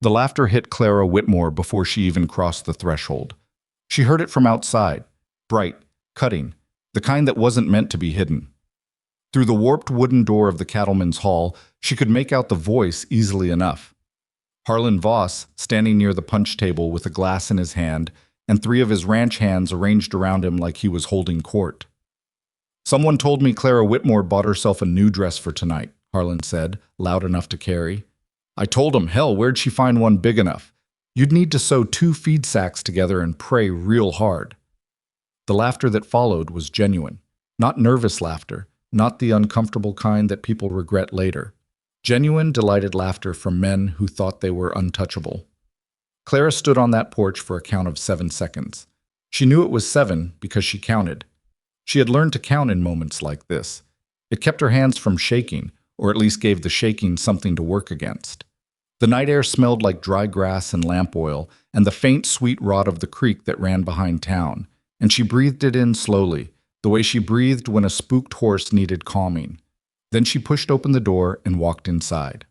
The laughter hit Clara Whitmore before she even crossed the threshold. She heard it from outside, bright, cutting, the kind that wasn't meant to be hidden. Through the warped wooden door of the cattleman's hall, she could make out the voice easily enough. Harlan Voss, standing near the punch table with a glass in his hand, and three of his ranch hands arranged around him like he was holding court. "Someone told me Clara Whitmore bought herself a new dress for tonight," Harlan said, loud enough to carry. "I told him, hell, where'd she find one big enough? You'd need to sew 2 feed sacks together and pray real hard." The laughter that followed was genuine, not nervous laughter, not the uncomfortable kind that people regret later. Genuine, delighted laughter from men who thought they were untouchable. Clara stood on that porch for a count of 7 seconds. She knew it was 7 because she counted. She had learned to count in moments like this. It kept her hands from shaking, or at least gave the shaking something to work against. The night air smelled like dry grass and lamp oil, and the faint, sweet rot of the creek that ran behind town, and she breathed it in slowly, the way she breathed when a spooked horse needed calming. Then she pushed open the door and walked inside.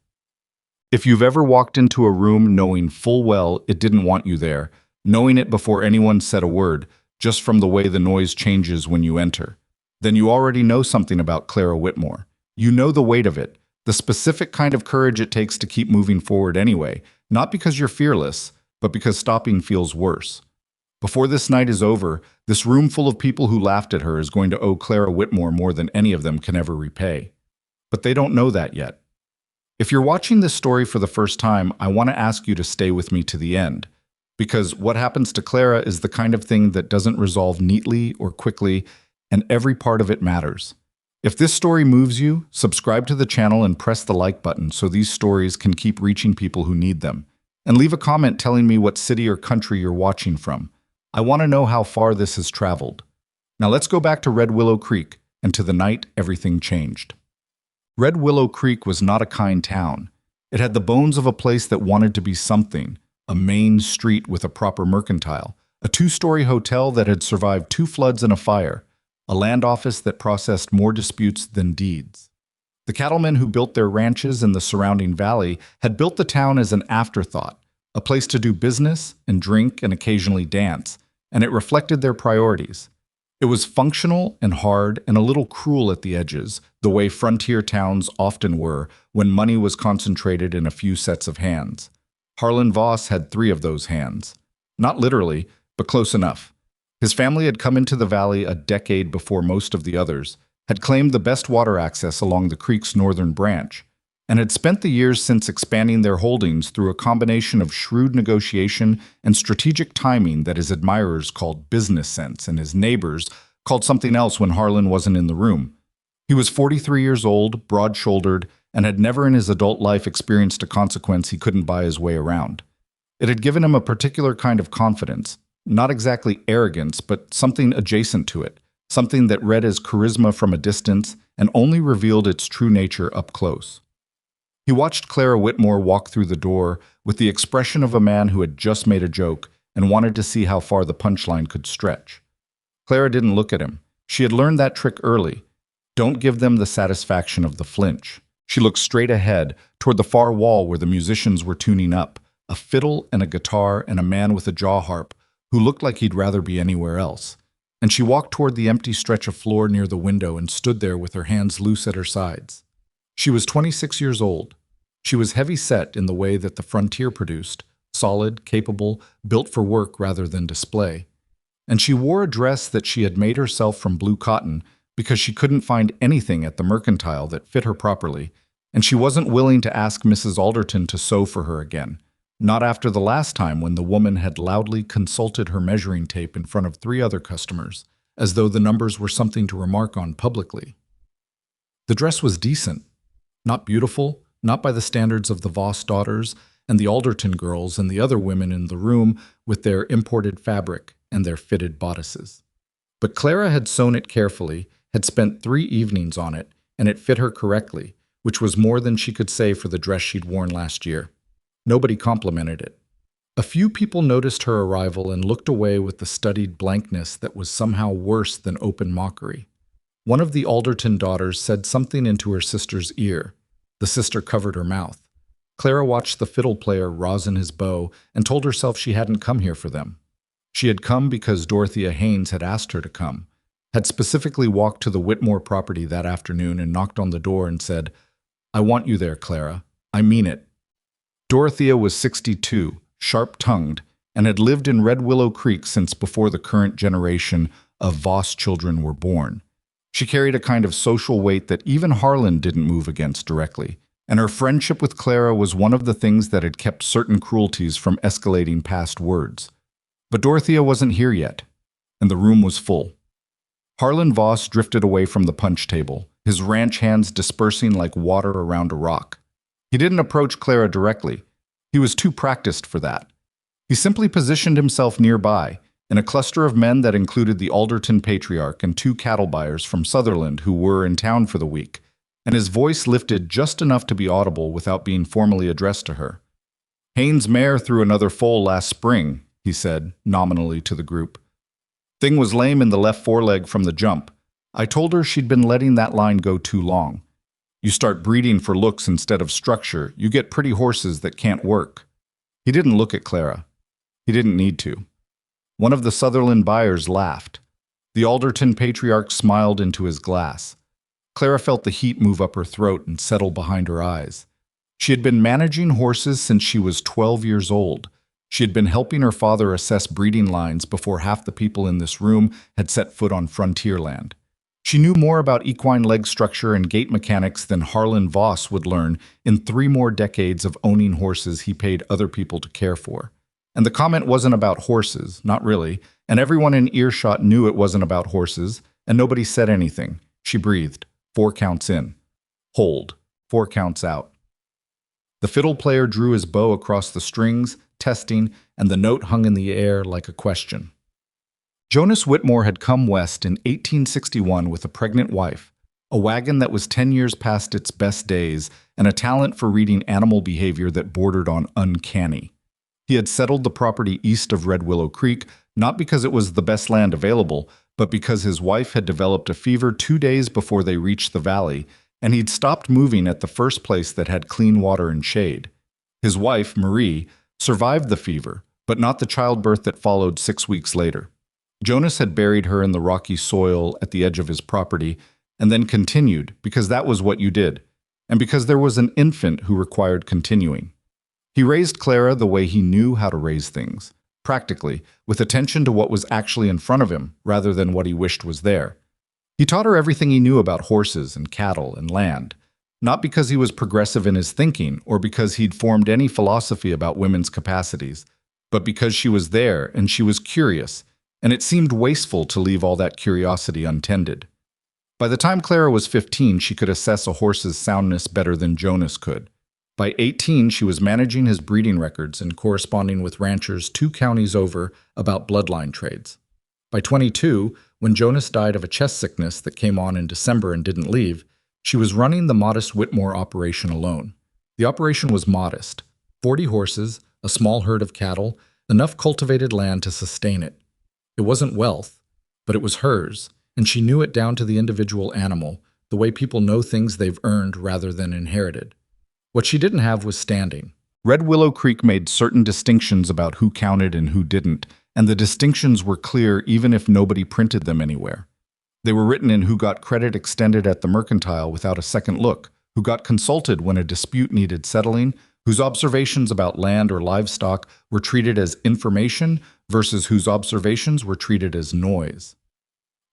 If you've ever walked into a room knowing full well it didn't want you there, knowing it before anyone said a word, just from the way the noise changes when you enter, then you already know something about Clara Whitmore. You know the weight of it, the specific kind of courage it takes to keep moving forward anyway, not because you're fearless, but because stopping feels worse. Before this night is over, this room full of people who laughed at her is going to owe Clara Whitmore more than any of them can ever repay. But they don't know that yet. If you're watching this story for the first time, I want to ask you to stay with me to the end, because what happens to Clara is the kind of thing that doesn't resolve neatly or quickly, and every part of it matters. If this story moves you, subscribe to the channel and press the like button so these stories can keep reaching people who need them. And leave a comment telling me what city or country you're watching from. I want to know how far this has traveled. Now let's go back to Red Willow Creek and to the night everything changed. Red Willow Creek was not a kind town. It had the bones of a place that wanted to be something, a main street with a proper mercantile, a 2-story hotel that had survived 2 floods and a fire, a land office that processed more disputes than deeds. The cattlemen who built their ranches in the surrounding valley had built the town as an afterthought, a place to do business and drink and occasionally dance, and it reflected their priorities. It was functional and hard and a little cruel at the edges, the way frontier towns often were when money was concentrated in a few sets of hands. Harlan Voss had 3 of those hands. Not literally, but close enough. His family had come into the valley a decade before most of the others, had claimed the best water access along the creek's northern branch, and had spent the years since expanding their holdings through a combination of shrewd negotiation and strategic timing that his admirers called business sense and his neighbors called something else when Harlan wasn't in the room. He was 43 years old, broad-shouldered, and had never in his adult life experienced a consequence he couldn't buy his way around. It had given him a particular kind of confidence, not exactly arrogance, but something adjacent to it, something that read as charisma from a distance and only revealed its true nature up close. He watched Clara Whitmore walk through the door with the expression of a man who had just made a joke and wanted to see how far the punchline could stretch. Clara didn't look at him. She had learned that trick early. Don't give them the satisfaction of the flinch. She looked straight ahead, toward the far wall where the musicians were tuning up, a fiddle and a guitar and a man with a jaw harp who looked like he'd rather be anywhere else. And she walked toward the empty stretch of floor near the window and stood there with her hands loose at her sides. She was 26 years old. She was heavy-set in the way that the frontier produced, solid, capable, built for work rather than display. And she wore a dress that she had made herself from blue cotton because she couldn't find anything at the mercantile that fit her properly, and she wasn't willing to ask Mrs. Alderton to sew for her again, not after the last time when the woman had loudly consulted her measuring tape in front of 3 other customers, as though the numbers were something to remark on publicly. The dress was decent. Not beautiful, not by the standards of the Voss daughters and the Alderton girls and the other women in the room with their imported fabric and their fitted bodices. But Clara had sewn it carefully, had spent 3 evenings on it, and it fit her correctly, which was more than she could say for the dress she'd worn last year. Nobody complimented it. A few people noticed her arrival and looked away with the studied blankness that was somehow worse than open mockery. One of the Alderton daughters said something into her sister's ear. The sister covered her mouth. Clara watched the fiddle player rosin his bow and told herself she hadn't come here for them. She had come because Dorothea Haynes had asked her to come, had specifically walked to the Whitmore property that afternoon and knocked on the door and said, "I want you there, Clara. I mean it." Dorothea was 62, sharp-tongued, and had lived in Red Willow Creek since before the current generation of Voss children were born. She carried a kind of social weight that even Harlan didn't move against directly, and her friendship with Clara was one of the things that had kept certain cruelties from escalating past words. But Dorothea wasn't here yet, and the room was full. Harlan Voss drifted away from the punch table, his ranch hands dispersing like water around a rock. He didn't approach Clara directly. He was too practiced for that. He simply positioned himself nearby, in a cluster of men that included the Alderton patriarch and two cattle buyers from Sutherland who were in town for the week, and his voice lifted just enough to be audible without being formally addressed to her. "Haynes' mare threw another foal last spring," he said, nominally to the group. "Thing was lame in the left foreleg from the jump. I told her she'd been letting that line go too long. You start breeding for looks instead of structure, you get pretty horses that can't work." He didn't look at Clara. He didn't need to. One of the Sutherland buyers laughed. The Alderton patriarch smiled into his glass. Clara felt the heat move up her throat and settle behind her eyes. She had been managing horses since she was 12 years old. She had been helping her father assess breeding lines before half the people in this room had set foot on frontier land. She knew more about equine leg structure and gait mechanics than Harlan Voss would learn in 3 more decades of owning horses he paid other people to care for. And the comment wasn't about horses, not really, and everyone in earshot knew it wasn't about horses, and nobody said anything. She breathed. 4 counts in. Hold. 4 counts out. The fiddle player drew his bow across the strings, testing, and the note hung in the air like a question. Jonas Whitmore had come west in 1861 with a pregnant wife, a wagon that was 10 years past its best days, and a talent for reading animal behavior that bordered on uncanny. He had settled the property east of Red Willow Creek, not because it was the best land available, but because his wife had developed a fever 2 days before they reached the valley, and he'd stopped moving at the first place that had clean water and shade. His wife, Marie, survived the fever, but not the childbirth that followed 6 weeks later. Jonas had buried her in the rocky soil at the edge of his property, and then continued, because that was what you did, and because there was an infant who required continuing. He raised Clara the way he knew how to raise things, practically, with attention to what was actually in front of him, rather than what he wished was there. He taught her everything he knew about horses and cattle and land, not because he was progressive in his thinking or because he'd formed any philosophy about women's capacities, but because she was there and she was curious, and it seemed wasteful to leave all that curiosity untended. By the time Clara was 15, she could assess a horse's soundness better than Jonas could. By 18, she was managing his breeding records and corresponding with ranchers 2 counties over about bloodline trades. By 22, when Jonas died of a chest sickness that came on in December and didn't leave, she was running the modest Whitmore operation alone. The operation was modest: 40 horses, a small herd of cattle, enough cultivated land to sustain it. It wasn't wealth, but it was hers, and she knew it down to the individual animal, the way people know things they've earned rather than inherited. What she didn't have was standing. Red Willow Creek made certain distinctions about who counted and who didn't, and the distinctions were clear even if nobody printed them anywhere. They were written in who got credit extended at the mercantile without a second look, who got consulted when a dispute needed settling, whose observations about land or livestock were treated as information versus whose observations were treated as noise.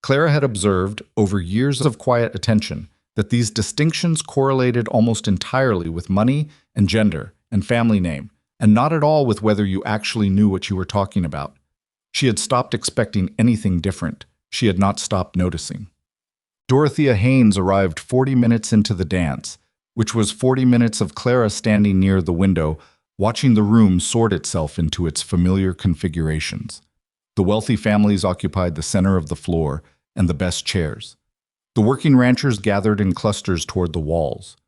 Clara had observed, over years of quiet attention, that these distinctions correlated almost entirely with money and gender and family name, and not at all with whether you actually knew what you were talking about. She had stopped expecting anything different. She had not stopped noticing. Dorothea Haynes arrived 40 minutes into the dance, which was 40 minutes of Clara standing near the window, watching the room sort itself into its familiar configurations. The wealthy families occupied the center of the floor and the best chairs. The working ranchers gathered in clusters toward the walls.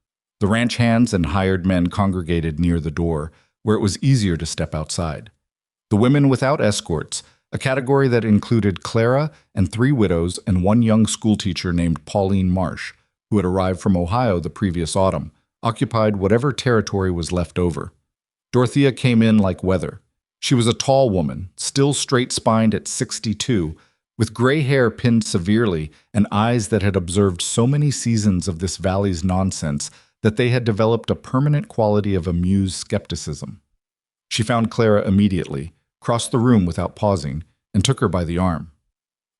The ranch hands and hired men congregated near the door, where it was easier to step outside. The women without escorts, a category that included Clara and 3 widows and 1 young schoolteacher named Pauline Marsh, who had arrived from Ohio the previous autumn, occupied whatever territory was left over. Dorothea came in like weather. She was a tall woman, still straight-spined at 62, with gray hair pinned severely and eyes that had observed so many seasons of this valley's nonsense that they had developed a permanent quality of amused skepticism. She found Clara immediately, crossed the room without pausing, and took her by the arm.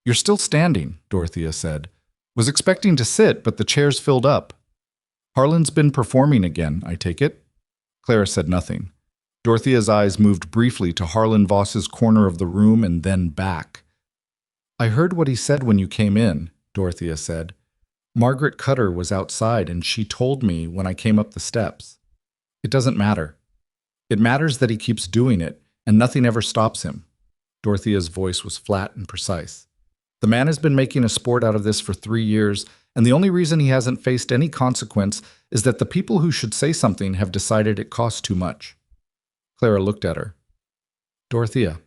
"You're still standing," Dorothea said. "Was expecting to sit, but the chairs filled up. Harlan's been performing again, I take it?" Clara said nothing. Dorothea's eyes moved briefly to Harlan Voss's corner of the room and then back. "I heard what he said when you came in," Dorothea said. "Margaret Cutter was outside and she told me when I came up the steps. It doesn't matter. It matters that he keeps doing it, and nothing ever stops him." Dorothea's voice was flat and precise. "The man has been making a sport out of this for 3 years, and the only reason he hasn't faced any consequence is that the people who should say something have decided it costs too much." Clara looked at her. "Dorothea,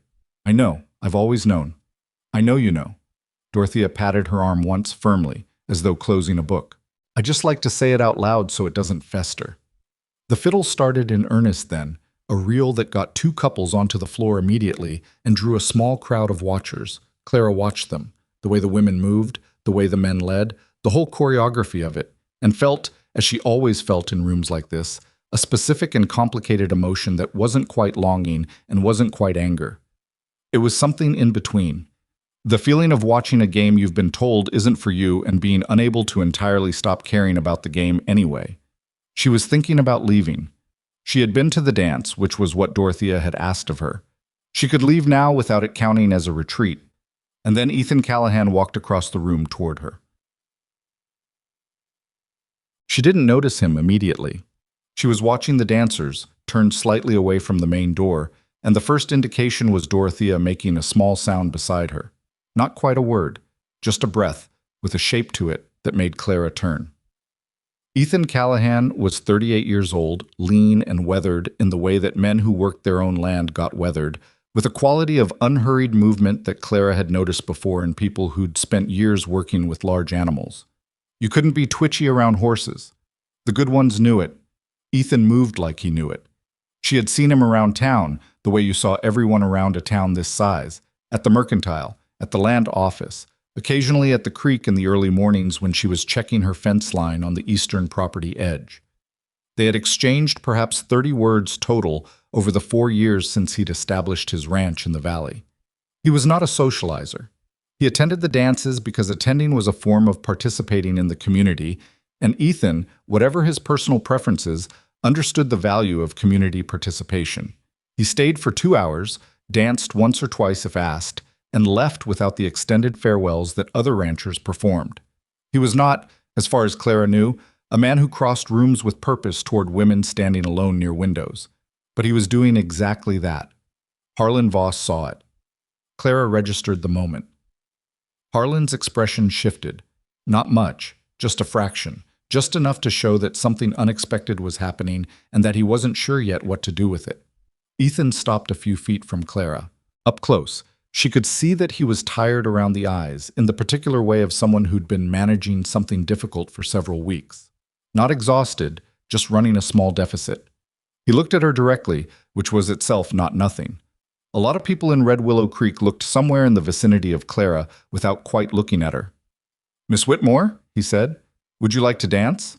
I know. I've always known. I know you know." Dorothea patted her arm once firmly, as though closing a book. "I just like to say it out loud so it doesn't fester." The fiddle started in earnest then, a reel that got 2 couples onto the floor immediately and drew a small crowd of watchers. Clara watched them, the way the women moved, the way the men led, the whole choreography of it, and felt, as she always felt in rooms like this, a specific and complicated emotion that wasn't quite longing and wasn't quite anger. It was something in between. The feeling of watching a game you've been told isn't for you and being unable to entirely stop caring about the game anyway. She was thinking about leaving. She had been to the dance, which was what Dorothea had asked of her. She could leave now without it counting as a retreat. And then Ethan Callahan walked across the room toward her. She didn't notice him immediately. She was watching the dancers, turned slightly away from the main door, and the first indication was Dorothea making a small sound beside her. Not quite a word, just a breath, with a shape to it that made Clara turn. Ethan Callahan was 38 years old, lean and weathered in the way that men who worked their own land got weathered, with a quality of unhurried movement that Clara had noticed before in people who'd spent years working with large animals. You couldn't be twitchy around horses. The good ones knew it. Ethan moved like he knew it. She had seen him around town, the way you saw everyone around a town this size, at the mercantile, at the land office, occasionally at the creek in the early mornings when she was checking her fence line on the eastern property edge. They had exchanged perhaps 30 words total over the 4 years since he'd established his ranch in the valley. He was not a socializer. He attended the dances because attending was a form of participating in the community, and Ethan, whatever his personal preferences, understood the value of community participation. He stayed for 2 hours, danced once or twice if asked, and left without the extended farewells that other ranchers performed. He was not, as far as Clara knew, a man who crossed rooms with purpose toward women standing alone near windows. But he was doing exactly that. Harlan Voss saw it. Clara registered the moment. Harlan's expression shifted. Not much, just a fraction, just enough to show that something unexpected was happening and that he wasn't sure yet what to do with it. Ethan stopped a few feet from Clara. Up close, she could see that he was tired around the eyes, in the particular way of someone who'd been managing something difficult for several weeks. Not exhausted, just running a small deficit. He looked at her directly, which was itself not nothing. A lot of people in Red Willow Creek looked somewhere in the vicinity of Clara without quite looking at her. "Miss Whitmore," he said, "would you like to dance?"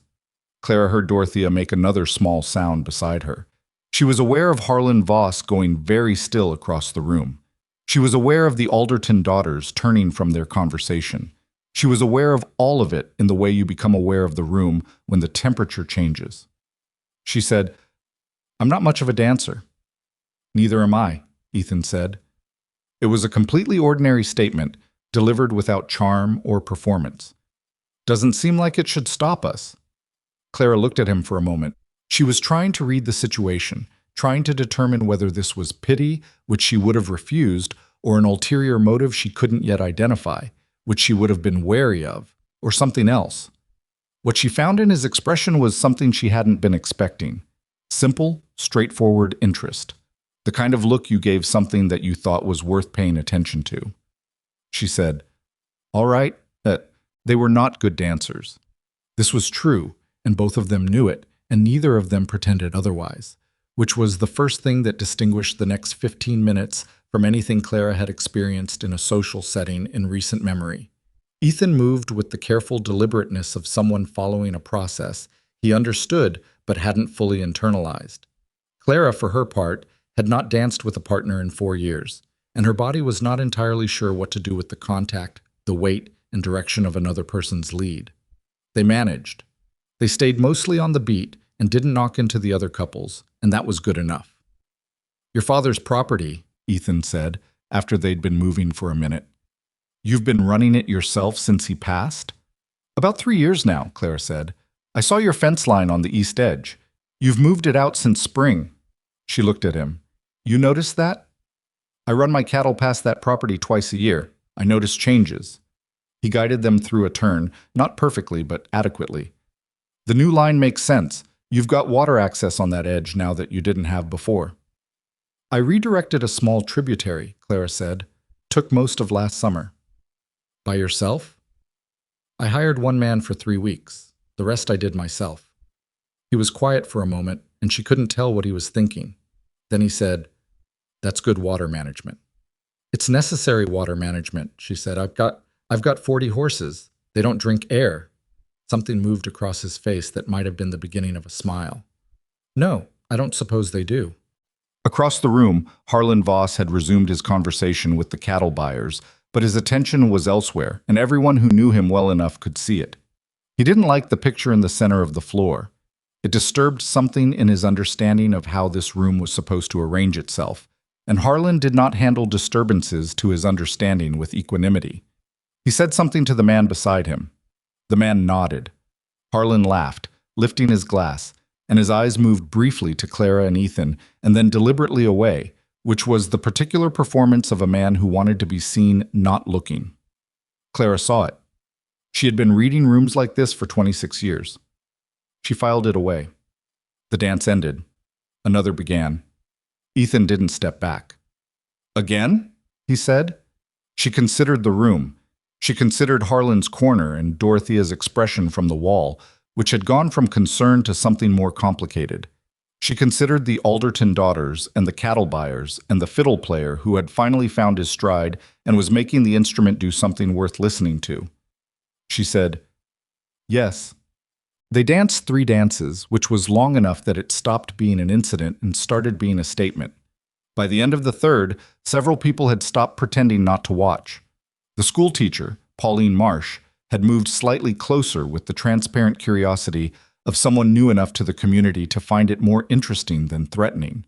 Clara heard Dorothea make another small sound beside her. She was aware of Harlan Voss going very still across the room. She was aware of the Alderton daughters turning from their conversation. She was aware of all of it in the way you become aware of the room when the temperature changes. She said, "I'm not much of a dancer." "Neither am I," Ethan said. It was a completely ordinary statement, delivered without charm or performance. "Doesn't seem like it should stop us." Clara looked at him for a moment. She was trying to read the situation, trying to determine whether this was pity, which she would have refused, or an ulterior motive she couldn't yet identify, which she would have been wary of, or something else. What she found in his expression was something she hadn't been expecting. Simple, straightforward interest. The kind of look you gave something that you thought was worth paying attention to. She said, "All right, they were not good dancers." This was true, and both of them knew it, and neither of them pretended otherwise, which was the first thing that distinguished the next 15 minutes from anything Clara had experienced in a social setting in recent memory. Ethan moved with the careful deliberateness of someone following a process he understood but hadn't fully internalized. Clara, for her part, had not danced with a partner in 4 years, and her body was not entirely sure what to do with the contact, the weight, and direction of another person's lead. They managed. They stayed mostly on the beat and didn't knock into the other couples, and that was good enough. "Your father's property," Ethan said, after they'd been moving for a minute. "You've been running it yourself since he passed?" "About 3 years now," Clara said. "I saw your fence line on the east edge. You've moved it out since spring." She looked at him. "You noticed that?" "I run my cattle past that property twice a year. I notice changes." He guided them through a turn, not perfectly, but adequately. "The new line makes sense. You've got water access on that edge now that you didn't have before." "I redirected a small tributary," Clara said. "Took most of last summer." "By yourself?" "I hired one man for 3 weeks. The rest I did myself." He was quiet for a moment, and she couldn't tell what he was thinking. Then he said, "That's good water management." "It's necessary water management," she said. I've got 40 horses. They don't drink air." Something moved across his face that might have been the beginning of a smile. "No, I don't suppose they do." Across the room, Harlan Voss had resumed his conversation with the cattle buyers, but his attention was elsewhere, and everyone who knew him well enough could see it. He didn't like the picture in the center of the floor. It disturbed something in his understanding of how this room was supposed to arrange itself, and Harlan did not handle disturbances to his understanding with equanimity. He said something to the man beside him. The man nodded. Harlan laughed, lifting his glass, and his eyes moved briefly to Clara and Ethan, and then deliberately away, which was the particular performance of a man who wanted to be seen not looking. Clara saw it. She had been reading rooms like this for 26 years. She filed it away. The dance ended. Another began. Ethan didn't step back. "Again?" he said. She considered the room. She considered Harlan's corner and Dorothea's expression from the wall, which had gone from concern to something more complicated. She considered the Alderton daughters and the cattle buyers and the fiddle player who had finally found his stride and was making the instrument do something worth listening to. She said, "Yes." They danced 3 dances, which was long enough that it stopped being an incident and started being a statement. By the end of the 3rd, several people had stopped pretending not to watch. The schoolteacher, Pauline Marsh, had moved slightly closer with the transparent curiosity of someone new enough to the community to find it more interesting than threatening.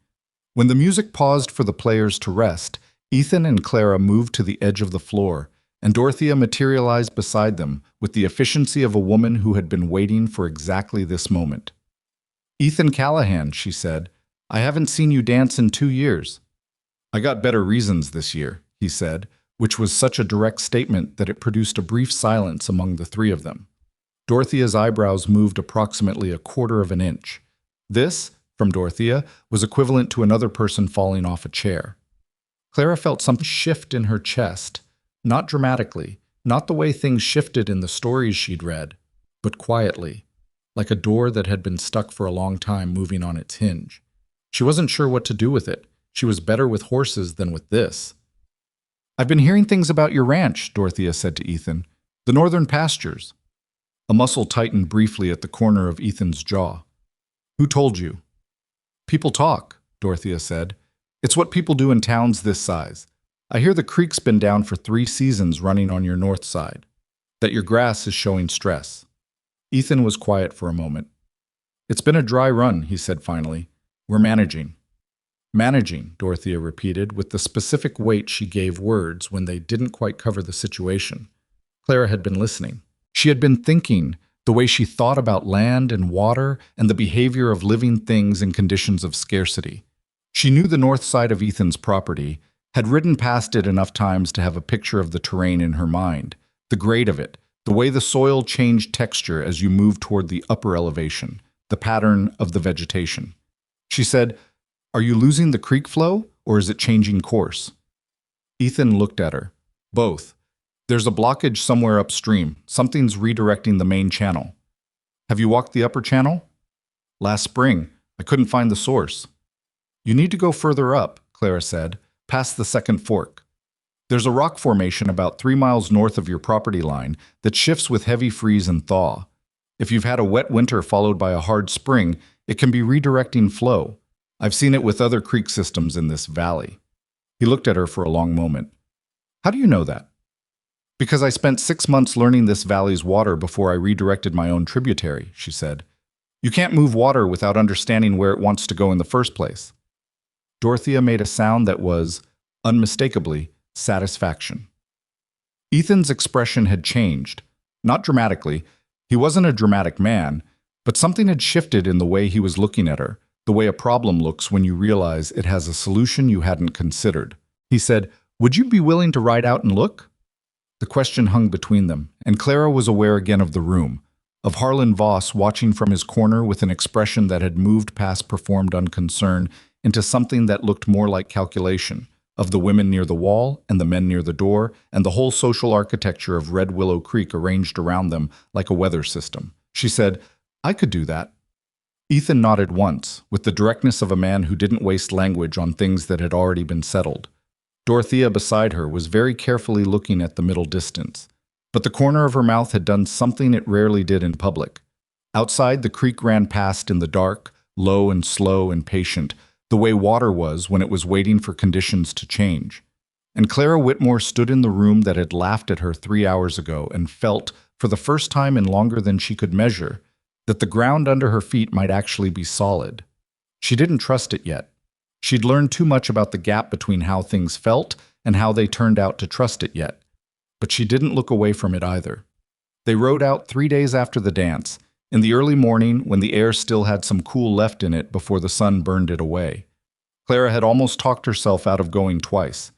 When the music paused for the players to rest, Ethan and Clara moved to the edge of the floor, and Dorothea materialized beside them with the efficiency of a woman who had been waiting for exactly this moment. "Ethan Callahan," she said, "I haven't seen you dance in 2 years." "I got better reasons this year," he said, which was such a direct statement that it produced a brief silence among the 3 of them. Dorothea's eyebrows moved approximately 1/4 of an inch. This, from Dorothea, was equivalent to another person falling off a chair. Clara felt something shift in her chest, not dramatically, not the way things shifted in the stories she'd read, but quietly, like a door that had been stuck for a long time moving on its hinge. She wasn't sure what to do with it. She was better with horses than with this. "I've been hearing things about your ranch," Dorothea said to Ethan. "The northern pastures." A muscle tightened briefly at the corner of Ethan's jaw. "Who told you?" "People talk," Dorothea said. "It's what people do in towns this size. I hear the creek's been down for 3 seasons running on your north side. That your grass is showing stress." Ethan was quiet for a moment. "It's been a dry run," he said finally. "We're managing." "Managing," Dorothea repeated, with the specific weight she gave words when they didn't quite cover the situation. Clara had been listening. She had been thinking, the way she thought about land and water and the behavior of living things in conditions of scarcity. She knew the north side of Ethan's property, had ridden past it enough times to have a picture of the terrain in her mind, the grade of it, the way the soil changed texture as you moved toward the upper elevation, the pattern of the vegetation. She said, "Are you losing the creek flow, or is it changing course?" Ethan looked at her. "Both. There's a blockage somewhere upstream. Something's redirecting the main channel." "Have you walked the upper channel?" Last spring. I couldn't find the source. You need to go further up, Clara said, past the second fork. There's a rock formation about 3 miles north of your property line that shifts with heavy freeze and thaw. If you've had a wet winter followed by a hard spring, it can be redirecting flow. I've seen it with other creek systems in this valley. He looked at her for a long moment. How do you know that? Because I spent 6 months learning this valley's water before I redirected my own tributary, she said. You can't move water without understanding where it wants to go in the first place. Dorothea made a sound that was, unmistakably, satisfaction. Ethan's expression had changed. Not dramatically. He wasn't a dramatic man, but something had shifted in the way he was looking at her, the way a problem looks when you realize it has a solution you hadn't considered. He said, "Would you be willing to ride out and look?" The question hung between them, and Clara was aware again of the room, of Harlan Voss watching from his corner with an expression that had moved past performed unconcern into something that looked more like calculation, of the women near the wall and the men near the door, and the whole social architecture of Red Willow Creek arranged around them like a weather system. She said, "I could do that." Ethan nodded once, with the directness of a man who didn't waste language on things that had already been settled. Dorothea beside her was very carefully looking at the middle distance, but the corner of her mouth had done something it rarely did in public. Outside, the creek ran past in the dark, low and slow and patient, the way water was when it was waiting for conditions to change. And Clara Whitmore stood in the room that had laughed at her 3 hours ago and felt, for the first time in longer than she could measure, that the ground under her feet might actually be solid. She didn't trust it yet. She'd learned too much about the gap between how things felt and how they turned out to trust it yet. But she didn't look away from it either. They rode out 3 days after the dance, in the early morning when the air still had some cool left in it before the sun burned it away. Clara had almost talked herself out of going twice.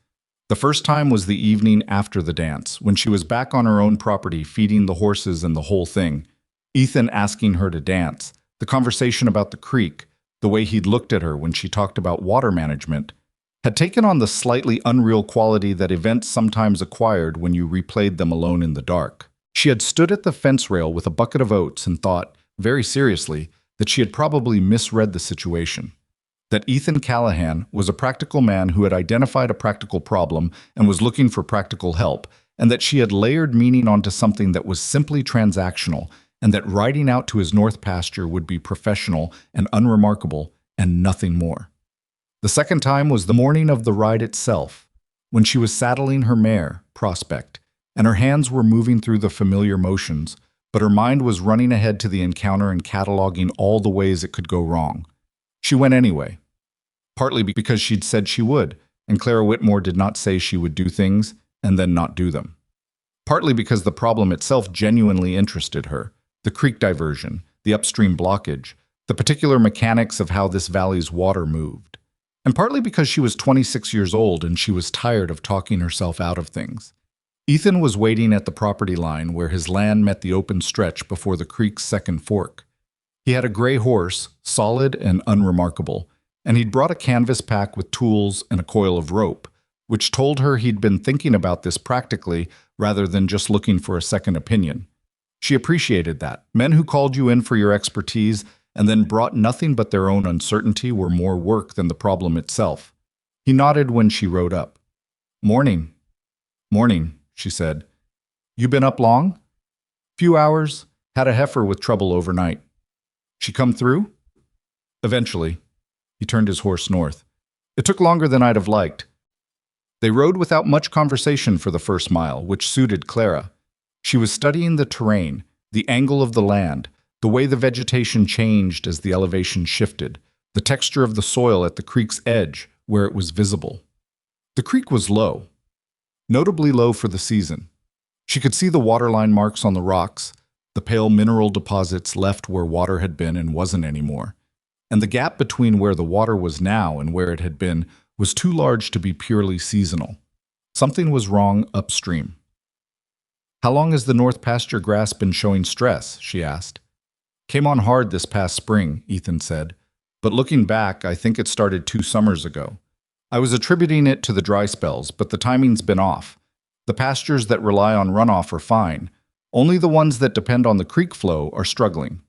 The first time was the evening after the dance, when she was back on her own property feeding the horses and the whole thing. Ethan asking her to dance, the conversation about the creek, the way he'd looked at her when she talked about water management, had taken on the slightly unreal quality that events sometimes acquired when you replayed them alone in the dark. She had stood at the fence rail with a bucket of oats and thought, very seriously, that she had probably misread the situation. That Ethan Callahan was a practical man who had identified a practical problem and was looking for practical help, and that she had layered meaning onto something that was simply transactional, and that riding out to his north pasture would be professional and unremarkable and nothing more. The second time was the morning of the ride itself, when she was saddling her mare, Prospect, and her hands were moving through the familiar motions, but her mind was running ahead to the encounter and cataloging all the ways it could go wrong. She went anyway, partly because she'd said she would, and Clara Whitmore did not say she would do things and then not do them. Partly because the problem itself genuinely interested her, the creek diversion, the upstream blockage, the particular mechanics of how this valley's water moved. And partly because she was 26 years old and she was tired of talking herself out of things. Ethan was waiting at the property line where his land met the open stretch before the creek's second fork. He had a gray horse, solid and unremarkable, and he'd brought a canvas pack with tools and a coil of rope, which told her he'd been thinking about this practically rather than just looking for a second opinion. She appreciated that. Men who called you in for your expertise and then brought nothing but their own uncertainty were more work than the problem itself. He nodded when she rode up. "Morning." "Morning," she said. "You been up long?" "Few hours. Had a heifer with trouble overnight." "She come through?" "Eventually." He turned his horse north. "It took longer than I'd have liked." They rode without much conversation for the first mile, which suited Clara. She was studying the terrain, the angle of the land, the way the vegetation changed as the elevation shifted, the texture of the soil at the creek's edge where it was visible. The creek was low, notably low for the season. She could see the waterline marks on the rocks, the pale mineral deposits left where water had been and wasn't anymore. And the gap between where the water was now and where it had been was too large to be purely seasonal. Something was wrong upstream. "How long has the north pasture grass been showing stress?" she asked. "Came on hard this past spring," Ethan said. "But looking back, I think it started 2 summers ago. I was attributing it to the dry spells, but the timing's been off. The pastures that rely on runoff are fine. Only the ones that depend on the creek flow are struggling."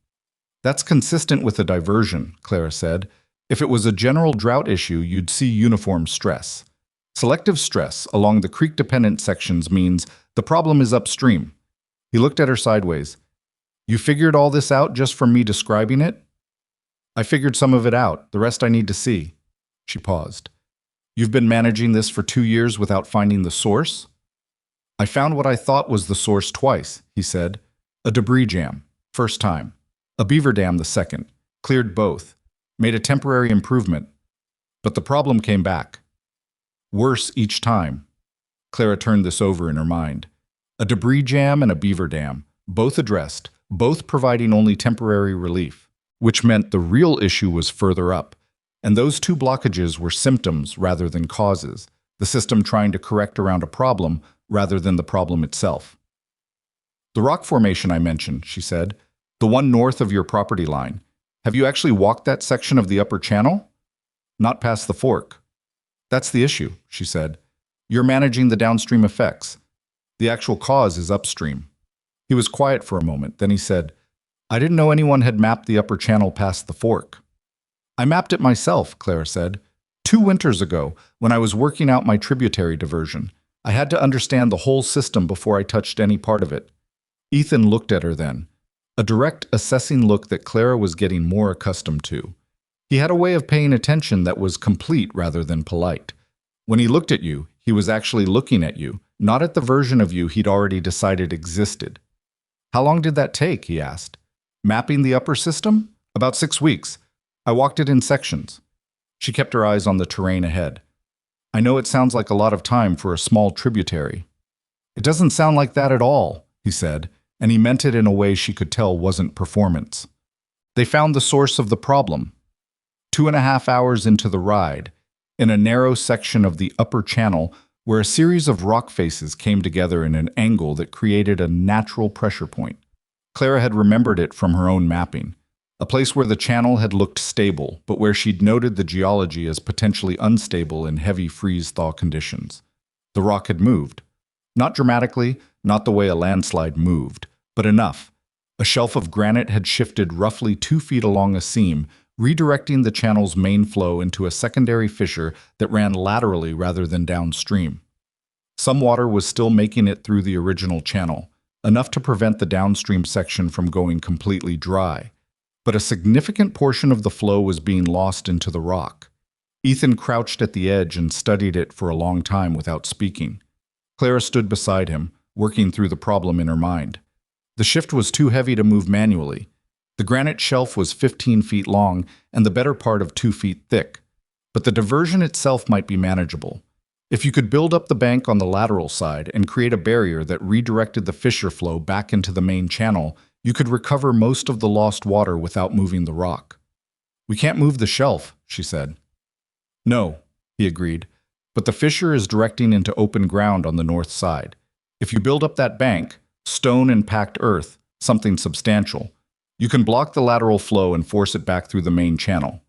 That's consistent with a diversion, Clara said. If it was a general drought issue, you'd see uniform stress. Selective stress along the creek-dependent sections means the problem is upstream. He looked at her sideways. You figured all this out just from me describing it? I figured some of it out, the rest I need to see. She paused. You've been managing this for 2 years without finding the source? I found what I thought was the source twice, he said. A debris jam, first time. A beaver dam the second. Cleared both. Made a temporary improvement. But the problem came back. Worse each time. Clara turned this over in her mind. A debris jam and a beaver dam, both addressed, both providing only temporary relief, which meant the real issue was further up. And those two blockages were symptoms rather than causes, the system trying to correct around a problem rather than the problem itself. The rock formation I mentioned, she said, the one north of your property line. Have you actually walked that section of the upper channel? Not past the fork. That's the issue, she said. You're managing the downstream effects. The actual cause is upstream. He was quiet for a moment, then he said, I didn't know anyone had mapped the upper channel past the fork. I mapped it myself, Clara said. 2 winters ago, when I was working out my tributary diversion. I had to understand the whole system before I touched any part of it. Ethan looked at her then. A direct, assessing look that Clara was getting more accustomed to. He had a way of paying attention that was complete rather than polite. When he looked at you, he was actually looking at you, not at the version of you he'd already decided existed. How long did that take, he asked. Mapping the upper system? About 6 weeks. I walked it in sections. She kept her eyes on the terrain ahead. I know it sounds like a lot of time for a small tributary. It doesn't sound like that at all, he said, and he meant it in a way she could tell wasn't performance. They found the source of the problem. 2.5 hours into the ride, in a narrow section of the upper channel where a series of rock faces came together in an angle that created a natural pressure point. Clara had remembered it from her own mapping. A place where the channel had looked stable, but where she'd noted the geology as potentially unstable in heavy freeze-thaw conditions. The rock had moved. Not dramatically, not the way a landslide moved, but enough. A shelf of granite had shifted roughly 2 feet along a seam, redirecting the channel's main flow into a secondary fissure that ran laterally rather than downstream. Some water was still making it through the original channel, enough to prevent the downstream section from going completely dry. But a significant portion of the flow was being lost into the rock. Ethan crouched at the edge and studied it for a long time without speaking. Clara stood beside him, working through the problem in her mind. The shift was too heavy to move manually. The granite shelf was 15 feet long and the better part of 2 feet thick. But the diversion itself might be manageable. If you could build up the bank on the lateral side and create a barrier that redirected the fissure flow back into the main channel, you could recover most of the lost water without moving the rock. We can't move the shelf, she said. No, he agreed, but the fissure is directing into open ground on the north side. If you build up that bank, stone and packed earth, something substantial, you can block the lateral flow and force it back through the main channel.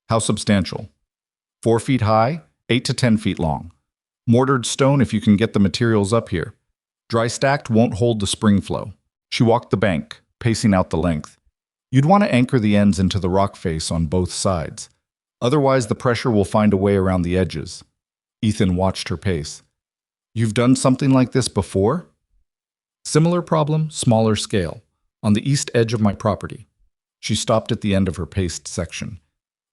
How substantial? 4 feet high, 8 to 10 feet long. Mortared stone if you can get the materials up here. Dry stacked won't hold the spring flow. She walked the bank, pacing out the length. You'd want to anchor the ends into the rock face on both sides. Otherwise, the pressure will find a way around the edges. Ethan watched her pace. You've done something like this before? Similar problem, smaller scale, on the east edge of my property. She stopped at the end of her paced section.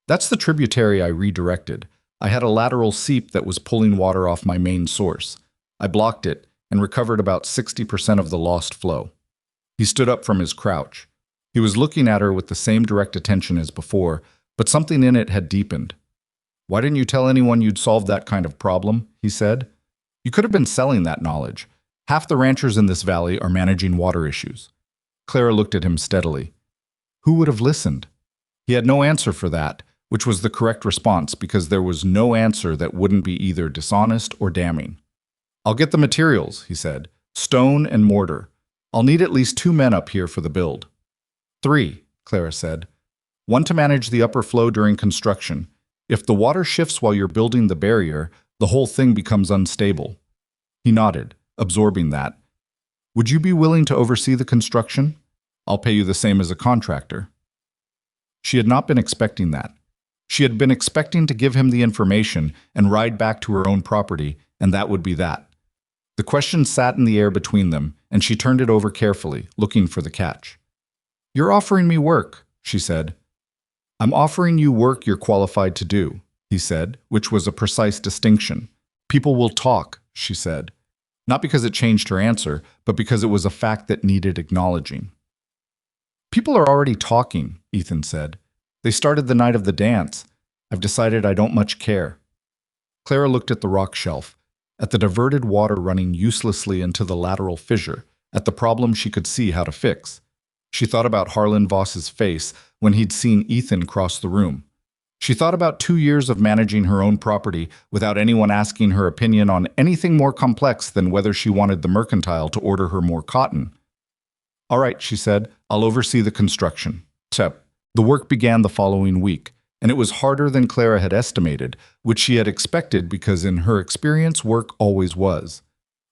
That's the tributary I redirected. I had a lateral seep that was pulling water off my main source. I blocked it and recovered about 60% of the lost flow. He stood up from his crouch. He was looking at her with the same direct attention as before, but something in it had deepened. Why didn't you tell anyone you'd solved that kind of problem? He said. You could have been selling that knowledge. Half the ranchers in this valley are managing water issues. Clara looked at him steadily. Who would have listened? He had no answer for that, which was the correct response because there was no answer that wouldn't be either dishonest or damning. I'll get the materials, he said. Stone and mortar. I'll need at least 2 men up here for the build. 3, Clara said. 1 to manage the upper flow during construction. If the water shifts while you're building the barrier, the whole thing becomes unstable. He nodded, absorbing that. Would you be willing to oversee the construction? I'll pay you the same as a contractor. She had not been expecting that. She had been expecting to give him the information and ride back to her own property, and that would be that. The question sat in the air between them, and she turned it over carefully, looking for the catch. "You're offering me work," she said. "I'm offering you work you're qualified to do," he said, which was a precise distinction. "People will talk," she said. Not because it changed her answer, but because it was a fact that needed acknowledging. "People are already talking," Ethan said. "They started the night of the dance. I've decided I don't much care." Clara looked at the rock shelf, at the diverted water running uselessly into the lateral fissure, at the problem she could see how to fix. She thought about Harlan Voss's face when he'd seen Ethan cross the room. She thought about 2 years of managing her own property without anyone asking her opinion on anything more complex than whether she wanted the mercantile to order her more cotton. "All right," she said, "I'll oversee the construction." The work began the following week, and it was harder than Clara had estimated, which she had expected because in her experience work always was.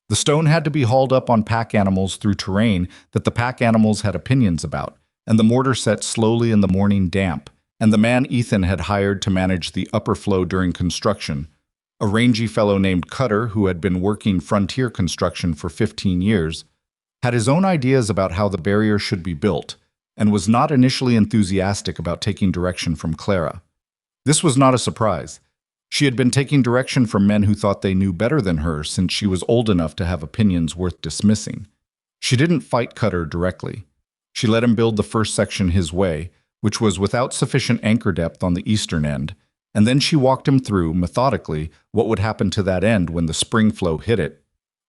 The stone had to be hauled up on pack animals through terrain that the pack animals had opinions about, and the mortar set slowly in the morning damp, and the man Ethan had hired to manage the upper flow during construction, a rangy fellow named Cutter who had been working frontier construction for 15 years, had his own ideas about how the barrier should be built, and was not initially enthusiastic about taking direction from Clara. This was not a surprise. She had been taking direction from men who thought they knew better than her since she was old enough to have opinions worth dismissing. She didn't fight Cutter directly. She let him build the first section his way, which was without sufficient anchor depth on the eastern end, and then she walked him through, methodically, what would happen to that end when the spring flow hit it.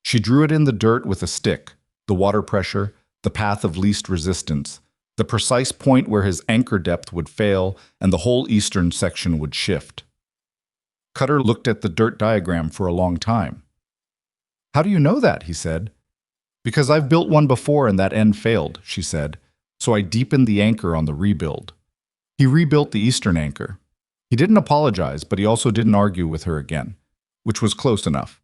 She drew it in the dirt with a stick, the water pressure, the path of least resistance, the precise point where his anchor depth would fail and the whole eastern section would shift. Cutter looked at the dirt diagram for a long time. "How do you know that?" he said. "Because I've built one before and that end failed," she said, "so I deepened the anchor on the rebuild." He rebuilt the eastern anchor. He didn't apologize, but he also didn't argue with her again, which was close enough.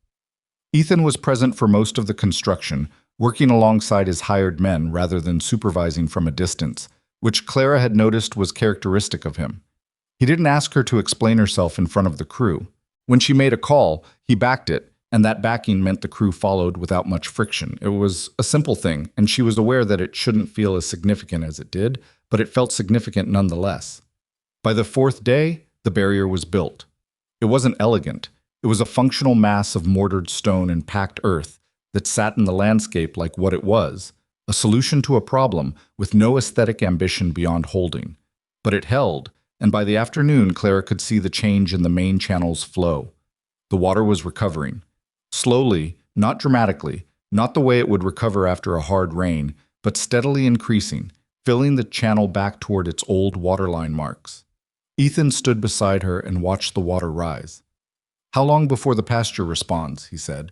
Ethan was present for most of the construction, working alongside his hired men rather than supervising from a distance, which Clara had noticed was characteristic of him. He didn't ask her to explain herself in front of the crew. When she made a call, he backed it, and that backing meant the crew followed without much friction. It was a simple thing, and she was aware that it shouldn't feel as significant as it did, but it felt significant nonetheless. By the 4th day, the barrier was built. It wasn't elegant. It was a functional mass of mortared stone and packed earth that sat in the landscape like what it was, a solution to a problem with no aesthetic ambition beyond holding. But it held, and by the afternoon Clara could see the change in the main channel's flow. The water was recovering. Slowly, not dramatically, not the way it would recover after a hard rain, but steadily increasing, filling the channel back toward its old waterline marks. Ethan stood beside her and watched the water rise. "How long before the pasture responds?" he said.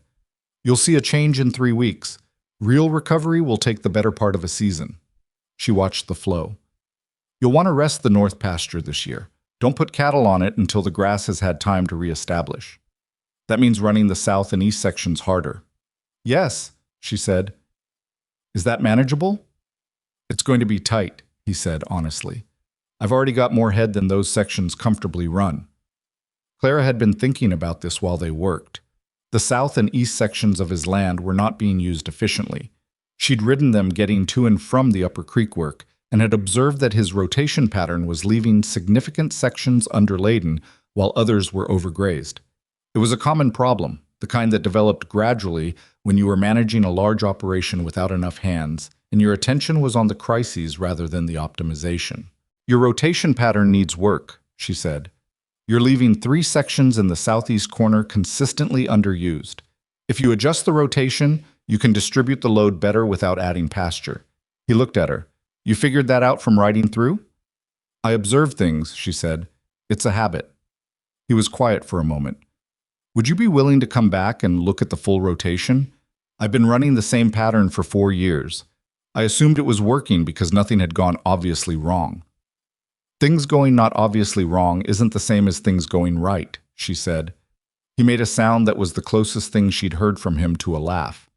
"You'll see a change in 3 weeks. Real recovery will take the better part of a season." She watched the flow. "You'll want to rest the north pasture this year. Don't put cattle on it until the grass has had time to reestablish. That means running the south and east sections harder." "Yes," she said. "Is that manageable?" "It's going to be tight," he said honestly. "I've already got more head than those sections comfortably run." Clara had been thinking about this while they worked. The south and east sections of his land were not being used efficiently. She'd ridden them getting to and from the Upper Creek work, and had observed that his rotation pattern was leaving significant sections underladen while others were overgrazed. It was a common problem, the kind that developed gradually when you were managing a large operation without enough hands, and your attention was on the crises rather than the optimization. "Your rotation pattern needs work," she said. "You're leaving 3 sections in the southeast corner consistently underused. If you adjust the rotation, you can distribute the load better without adding pasture." He looked at her. "You figured that out from riding through?" "I observe things," she said. "It's a habit." He was quiet for a moment. "Would you be willing to come back and look at the full rotation? I've been running the same pattern for 4 years. I assumed it was working because nothing had gone obviously wrong." "Things going not obviously wrong isn't the same as things going right," she said. He made a sound that was the closest thing she'd heard from him to a laugh.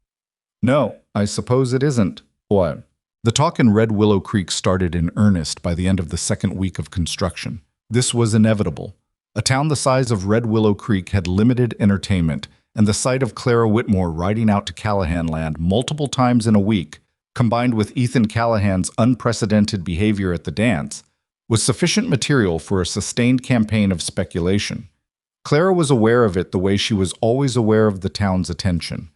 "No, I suppose it isn't. What? The talk in Red Willow Creek started in earnest by the end of the second week of construction. This was inevitable. A town the size of Red Willow Creek had limited entertainment, and the sight of Clara Whitmore riding out to Callahan Land multiple times in a week, combined with Ethan Callahan's unprecedented behavior at the dance, was sufficient material for a sustained campaign of speculation. Clara was aware of it the way she was always aware of the town's attention,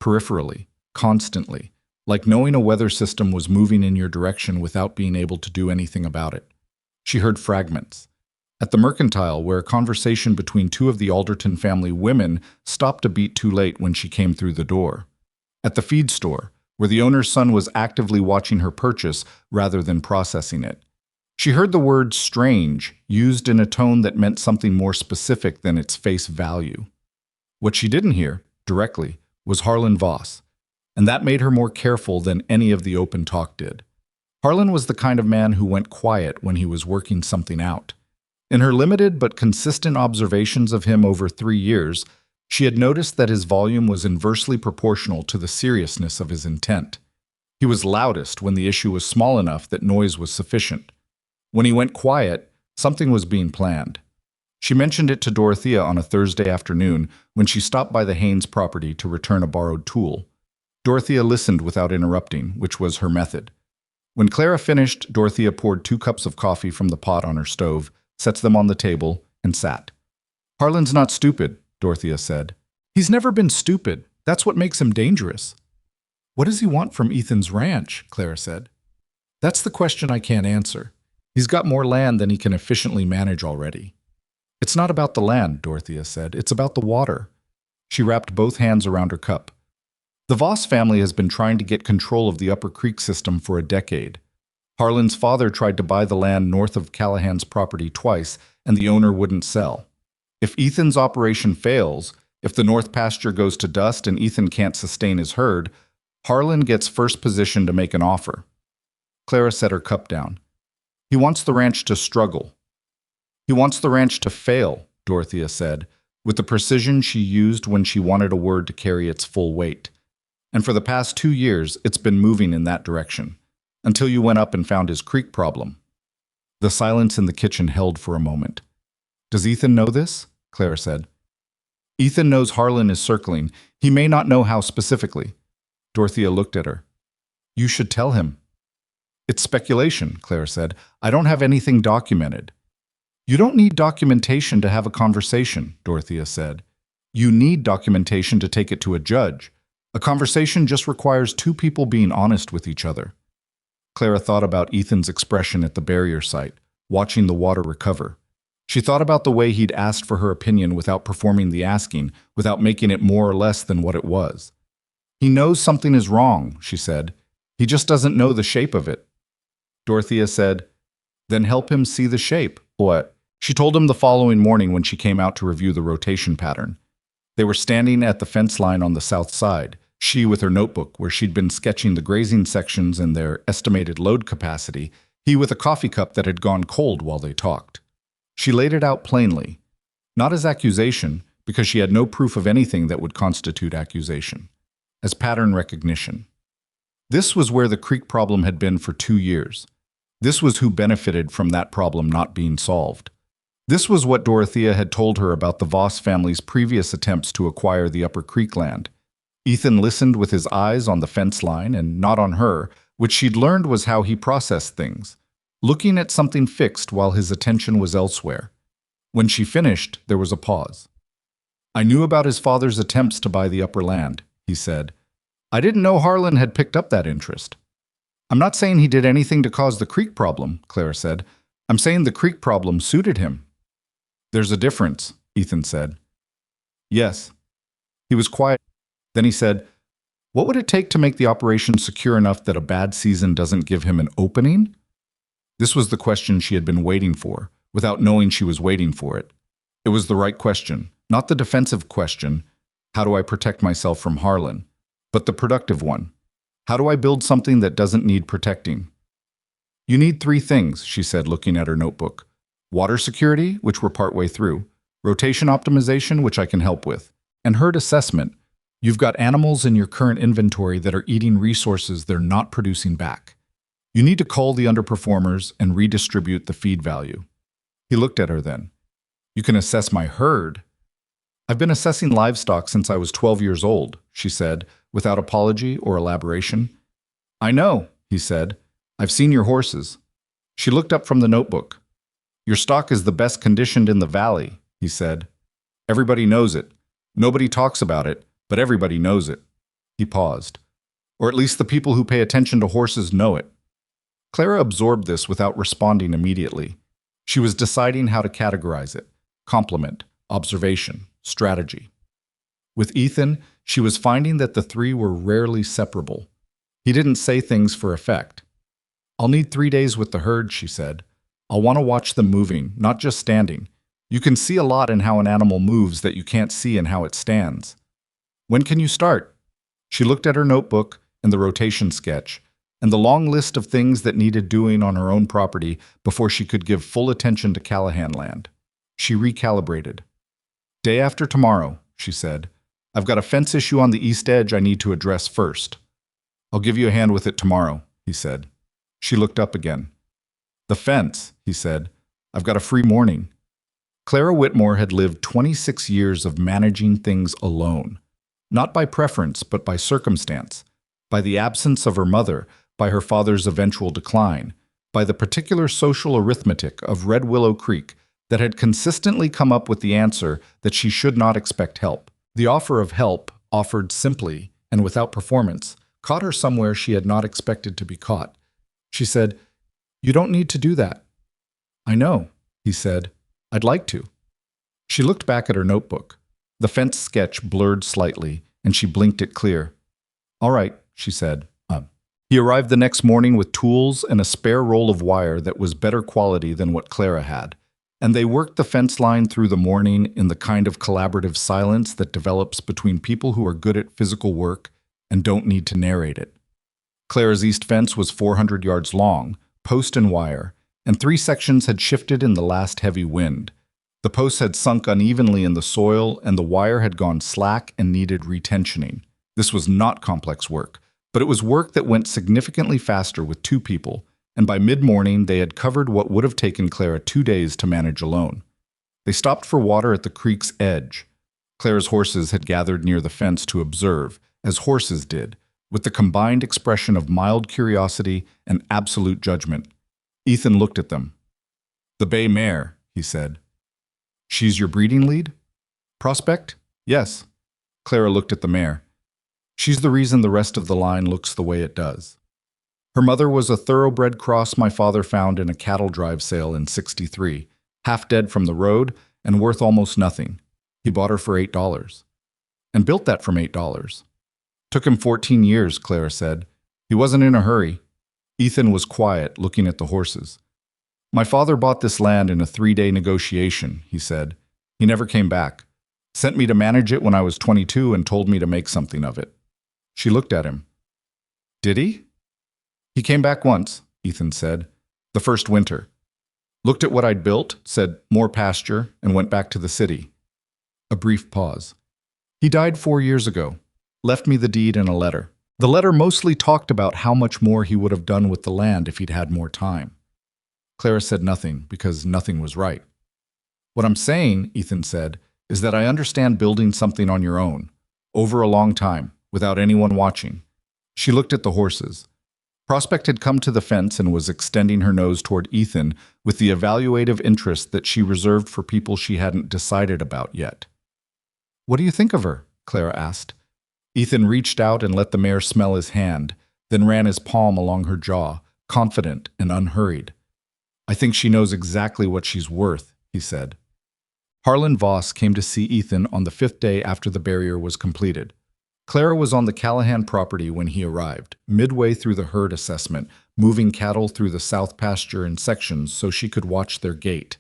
peripherally, constantly, like knowing a weather system was moving in your direction without being able to do anything about it. She heard fragments. At the Mercantile, where a conversation between two of the Alderton family women stopped a beat too late when she came through the door. At the feed store, where the owner's son was actively watching her purchase rather than processing it. She heard the word strange used in a tone that meant something more specific than its face value. What she didn't hear, directly, was Harlan Voss, and that made her more careful than any of the open talk did. Harlan was the kind of man who went quiet when he was working something out. In her limited but consistent observations of him over 3 years, she had noticed that his volume was inversely proportional to the seriousness of his intent. He was loudest when the issue was small enough that noise was sufficient. When he went quiet, something was being planned. She mentioned it to Dorothea on a Thursday afternoon when she stopped by the Haynes property to return a borrowed tool. Dorothea listened without interrupting, which was her method. When Clara finished, Dorothea poured 2 cups of coffee from the pot on her stove, set them on the table, and sat. "Harlan's not stupid," Dorothea said. "He's never been stupid. That's what makes him dangerous." "What does he want from Ethan's ranch?" Clara said. "That's the question I can't answer. He's got more land than he can efficiently manage already." "It's not about the land," Dorothea said. "It's about the water." She wrapped both hands around her cup. The Voss family has been trying to get control of the Upper Creek system for a decade. Harlan's father tried to buy the land north of Callahan's property twice, and the owner wouldn't sell. If Ethan's operation fails, if the north pasture goes to dust and Ethan can't sustain his herd, Harlan gets first position to make an offer. Clara set her cup down. "He wants the ranch to struggle. He wants the ranch to fail," Dorothea said, with the precision she used when she wanted a word to carry its full weight. And for the past 2 years, it's been moving in that direction, until you went up and found his creek problem. The silence in the kitchen held for a moment. "Does Ethan know this?" Clara said. "Ethan knows Harlan is circling. He may not know how specifically." Dorothea looked at her. "You should tell him." "It's speculation," Clara said. "I don't have anything documented." "You don't need documentation to have a conversation," Dorothea said. "You need documentation to take it to a judge. A conversation just requires 2 people being honest with each other." Clara thought about Ethan's expression at the barrier site, watching the water recover. She thought about the way he'd asked for her opinion without performing the asking, without making it more or less than what it was. "He knows something is wrong," she said. "He just doesn't know the shape of it." Dorothea said, "Then help him see the shape." "What?" She told him the following morning when she came out to review the rotation pattern. They were standing at the fence line on the south side, she with her notebook where she'd been sketching the grazing sections and their estimated load capacity, he with a coffee cup that had gone cold while they talked. She laid it out plainly, not as accusation, because she had no proof of anything that would constitute accusation, as pattern recognition. This was where the creek problem had been for 2 years. This was who benefited from that problem not being solved. This was what Dorothea had told her about the Voss family's previous attempts to acquire the Upper Creek land. Ethan listened with his eyes on the fence line and not on her, which she'd learned was how he processed things, looking at something fixed while his attention was elsewhere. When she finished, there was a pause. "I knew about his father's attempts to buy the upper land," he said. "I didn't know Harlan had picked up that interest." "I'm not saying he did anything to cause the creek problem," Clara said. "I'm saying the creek problem suited him." "There's a difference," Ethan said. "Yes." He was quiet. Then he said, "What would it take to make the operation secure enough that a bad season doesn't give him an opening?" This was the question she had been waiting for, without knowing she was waiting for it. It was the right question, not the defensive question, "How do I protect myself from Harlan?" but the productive one. "How do I build something that doesn't need protecting?" "You need 3 things," she said, looking at her notebook. "Water security, which we're partway through, rotation optimization, which I can help with, and herd assessment. You've got animals in your current inventory that are eating resources they're not producing back. You need to cull the underperformers and redistribute the feed value. He looked at her then. You can assess my herd. I've been assessing livestock since I was 12 years old, she said, without apology or elaboration. I know, he said. I've seen your horses. She looked up from the notebook. Your stock is the best conditioned in the valley, he said. Everybody knows it. Nobody talks about it, but everybody knows it. He paused. Or at least the people who pay attention to horses know it. Clara absorbed this without responding immediately. She was deciding how to categorize it: compliment, observation, strategy. With Ethan, she was finding that the three were rarely separable. He didn't say things for effect. I'll need 3 days with the herd, she said. I'll want to watch them moving, not just standing. You can see a lot in how an animal moves that you can't see in how it stands. When can you start? She looked at her notebook and the rotation sketch, and the long list of things that needed doing on her own property before she could give full attention to Callahan land. She recalibrated. Day after tomorrow, she said. I've got a fence issue on the east edge I need to address first. I'll give you a hand with it tomorrow, he said. She looked up again. The fence, he said. I've got a free morning. Clara Whitmore had lived 26 years of managing things alone. Not by preference, but by circumstance. By the absence of her mother, by her father's eventual decline, by the particular social arithmetic of Red Willow Creek that had consistently come up with the answer that she should not expect help. The offer of help, offered simply and without performance, caught her somewhere she had not expected to be caught. She said, You don't need to do that. I know, he said. I'd like to. She looked back at her notebook. The fence sketch blurred slightly, and she blinked it clear. All right, she said. He arrived the next morning with tools and a spare roll of wire that was better quality than what Clara had, and they worked the fence line through the morning in the kind of collaborative silence that develops between people who are good at physical work and don't need to narrate it. Clara's east fence was 400 yards long, post and wire, and 3 sections had shifted in the last heavy wind. The posts had sunk unevenly in the soil, and the wire had gone slack and needed retensioning. This was not complex work, but it was work that went significantly faster with 2 people, and by mid-morning they had covered what would have taken Clara 2 days to manage alone. They stopped for water at the creek's edge. Clara's horses had gathered near the fence to observe, as horses did, with the combined expression of mild curiosity and absolute judgment. Ethan looked at them. The bay mare, he said. She's your breeding lead? Prospect? Yes. Clara looked at the mare. She's the reason the rest of the line looks the way it does. Her mother was a thoroughbred cross my father found in a cattle drive sale in '63, half dead from the road and worth almost nothing. He bought her for $8. And built that from $8. Took him 14 years, Clara said. He wasn't in a hurry. Ethan was quiet, looking at the horses. My father bought this land in a 3-day negotiation, he said. He never came back. Sent me to manage it when I was 22 and told me to make something of it. She looked at him. Did he? He came back once, Ethan said. The first winter. Looked at what I'd built, said more pasture, and went back to the city. A brief pause. He died 4 years ago. Left me the deed and a letter. The letter mostly talked about how much more he would have done with the land if he'd had more time. Clara said nothing, because nothing was right. What I'm saying, Ethan said, is that I understand building something on your own, over a long time, without anyone watching. She looked at the horses. Prospect had come to the fence and was extending her nose toward Ethan with the evaluative interest that she reserved for people she hadn't decided about yet. What do you think of her? Clara asked. Ethan reached out and let the mare smell his hand, then ran his palm along her jaw, confident and unhurried. I think she knows exactly what she's worth, he said. Harlan Voss came to see Ethan on the 5th day after the barrier was completed. Clara was on the Callahan property when he arrived, midway through the herd assessment, moving cattle through the south pasture in sections so she could watch their gait.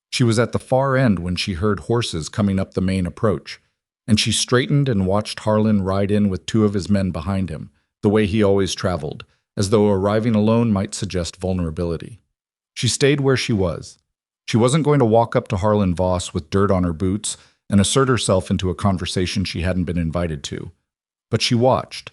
She was at the far end when she heard horses coming up the main approach, and she straightened and watched Harlan ride in with 2 of his men behind him, the way he always traveled, as though arriving alone might suggest vulnerability. She stayed where she was. She wasn't going to walk up to Harlan Voss with dirt on her boots and assert herself into a conversation she hadn't been invited to. But she watched.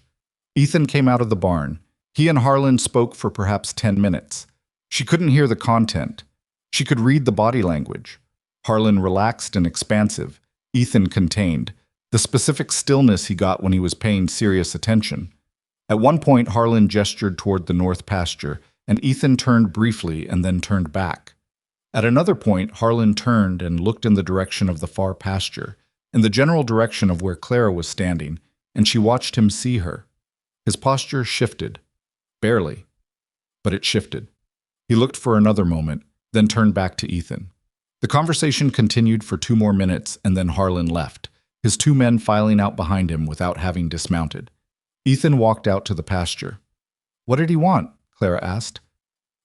Ethan came out of the barn. He and Harlan spoke for perhaps 10 minutes. She couldn't hear the content. She could read the body language. Harlan relaxed and expansive, Ethan contained, the specific stillness he got when he was paying serious attention. At one point, Harlan gestured toward the north pasture, and Ethan turned briefly and then turned back. At another point, Harlan turned and looked in the direction of the far pasture, in the general direction of where Clara was standing, and she watched him see her. His posture shifted. Barely. But it shifted. He looked for another moment, then turned back to Ethan. The conversation continued for 2 more minutes, and then Harlan left, his 2 men filing out behind him without having dismounted. Ethan walked out to the pasture. "What did he want?" Clara asked.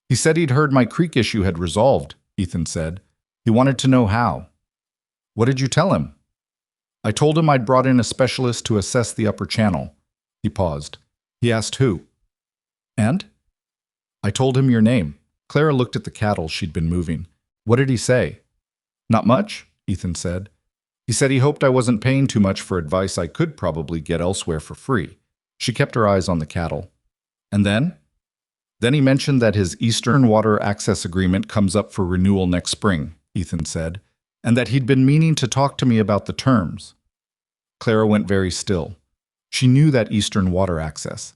"He said he'd heard my creek issue had resolved," Ethan said. "He wanted to know how." "What did you tell him?" "I told him I'd brought in a specialist to assess the upper channel." He paused. He asked who. "And?" "I told him your name." Clara looked at the cattle she'd been moving. "What did he say?" "Not much," Ethan said. "He said he hoped I wasn't paying too much for advice I could probably get elsewhere for free." She kept her eyes on the cattle. "And then?" "Then he mentioned that his Eastern Water Access Agreement comes up for renewal next spring," Ethan said, "and that he'd been meaning to talk to me about the terms." Clara went very still. She knew that Eastern Water Access.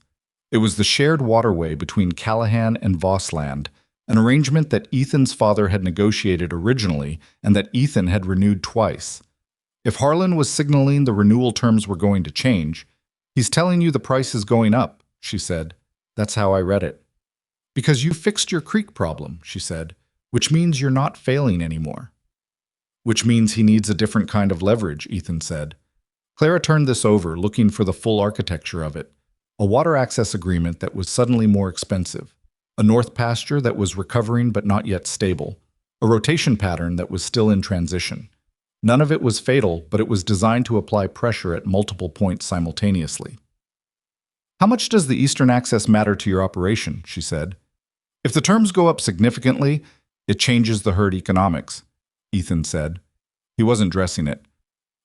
It was the shared waterway between Callahan and Vossland, an arrangement that Ethan's father had negotiated originally and that Ethan had renewed twice. If Harlan was signaling the renewal terms were going to change, "He's telling you the price is going up," she said. "That's how I read it." "Because you fixed your creek problem," she said, "which means you're not failing anymore." "Which means he needs a different kind of leverage," Ethan said. Clara turned this over, looking for the full architecture of it. A water access agreement that was suddenly more expensive. A north pasture that was recovering but not yet stable. A rotation pattern that was still in transition. None of it was fatal, but it was designed to apply pressure at multiple points simultaneously. "How much does the Eastern access matter to your operation?" she said. "If the terms go up significantly, it changes the herd economics," Ethan said. He wasn't dressing it.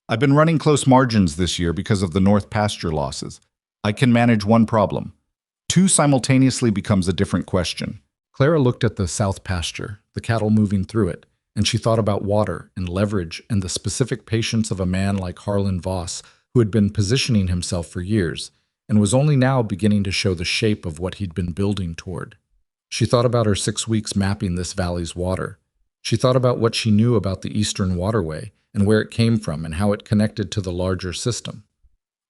"I've been running close margins this year because of the north pasture losses. I can manage one problem. 2 simultaneously becomes a different question." Clara looked at the south pasture, the cattle moving through it, and she thought about water and leverage and the specific patience of a man like Harlan Voss, who had been positioning himself for years, and was only now beginning to show the shape of what he'd been building toward. She thought about her 6 weeks mapping this valley's water. She thought about what she knew about the Eastern Waterway and where it came from and how it connected to the larger system.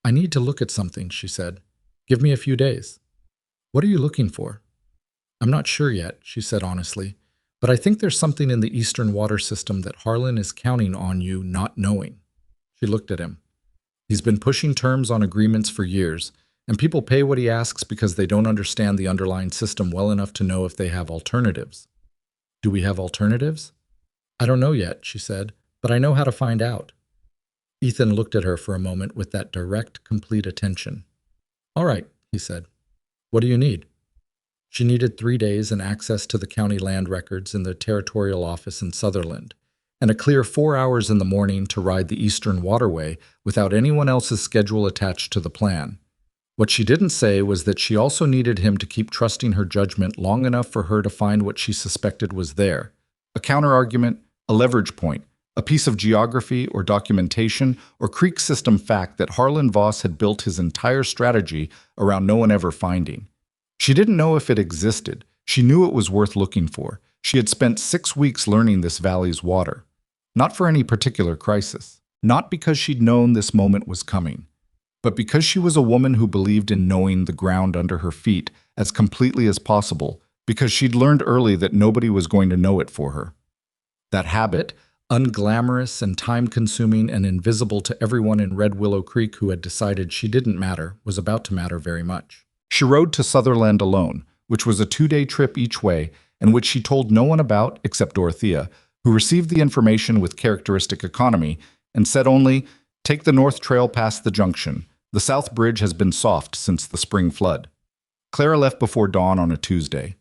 "I need to look at something," she said. "Give me a few days." "What are you looking for?" "I'm not sure yet," she said honestly, "but I think there's something in the Eastern water system that Harlan is counting on you not knowing." She looked at him. "He's been pushing terms on agreements for years, and people pay what he asks because they don't understand the underlying system well enough to know if they have alternatives." "Do we have alternatives?" "I don't know yet," she said, "but I know how to find out." Ethan looked at her for a moment with that direct, complete attention. "All right," he said. "What do you need?" She needed 3 days and access to the county land records in the territorial office in Sutherland, and a clear 4 hours in the morning to ride the Eastern Waterway without anyone else's schedule attached to the plan. What she didn't say was that she also needed him to keep trusting her judgment long enough for her to find what she suspected was there. A counterargument, a leverage point, a piece of geography or documentation or creek system fact that Harlan Voss had built his entire strategy around no one ever finding. She didn't know if it existed. She knew it was worth looking for. She had spent 6 weeks learning this valley's water. Not for any particular crisis. Not because she'd known this moment was coming. But because she was a woman who believed in knowing the ground under her feet as completely as possible, because she'd learned early that nobody was going to know it for her. That habit, unglamorous and time-consuming and invisible to everyone in Red Willow Creek who had decided she didn't matter, was about to matter very much. She rode to Sutherland alone, which was a 2-day trip each way, and which she told no one about except Dorothea, who received the information with characteristic economy and said only, "Take the north trail past the junction. The south bridge has been soft since the spring flood." Clara left before dawn on a Tuesday,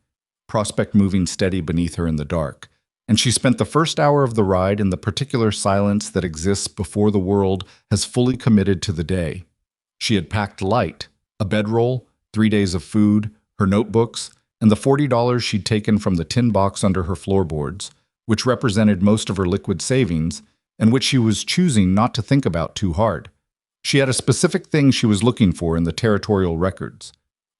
Prospect moving steady beneath her in the dark, and she spent the first hour of the ride in the particular silence that exists before the world has fully committed to the day. She had packed light, a bedroll, 3 days of food, her notebooks, and the $40 she'd taken from the tin box under her floorboards, which represented most of her liquid savings, and which she was choosing not to think about too hard. She had a specific thing she was looking for in the territorial records.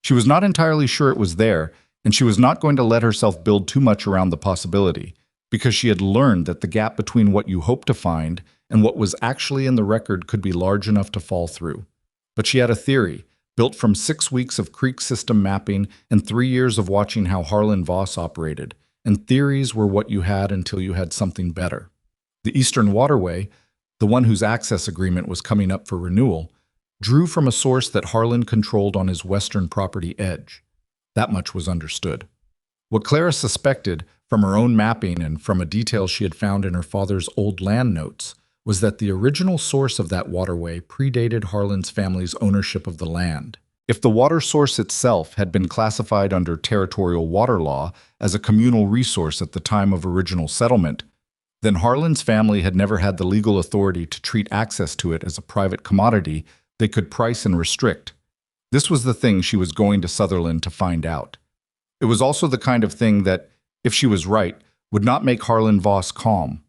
She was not entirely sure it was there, and she was not going to let herself build too much around the possibility, because she had learned that the gap between what you hoped to find and what was actually in the record could be large enough to fall through. But she had a theory, built from 6 weeks of creek system mapping and 3 years of watching how Harlan Voss operated, and theories were what you had until you had something better. The Eastern Waterway, the one whose access agreement was coming up for renewal, drew from a source that Harlan controlled on his western property edge. That much was understood. What Clara suspected, from her own mapping and from a detail she had found in her father's old land notes, was that the original source of that waterway predated Harlan's family's ownership of the land. If the water source itself had been classified under territorial water law as a communal resource at the time of original settlement, then Harlan's family had never had the legal authority to treat access to it as a private commodity they could price and restrict. This was the thing she was going to Sutherland to find out. It was also the kind of thing that, if she was right, would not make Harlan Voss calm.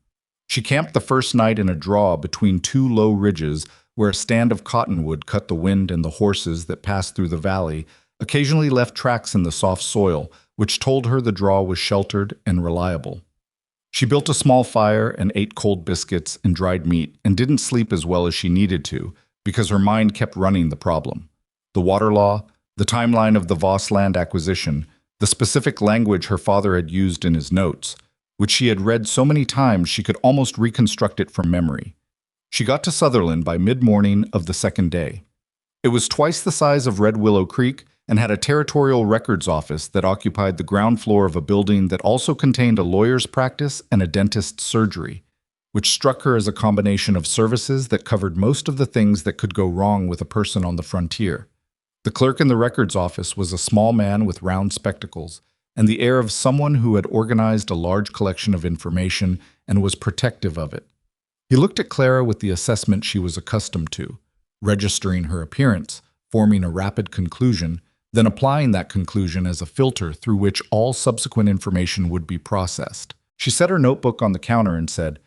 She camped the first night in a draw between 2 low ridges where a stand of cottonwood cut the wind, and the horses that passed through the valley occasionally left tracks in the soft soil, which told her the draw was sheltered and reliable. She built a small fire and ate cold biscuits and dried meat, and didn't sleep as well as she needed to because her mind kept running the problem. The water law, the timeline of the Voss land acquisition, the specific language her father had used in his notes, which she had read so many times she could almost reconstruct it from memory. She got to Sutherland by mid-morning of the second day. It was twice the size of Red Willow Creek and had a territorial records office that occupied the ground floor of a building that also contained a lawyer's practice and a dentist's surgery, which struck her as a combination of services that covered most of the things that could go wrong with a person on the frontier. The clerk in the records office was a small man with round spectacles and the air of someone who had organized a large collection of information and was protective of it. He looked at Clara with the assessment she was accustomed to, registering her appearance, forming a rapid conclusion, then applying that conclusion as a filter through which all subsequent information would be processed. She set her notebook on the counter and said,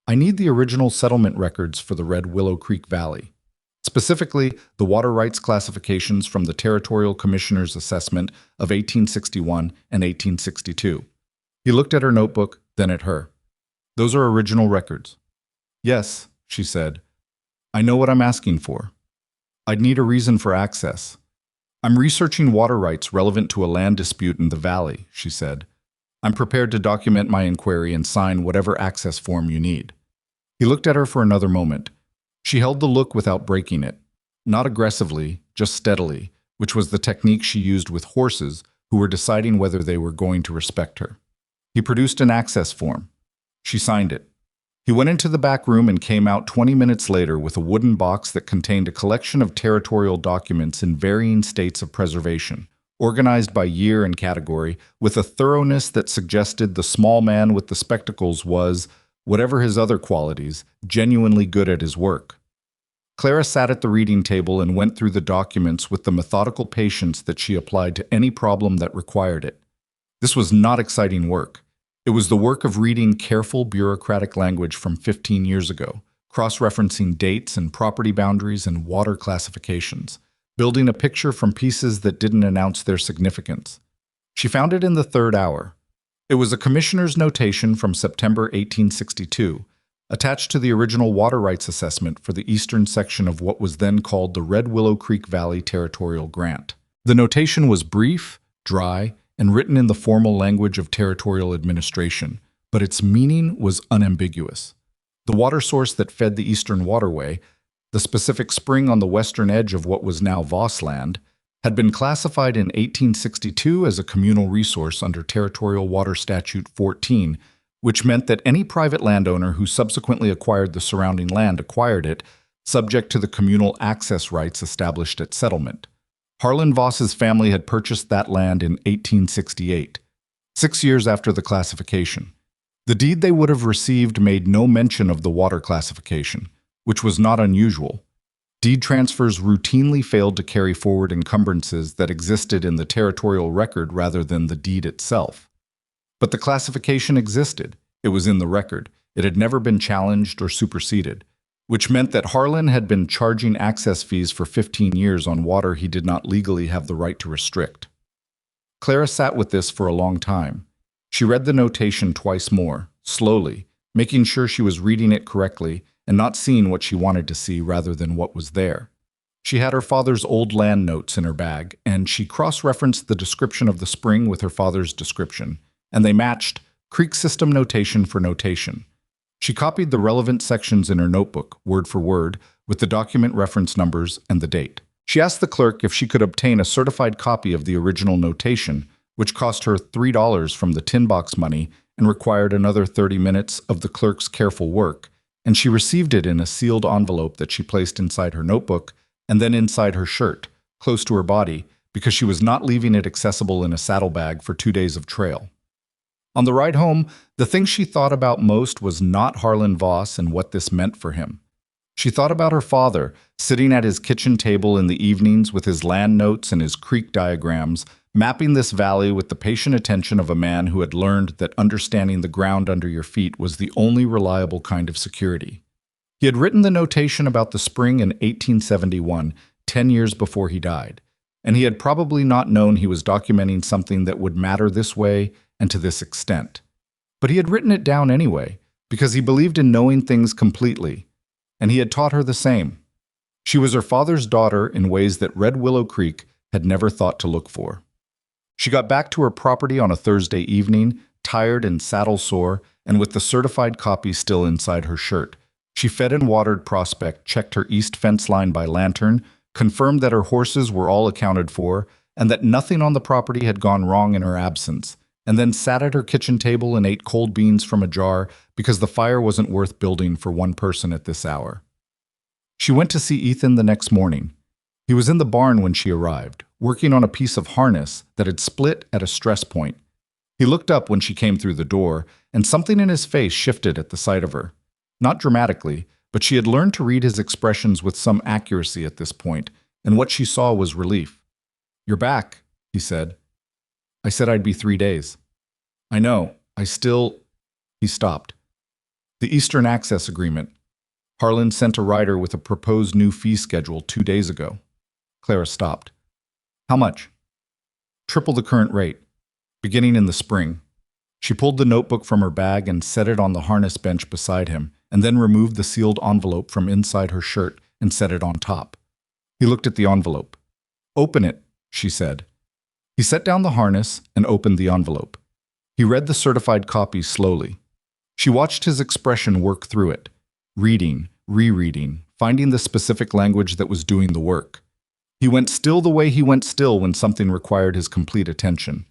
"I need the original settlement records for the Red Willow Creek Valley. Specifically, the water rights classifications from the Territorial Commissioner's assessment of 1861 and 1862. He looked at her notebook, then at her. "Those are original records." "Yes," she said. "I know what I'm asking for. I'd need a reason for access. I'm researching water rights relevant to a land dispute in the valley," she said. "I'm prepared to document my inquiry and sign whatever access form you need." He looked at her for another moment. She held the look without breaking it, not aggressively, just steadily, which was the technique she used with horses who were deciding whether they were going to respect her. He produced an access form. She signed it. He went into the back room and came out 20 minutes later with a wooden box that contained a collection of territorial documents in varying states of preservation, organized by year and category, with a thoroughness that suggested the small man with the spectacles was, whatever his other qualities, genuinely good at his work. Clara sat at the reading table and went through the documents with the methodical patience that she applied to any problem that required it. This was not exciting work. It was the work of reading careful bureaucratic language from 15 years ago, cross-referencing dates and property boundaries and water classifications, building a picture from pieces that didn't announce their significance. She found it in the third hour. It was a commissioner's notation from September 1862, attached to the original water rights assessment for the eastern section of what was then called the Red Willow Creek Valley Territorial Grant. The notation was brief, dry, and written in the formal language of territorial administration, but its meaning was unambiguous. The water source that fed the Eastern Waterway, the specific spring on the western edge of what was now Voss land, had been classified in 1862 as a communal resource under Territorial Water Statute 14, which meant that any private landowner who subsequently acquired the surrounding land acquired it, subject to the communal access rights established at settlement. Harlan Voss's family had purchased that land in 1868, 6 years after the classification. The deed they would have received made no mention of the water classification, which was not unusual. Deed transfers routinely failed to carry forward encumbrances that existed in the territorial record rather than the deed itself. But the classification existed. It was in the record. It had never been challenged or superseded, which meant that Harlan had been charging access fees for 15 years on water he did not legally have the right to restrict. Clara sat with this for a long time. She read the notation twice more, slowly, making sure she was reading it correctly and not seeing what she wanted to see rather than what was there. She had her father's old land notes in her bag, and she cross-referenced the description of the spring with her father's description, and they matched, creek system notation for notation. She copied the relevant sections in her notebook, word for word, with the document reference numbers and the date. She asked the clerk if she could obtain a certified copy of the original notation, which cost her $3 from the tin box money and required another 30 minutes of the clerk's careful work, and she received it in a sealed envelope that she placed inside her notebook and then inside her shirt, close to her body, because she was not leaving it accessible in a saddlebag for 2 days of trail. On the ride home, the thing she thought about most was not Harlan Voss and what this meant for him. She thought about her father, sitting at his kitchen table in the evenings with his land notes and his creek diagrams, mapping this valley with the patient attention of a man who had learned that understanding the ground under your feet was the only reliable kind of security. He had written the notation about the spring in 1871, 10 years before he died, and he had probably not known he was documenting something that would matter this way and to this extent. But he had written it down anyway, because he believed in knowing things completely, and he had taught her the same. She was her father's daughter in ways that Red Willow Creek had never thought to look for. She got back to her property on a Thursday evening, tired and saddle-sore, and with the certified copy still inside her shirt. She fed and watered Prospect, checked her east fence line by lantern, confirmed that her horses were all accounted for, and that nothing on the property had gone wrong in her absence, and then sat at her kitchen table and ate cold beans from a jar because the fire wasn't worth building for one person at this hour. She went to see Ethan the next morning. He was in the barn when she arrived, working on a piece of harness that had split at a stress point. He looked up when she came through the door, and something in his face shifted at the sight of her. Not dramatically, but she had learned to read his expressions with some accuracy at this point, and what she saw was relief. "You're back," he said. "I said I'd be 3 days." "I know. He stopped. "The Eastern Access Agreement. Harlan sent a rider with a proposed new fee schedule 2 days ago." Clara stopped. "How much?" "Triple the current rate, beginning in the spring." She pulled the notebook from her bag and set it on the harness bench beside him, and then removed the sealed envelope from inside her shirt and set it on top. He looked at the envelope. "Open it," she said. He set down the harness and opened the envelope. He read the certified copy slowly. She watched his expression work through it, reading, rereading, finding the specific language that was doing the work. He went still the way he went still when something required his complete attention.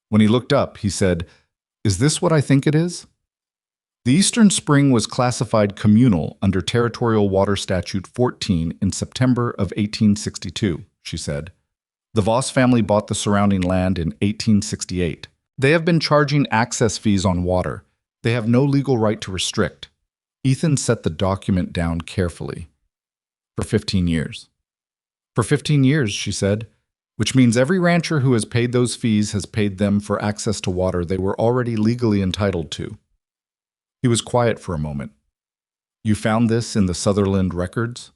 When he looked up, he said, "Is this what I think it is?" The Eastern Spring was classified communal under Territorial Water Statute 14 in September of 1862, she said. The Voss family bought the surrounding land in 1868. They have been charging access fees on water. They have no legal right to restrict. Ethan set the document down carefully. "For 15 years. "For 15 years, she said, "which means every rancher who has paid those fees has paid them for access to water they were already legally entitled to." He was quiet for a moment. "You found this in the Sutherland records?"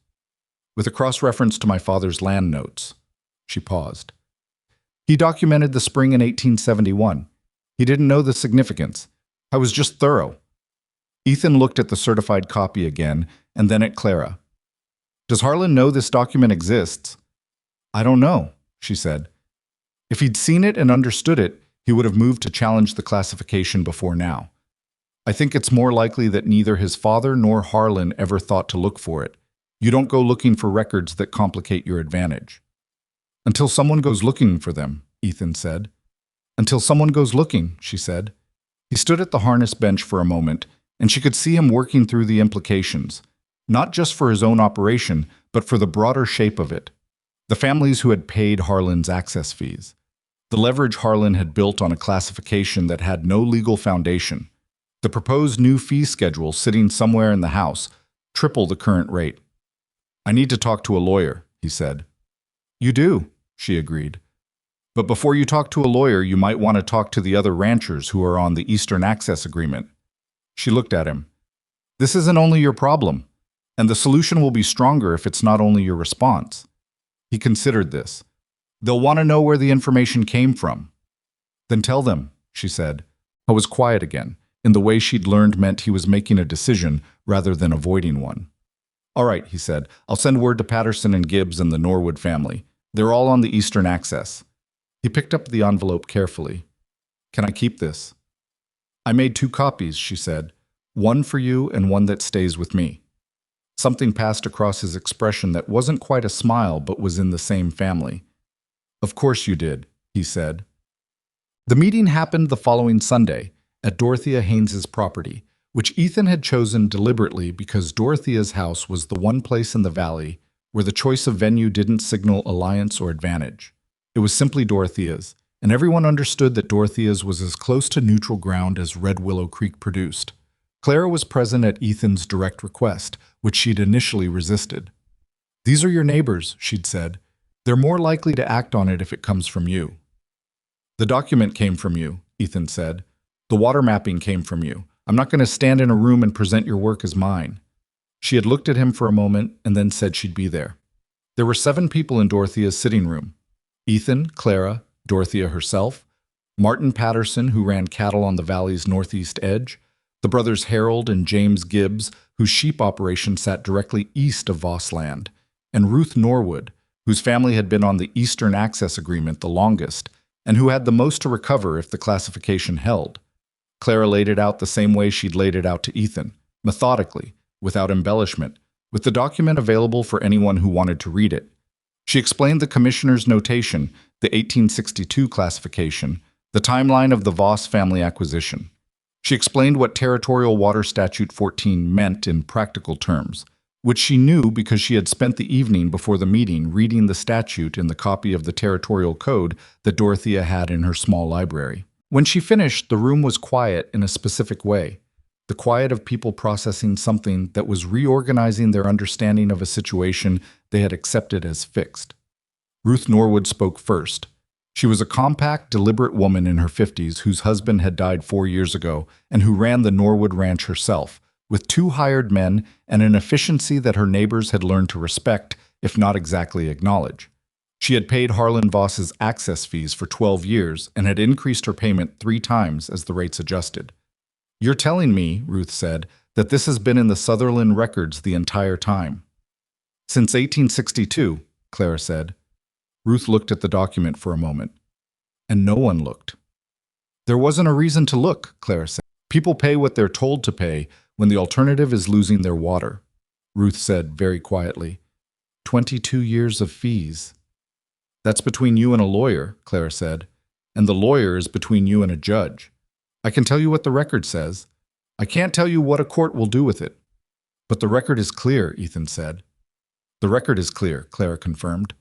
"With a cross-reference to my father's land notes." She paused. "He documented the spring in 1871. He didn't know the significance. I was just thorough." Ethan looked at the certified copy again, and then at Clara. "Does Harlan know this document exists?" "I don't know," she said. "If he'd seen it and understood it, he would have moved to challenge the classification before now. I think it's more likely that neither his father nor Harlan ever thought to look for it. You don't go looking for records that complicate your advantage." "Until someone goes looking for them," Ethan said. "Until someone goes looking," she said. He stood at the harness bench for a moment, and she could see him working through the implications, not just for his own operation, but for the broader shape of it. The families who had paid Harlan's access fees. The leverage Harlan had built on a classification that had no legal foundation. The proposed new fee schedule sitting somewhere in the house, triple the current rate. I need to talk to a lawyer, he said. You do, she agreed. But before you talk to a lawyer, you might want to talk to the other ranchers who are on the Eastern Access Agreement. She looked at him. This isn't only your problem, and the solution will be stronger if it's not only your response. He considered this. They'll want to know where the information came from. Then tell them, she said. I was quiet again, in the way she'd learned meant he was making a decision rather than avoiding one. All right, he said. I'll send word to Patterson and Gibbs and the Norwood family. They're all on the Eastern Access. He picked up the envelope carefully. Can I keep this? I made 2 copies, she said. One for you and one that stays with me. Something passed across his expression that wasn't quite a smile but was in the same family. Of course you did, he said. The meeting happened the following Sunday at Dorothea Haynes's property, which Ethan had chosen deliberately because Dorothea's house was the one place in the valley where the choice of venue didn't signal alliance or advantage. It was simply Dorothea's, and everyone understood that Dorothea's was as close to neutral ground as Red Willow Creek produced. Clara was present at Ethan's direct request, which she'd initially resisted. These are your neighbors, she'd said. They're more likely to act on it if it comes from you. The document came from you, Ethan said. The water mapping came from you. I'm not going to stand in a room and present your work as mine. She had looked at him for a moment and then said she'd be there. There were 7 people in Dorothea's sitting room. Ethan, Clara, Dorothea herself, Martin Patterson, who ran cattle on the valley's northeast edge, the brothers Harold and James Gibbs, whose sheep operation sat directly east of Voss Land, and Ruth Norwood, whose family had been on the Eastern Access Agreement the longest, and who had the most to recover if the classification held. Clara laid it out the same way she'd laid it out to Ethan, methodically, without embellishment, with the document available for anyone who wanted to read it. She explained the commissioner's notation, the 1862 classification, the timeline of the Voss family acquisition. She explained what Territorial Water Statute 14 meant in practical terms, which she knew because she had spent the evening before the meeting reading the statute in the copy of the Territorial Code that Dorothea had in her small library. When she finished, the room was quiet in a specific way, the quiet of people processing something that was reorganizing their understanding of a situation they had accepted as fixed. Ruth Norwood spoke first. She was a compact, deliberate woman in her 50s whose husband had died 4 years ago and who ran the Norwood Ranch herself, with 2 hired men and an efficiency that her neighbors had learned to respect, if not exactly acknowledge. She had paid Harlan Voss's access fees for 12 years and had increased her payment 3 times as the rates adjusted. You're telling me, Ruth said, that this has been in the Sutherland records the entire time. Since 1862, Clara said. Ruth looked at the document for a moment. And no one looked. There wasn't a reason to look, Clara said. People pay what they're told to pay when the alternative is losing their water. Ruth said very quietly. 22 years of fees. That's between you and a lawyer, Clara said. And the lawyer is between you and a judge. I can tell you what the record says. I can't tell you what a court will do with it. But the record is clear, Ethan said. The record is clear, Clara confirmed.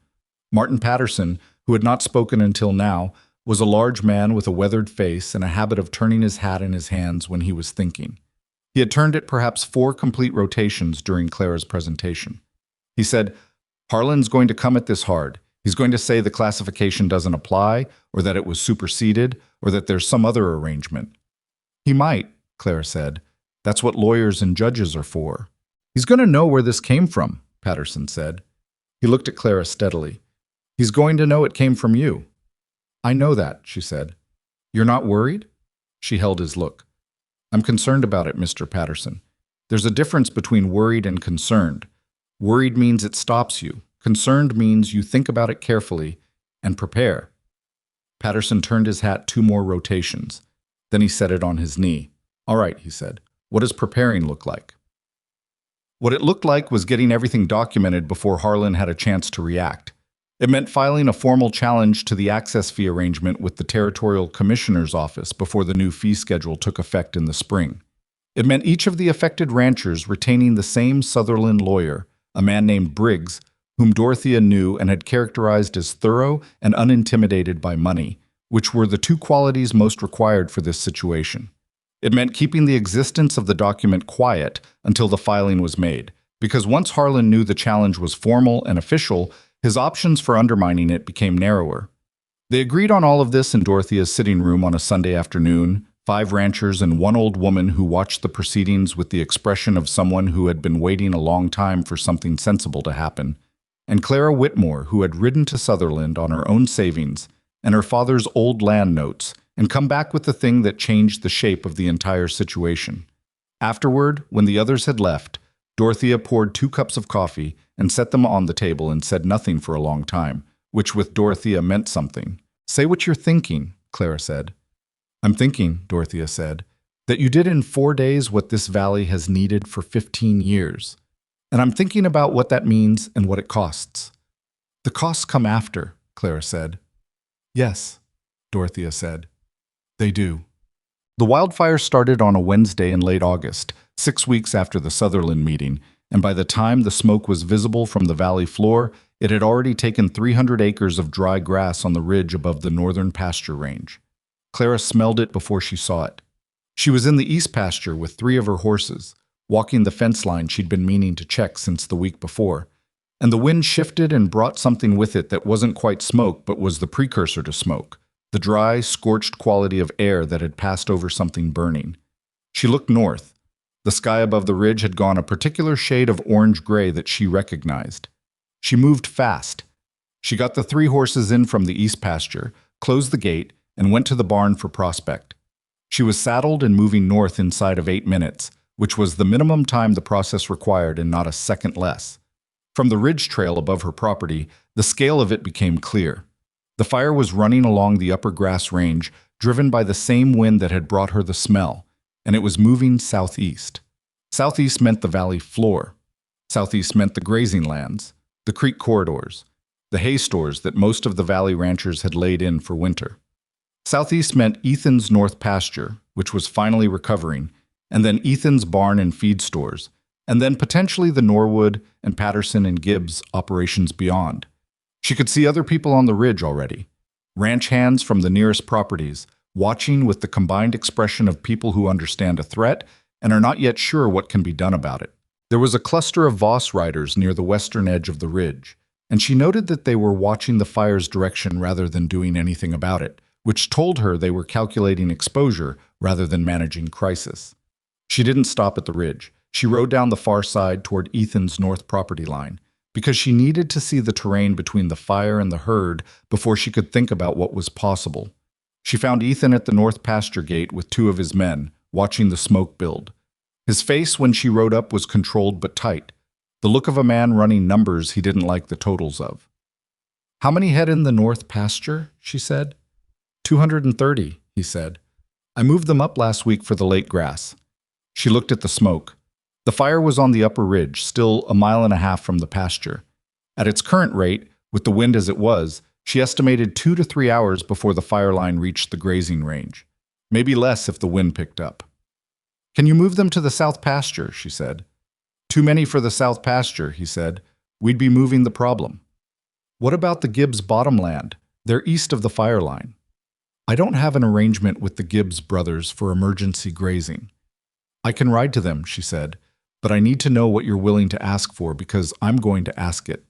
Martin Patterson, who had not spoken until now, was a large man with a weathered face and a habit of turning his hat in his hands when he was thinking. He had turned it perhaps 4 complete rotations during Clara's presentation. He said, Harlan's going to come at this hard. He's going to say the classification doesn't apply, or that it was superseded, or that there's some other arrangement. He might, Clara said. That's what lawyers and judges are for. He's going to know where this came from, Patterson said. He looked at Clara steadily. He's going to know it came from you. I know that, she said. You're not worried? She held his look. I'm concerned about it, Mr. Patterson. There's a difference between worried and concerned. Worried means it stops you. Concerned means you think about it carefully and prepare. Patterson turned his hat 2 more rotations. Then he set it on his knee. All right, he said. What does preparing look like? What it looked like was getting everything documented before Harlan had a chance to react. It meant filing a formal challenge to the access fee arrangement with the Territorial Commissioner's office before the new fee schedule took effect in the spring. It meant each of the affected ranchers retaining the same Sutherland lawyer, a man named Briggs, whom Dorothea knew and had characterized as thorough and unintimidated by money, which were the 2 qualities most required for this situation. It meant keeping the existence of the document quiet until the filing was made, Because once Harlan knew the challenge was formal and official, his options for undermining it became narrower. They agreed on all of this in Dorothea's sitting room on a Sunday afternoon, 5 ranchers and 1 old woman who watched the proceedings with the expression of someone who had been waiting a long time for something sensible to happen, and Clara Whitmore, who had ridden to Sutherland on her own savings and her father's old land notes and come back with the thing that changed the shape of the entire situation. Afterward, when the others had left, Dorothea poured 2 cups of coffee and set them on the table and said nothing for a long time, which with Dorothea meant something. "Say what you're thinking," Clara said. "I'm thinking," Dorothea said, "that you did in 4 days what this valley has needed for 15 years. And I'm thinking about what that means and what it costs." "The costs come after," Clara said. "Yes," Dorothea said. "They do." The wildfire started on a Wednesday in late August, 6 weeks after the Sutherland meeting, and by the time the smoke was visible from the valley floor, it had already taken 300 acres of dry grass on the ridge above the northern pasture range. Clara smelled it before she saw it. She was in the east pasture with 3 of her horses, walking the fence line she'd been meaning to check since the week before, and the wind shifted and brought something with it that wasn't quite smoke but was the precursor to smoke, the dry, scorched quality of air that had passed over something burning. She looked north. The sky above the ridge had gone a particular shade of orange-gray that she recognized. She moved fast. She got the 3 horses in from the east pasture, closed the gate, and went to the barn for Prospect. She was saddled and moving north inside of 8 minutes, which was the minimum time the process required and not a second less. From the ridge trail above her property, the scale of it became clear. The fire was running along the upper grass range, driven by the same wind that had brought her the smell, and it was moving southeast. Southeast meant the valley floor. Southeast meant the grazing lands, the creek corridors, the hay stores that most of the valley ranchers had laid in for winter. Southeast meant Ethan's north pasture, which was finally recovering, and then Ethan's barn and feed stores, and then potentially the Norwood and Patterson and Gibbs operations beyond. She could see other people on the ridge already, ranch hands from the nearest properties, watching with the combined expression of people who understand a threat and are not yet sure what can be done about it. There was a cluster of Voss riders near the western edge of the ridge, and she noted that they were watching the fire's direction rather than doing anything about it, which told her they were calculating exposure rather than managing crisis. She didn't stop at the ridge. She rode down the far side toward Ethan's north property line, because she needed to see the terrain between the fire and the herd before she could think about what was possible. She found Ethan at the north pasture gate with 2 of his men, watching the smoke build. His face when she rode up was controlled but tight, the look of a man running numbers he didn't like the totals of. "How many head in the north pasture?" she said. 230, he said. "I moved them up last week for the late grass." She looked at the smoke. The fire was on the upper ridge, still 1.5 miles from the pasture. At its current rate, with the wind as it was, she estimated 2 to 3 hours before the fire line reached the grazing range. Maybe less if the wind picked up. "Can you move them to the south pasture?" she said. "Too many for the south pasture," he said. "We'd be moving the problem." "What about the Gibbs bottomland? They're east of the fire line." "I don't have an arrangement with the Gibbs brothers for emergency grazing." "I can ride to them," she said, "but I need to know what you're willing to ask for because I'm going to ask it."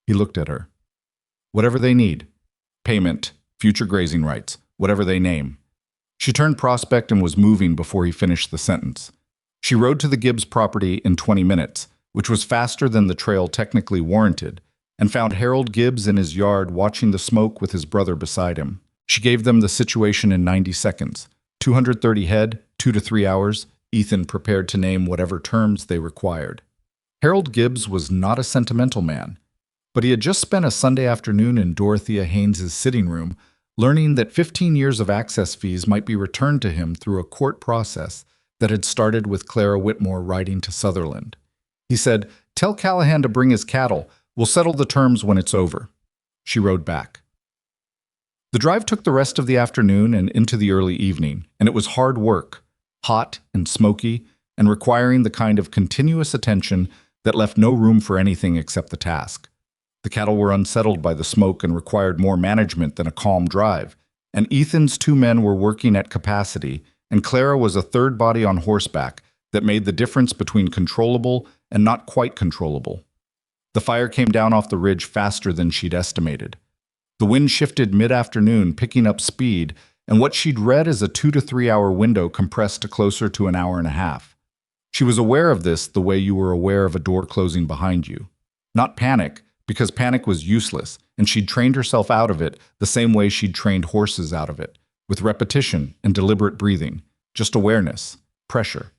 He looked at her. "Whatever they need. Payment, future grazing rights, whatever they name." She turned Prospect and was moving before he finished the sentence. She rode to the Gibbs property in 20 minutes, which was faster than the trail technically warranted, and found Harold Gibbs in his yard watching the smoke with his brother beside him. She gave them the situation in 90 seconds. 230 head, 2 to 3 hours, Ethan prepared to name whatever terms they required. Harold Gibbs was not a sentimental man, but he had just spent a Sunday afternoon in Dorothea Haynes's sitting room learning that 15 years of access fees might be returned to him through a court process that had started with Clara Whitmore riding to Sutherland. He said, "Tell Callahan to bring his cattle. We'll settle the terms when it's over." She rode back. The drive took the rest of the afternoon and into the early evening, and it was hard work, hot and smoky, and requiring the kind of continuous attention that left no room for anything except the task. The cattle were unsettled by the smoke and required more management than a calm drive, and Ethan's 2 men were working at capacity, and Clara was a third body on horseback, that made the difference between controllable and not quite controllable. The fire came down off the ridge faster than she'd estimated. The wind shifted mid-afternoon, picking up speed, and what she'd read as a 2 to 3 hour window compressed to closer to an hour and a half. She was aware of this the way you were aware of a door closing behind you. Not panic, because panic was useless, and she'd trained herself out of it the same way she'd trained horses out of it, with repetition and deliberate breathing, just awareness, pressure.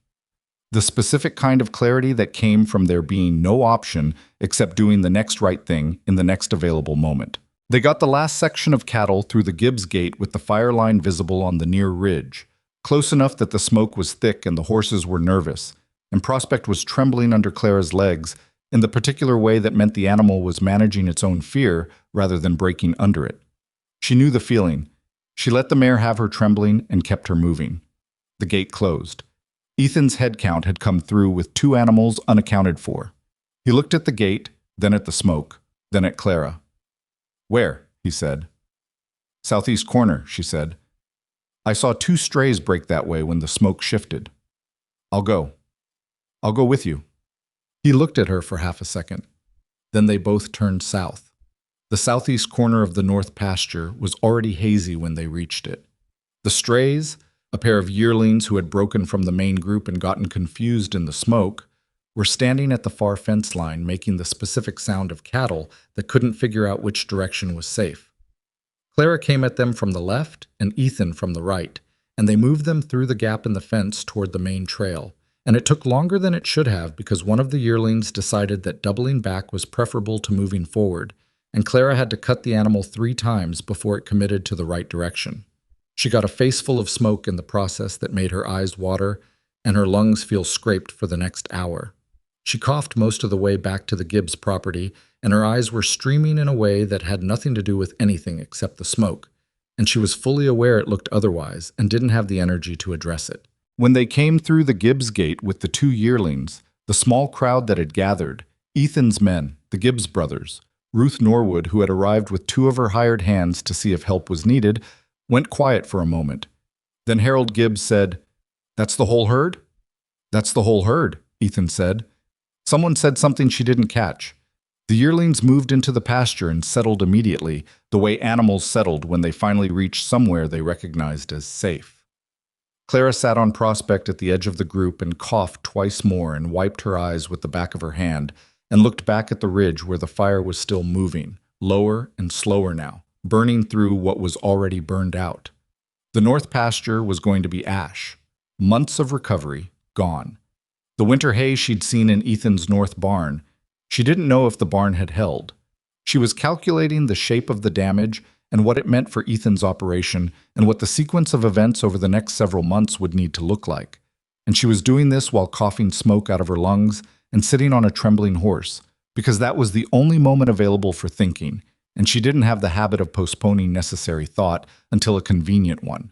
The specific kind of clarity that came from there being no option except doing the next right thing in the next available moment. They got the last section of cattle through the Gibbs Gate with the fire line visible on the near ridge, close enough that the smoke was thick and the horses were nervous, and Prospect was trembling under Clara's legs in the particular way that meant the animal was managing its own fear rather than breaking under it. She knew the feeling. She let the mare have her trembling and kept her moving. The gate closed. Ethan's head count had come through with 2 animals unaccounted for. He looked at the gate, then at the smoke, then at Clara. "Where?" he said. "Southeast corner," she said. "I saw 2 strays break that way when the smoke shifted. I'll go. I'll go with you." He looked at her for half a second. Then they both turned south. The southeast corner of the north pasture was already hazy when they reached it. The strays, a pair of yearlings who had broken from the main group and gotten confused in the smoke, were standing at the far fence line making the specific sound of cattle that couldn't figure out which direction was safe. Clara came at them from the left and Ethan from the right, and they moved them through the gap in the fence toward the main trail. And it took longer than it should have because one of the yearlings decided that doubling back was preferable to moving forward, and Clara had to cut the animal 3 times before it committed to the right direction. She got a face full of smoke in the process that made her eyes water and her lungs feel scraped for the next hour. She coughed most of the way back to the Gibbs property, and her eyes were streaming in a way that had nothing to do with anything except the smoke, and she was fully aware it looked otherwise and didn't have the energy to address it. When they came through the Gibbs Gate with the 2 yearlings, the small crowd that had gathered, Ethan's men, the Gibbs brothers, Ruth Norwood, who had arrived with 2 of her hired hands to see if help was needed, went quiet for a moment. Then Harold Gibbs said, "That's the whole herd?" "That's the whole herd," Ethan said. Someone said something she didn't catch. The yearlings moved into the pasture and settled immediately, the way animals settled when they finally reached somewhere they recognized as safe. Clara sat on Prospect at the edge of the group and coughed twice more and wiped her eyes with the back of her hand and looked back at the ridge where the fire was still moving, lower and slower now, burning through what was already burned out. The north pasture was going to be ash. Months of recovery, gone. The winter hay she'd seen in Ethan's north barn, she didn't know if the barn had held. She was calculating the shape of the damage and what it meant for Ethan's operation and what the sequence of events over the next several months would need to look like. And she was doing this while coughing smoke out of her lungs and sitting on a trembling horse, because that was the only moment available for thinking, and she didn't have the habit of postponing necessary thought until a convenient one.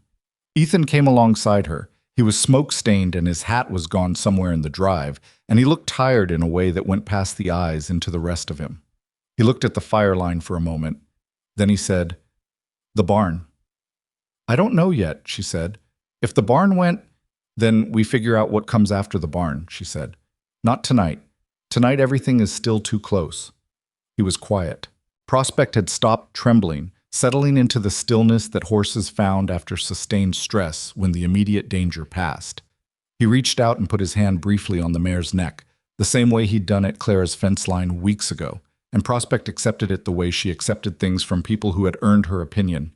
Ethan came alongside her. He was smoke-stained and his hat was gone somewhere in the drive, and he looked tired in a way that went past the eyes into the rest of him. He looked at the fire line for a moment. Then he said, "The barn." "I don't know yet," she said. "If the barn went, then we figure out what comes after the barn," she said. "Not tonight. Tonight everything is still too close." He was quiet. Prospect had stopped trembling, settling into the stillness that horses found after sustained stress when the immediate danger passed. He reached out and put his hand briefly on the mare's neck, the same way he'd done at Clara's fence line weeks ago, and Prospect accepted it the way she accepted things from people who had earned her opinion.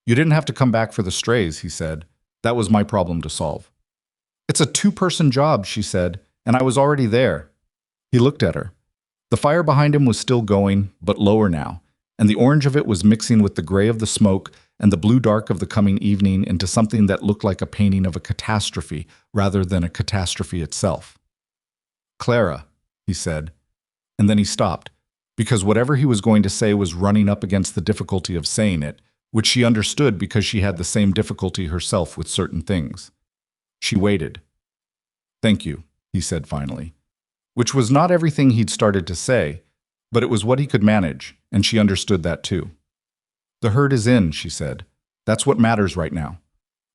"You didn't have to come back for the strays," he said. "That was my problem to solve." "It's a 2-person job," she said, "and I was already there." He looked at her. The fire behind him was still going, but lower now, and the orange of it was mixing with the gray of the smoke and the blue dark of the coming evening into something that looked like a painting of a catastrophe rather than a catastrophe itself. "Clara," he said, and then he stopped, because whatever he was going to say was running up against the difficulty of saying it, which she understood because she had the same difficulty herself with certain things. She waited. "Thank you," he said finally, which was not everything he'd started to say, but it was what he could manage, and she understood that too. "The herd is in," she said. "That's what matters right now."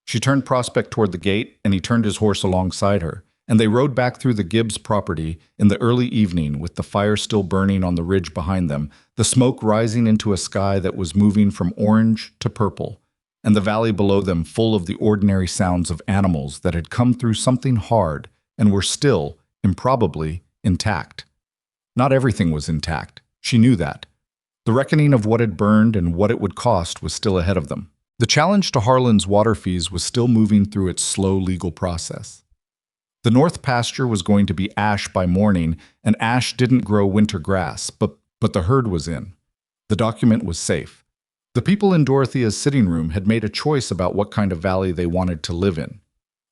She turned Prospect toward the gate, and he turned his horse alongside her, and they rode back through the Gibbs property in the early evening with the fire still burning on the ridge behind them, the smoke rising into a sky that was moving from orange to purple, and the valley below them full of the ordinary sounds of animals that had come through something hard and were still, improbably, intact. Not everything was intact. She knew that. The reckoning of what had burned and what it would cost was still ahead of them. The challenge to Harlan's water fees was still moving through its slow legal process. The north pasture was going to be ash by morning, and ash didn't grow winter grass, but the herd was in. The document was safe. The people in Dorothea's sitting room had made a choice about what kind of valley they wanted to live in.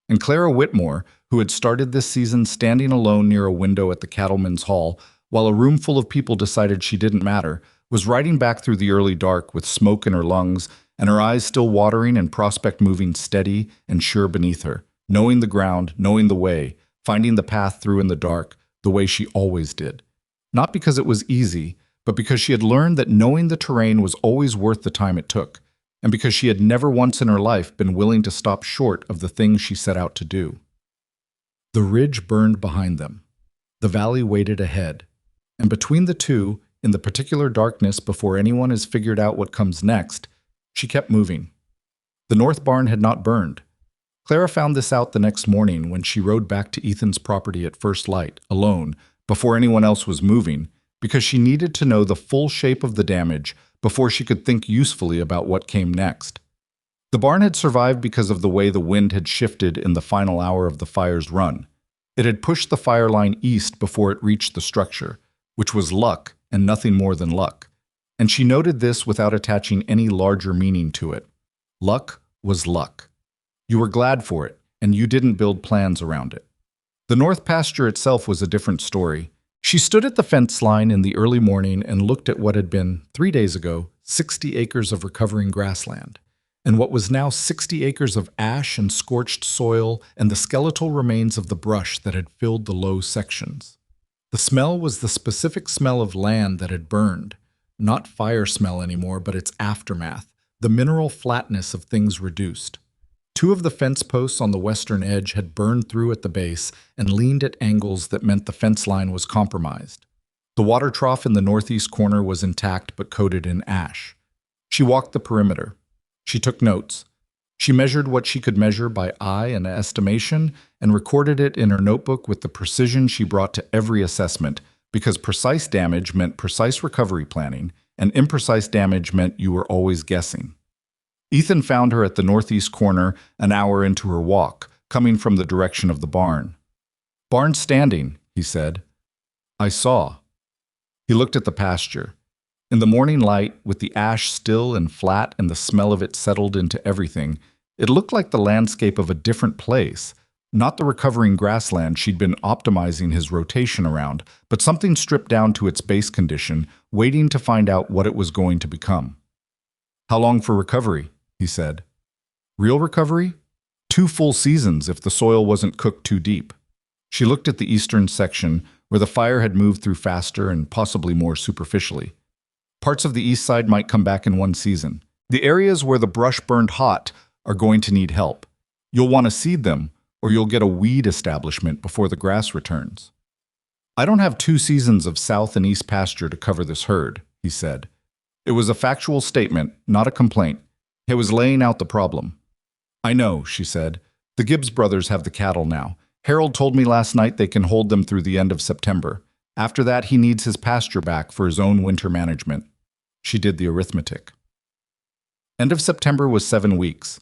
And Clara Whitmore, who had started this season standing alone near a window at the cattleman's hall, while a room full of people decided she didn't matter, was riding back through the early dark with smoke in her lungs and her eyes still watering and prospect moving steady and sure beneath her, knowing the ground, knowing the way, finding the path through in the dark, the way she always did. Not because it was easy, but because she had learned that knowing the terrain was always worth the time it took, and because she had never once in her life been willing to stop short of the things she set out to do. The ridge burned behind them. The valley waited ahead. And between the two, in the particular darkness before anyone has figured out what comes next, she kept moving. The north barn had not burned. Clara found this out the next morning when she rode back to Ethan's property at first light, alone, before anyone else was moving, because she needed to know the full shape of the damage before she could think usefully about what came next. The barn had survived because of the way the wind had shifted in the final hour of the fire's run. It had pushed the fire line east before it reached the structure, which was luck and nothing more than luck. And she noted this without attaching any larger meaning to it. Luck was luck. You were glad for it, and you didn't build plans around it. The north pasture itself was a different story. She stood at the fence line in the early morning and looked at what had been, 3 days ago, 60 acres of recovering grassland, and what was now 60 acres of ash and scorched soil and the skeletal remains of the brush that had filled the low sections. The smell was the specific smell of land that had burned, not fire smell anymore, but its aftermath, the mineral flatness of things reduced. 2 of the fence posts on the western edge had burned through at the base and leaned at angles that meant the fence line was compromised. The water trough in the northeast corner was intact but coated in ash. She walked the perimeter. She took notes. She measured what she could measure by eye and estimation and recorded it in her notebook with the precision she brought to every assessment, because precise damage meant precise recovery planning, and imprecise damage meant you were always guessing. Ethan found her at the northeast corner an hour into her walk, coming from the direction of the barn. "Barn standing," he said. "I saw." He looked at the pasture. In the morning light, with the ash still and flat and the smell of it settled into everything, it looked like the landscape of a different place, not the recovering grassland she'd been optimizing his rotation around, but something stripped down to its base condition, waiting to find out what it was going to become. "How long for recovery?" he said. "Real recovery? 2 full seasons if the soil wasn't cooked too deep." She looked at the eastern section, where the fire had moved through faster and possibly more superficially. Parts of the east side might come back in 1 season. The areas where the brush burned hot are going to need help. You'll want to seed them, or you'll get a weed establishment before the grass returns. "I don't have 2 seasons of south and east pasture to cover this herd," he said. It was a factual statement, not a complaint. It was laying out the problem. "I know," she said. "The Gibbs brothers have the cattle now. Harold told me last night they can hold them through the end of September. After that, he needs his pasture back for his own winter management." She did the arithmetic. End of September was 7 weeks.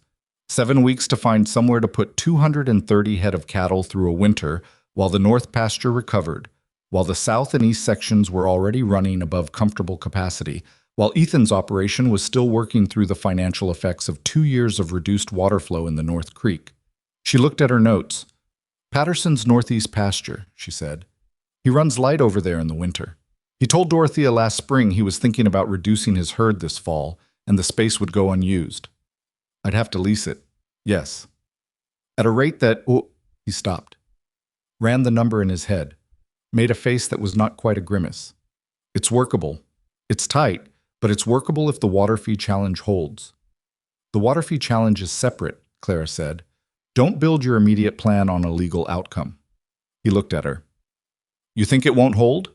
7 weeks to find somewhere to put 230 head of cattle through a winter while the north pasture recovered, while the south and east sections were already running above comfortable capacity, while Ethan's operation was still working through the financial effects of 2 years of reduced water flow in the North Creek. She looked at her notes. "Patterson's northeast pasture," she said. "He runs light over there in the winter. He told Dorothea last spring he was thinking about reducing his herd this fall, and the space would go unused. I'd have to lease it. Yes. At a rate that..." Oh, he stopped. Ran the number in his head. Made a face that was not quite a grimace. "It's workable. It's tight, but it's workable if the water fee challenge holds." "The water fee challenge is separate," Clara said. "Don't build your immediate plan on a legal outcome." He looked at her. You think it won't hold?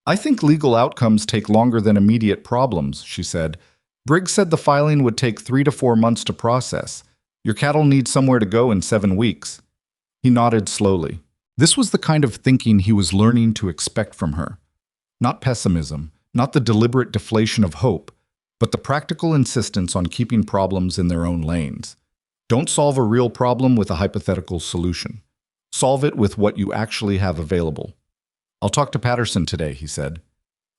I think legal outcomes take longer than immediate problems, she said. Briggs said the filing would take 3 to 4 months to process. Your cattle need somewhere to go in 7 weeks. He nodded slowly. This was the kind of thinking he was learning to expect from her. Not pessimism, not the deliberate deflation of hope, but the practical insistence on keeping problems in their own lanes. Don't solve a real problem with a hypothetical solution. Solve it with what you actually have available. I'll talk to Patterson today, he said.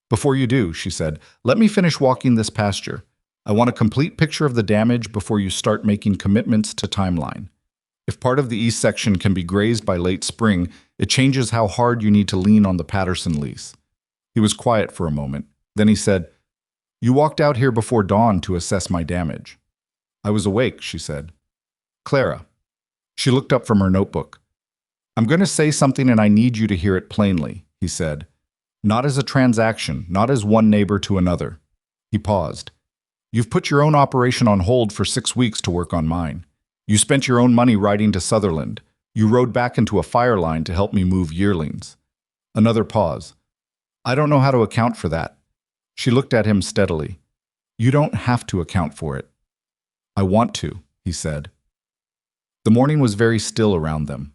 Before you do, she said, let me finish walking this pasture. I want a complete picture of the damage before you start making commitments to timeline. If part of the east section can be grazed by late spring, it changes how hard you need to lean on the Patterson lease. He was quiet for a moment. Then he said, You walked out here before dawn to assess my damage. I was awake, she said. Clara. She looked up from her notebook. I'm going to say something and I need you to hear it plainly, he said. Not as a transaction, not as one neighbor to another. He paused. You've put your own operation on hold for 6 weeks to work on mine. You spent your own money riding to Sutherland. You rode back into a fire line to help me move yearlings. Another pause. I don't know how to account for that. She looked at him steadily. You don't have to account for it. I want to, he said. The morning was very still around them.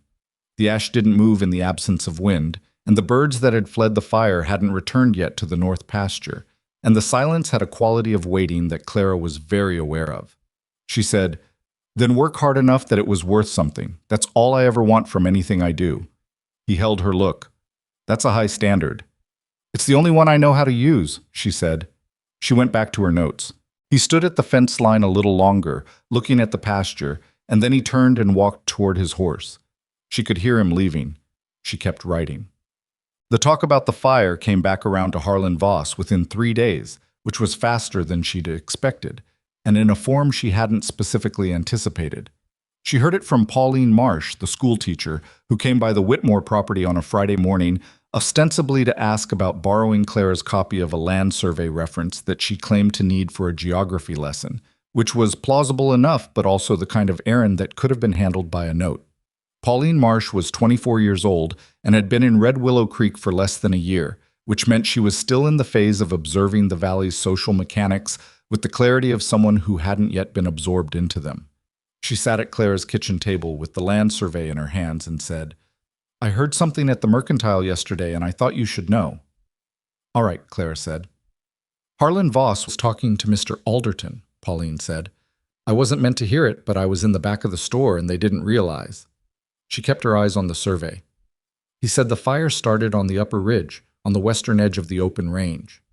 The ash didn't move in the absence of wind, and the birds that had fled the fire hadn't returned yet to the north pasture, and the silence had a quality of waiting that Clara was very aware of. She said, Then work hard enough that it was worth something. That's all I ever want from anything I do. He held her look. That's a high standard. It's the only one I know how to use, she said. She went back to her notes. He stood at the fence line a little longer, looking at the pasture, and then he turned and walked toward his horse. She could hear him leaving. She kept writing. The talk about the fire came back around to Harlan Voss within 3 days, which was faster than she'd expected, and in a form she hadn't specifically anticipated. She heard it from Pauline Marsh, the schoolteacher, who came by the Whitmore property on a Friday morning, ostensibly to ask about borrowing Clara's copy of a land survey reference that she claimed to need for a geography lesson, which was plausible enough but also the kind of errand that could have been handled by a note. Pauline Marsh was 24 years old and had been in Red Willow Creek for less than a year, which meant she was still in the phase of observing the valley's social mechanics with the clarity of someone who hadn't yet been absorbed into them. She sat at Clara's kitchen table with the land survey in her hands and said, I heard something at the Mercantile yesterday and I thought you should know. All right, Clara said. Harlan Voss was talking to Mr. Alderton, Pauline said. I wasn't meant to hear it, but I was in the back of the store and they didn't realize. She kept her eyes on the survey. He said the fire started on the upper ridge, on the western edge of the open range.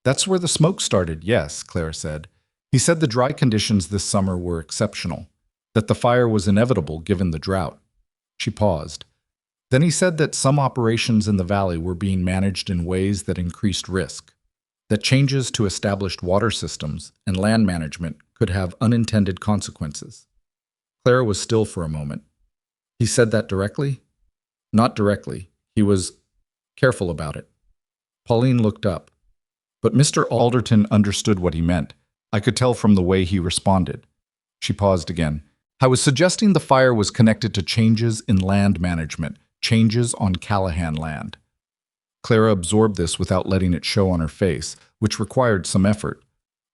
That's where the smoke started, yes, Clara said. He said the dry conditions this summer were exceptional, that the fire was inevitable given the drought. She paused. Then he said that some operations in the valley were being managed in ways that increased risk, that changes to established water systems and land management could have unintended consequences. Clara was still for a moment. He said that directly? Not directly. He was careful about it. Pauline looked up. But Mr. Alderton understood what he meant. I could tell from the way he responded. She paused again. I was suggesting the fire was connected to changes in land management, changes on Callahan land. Clara absorbed this without letting it show on her face, which required some effort.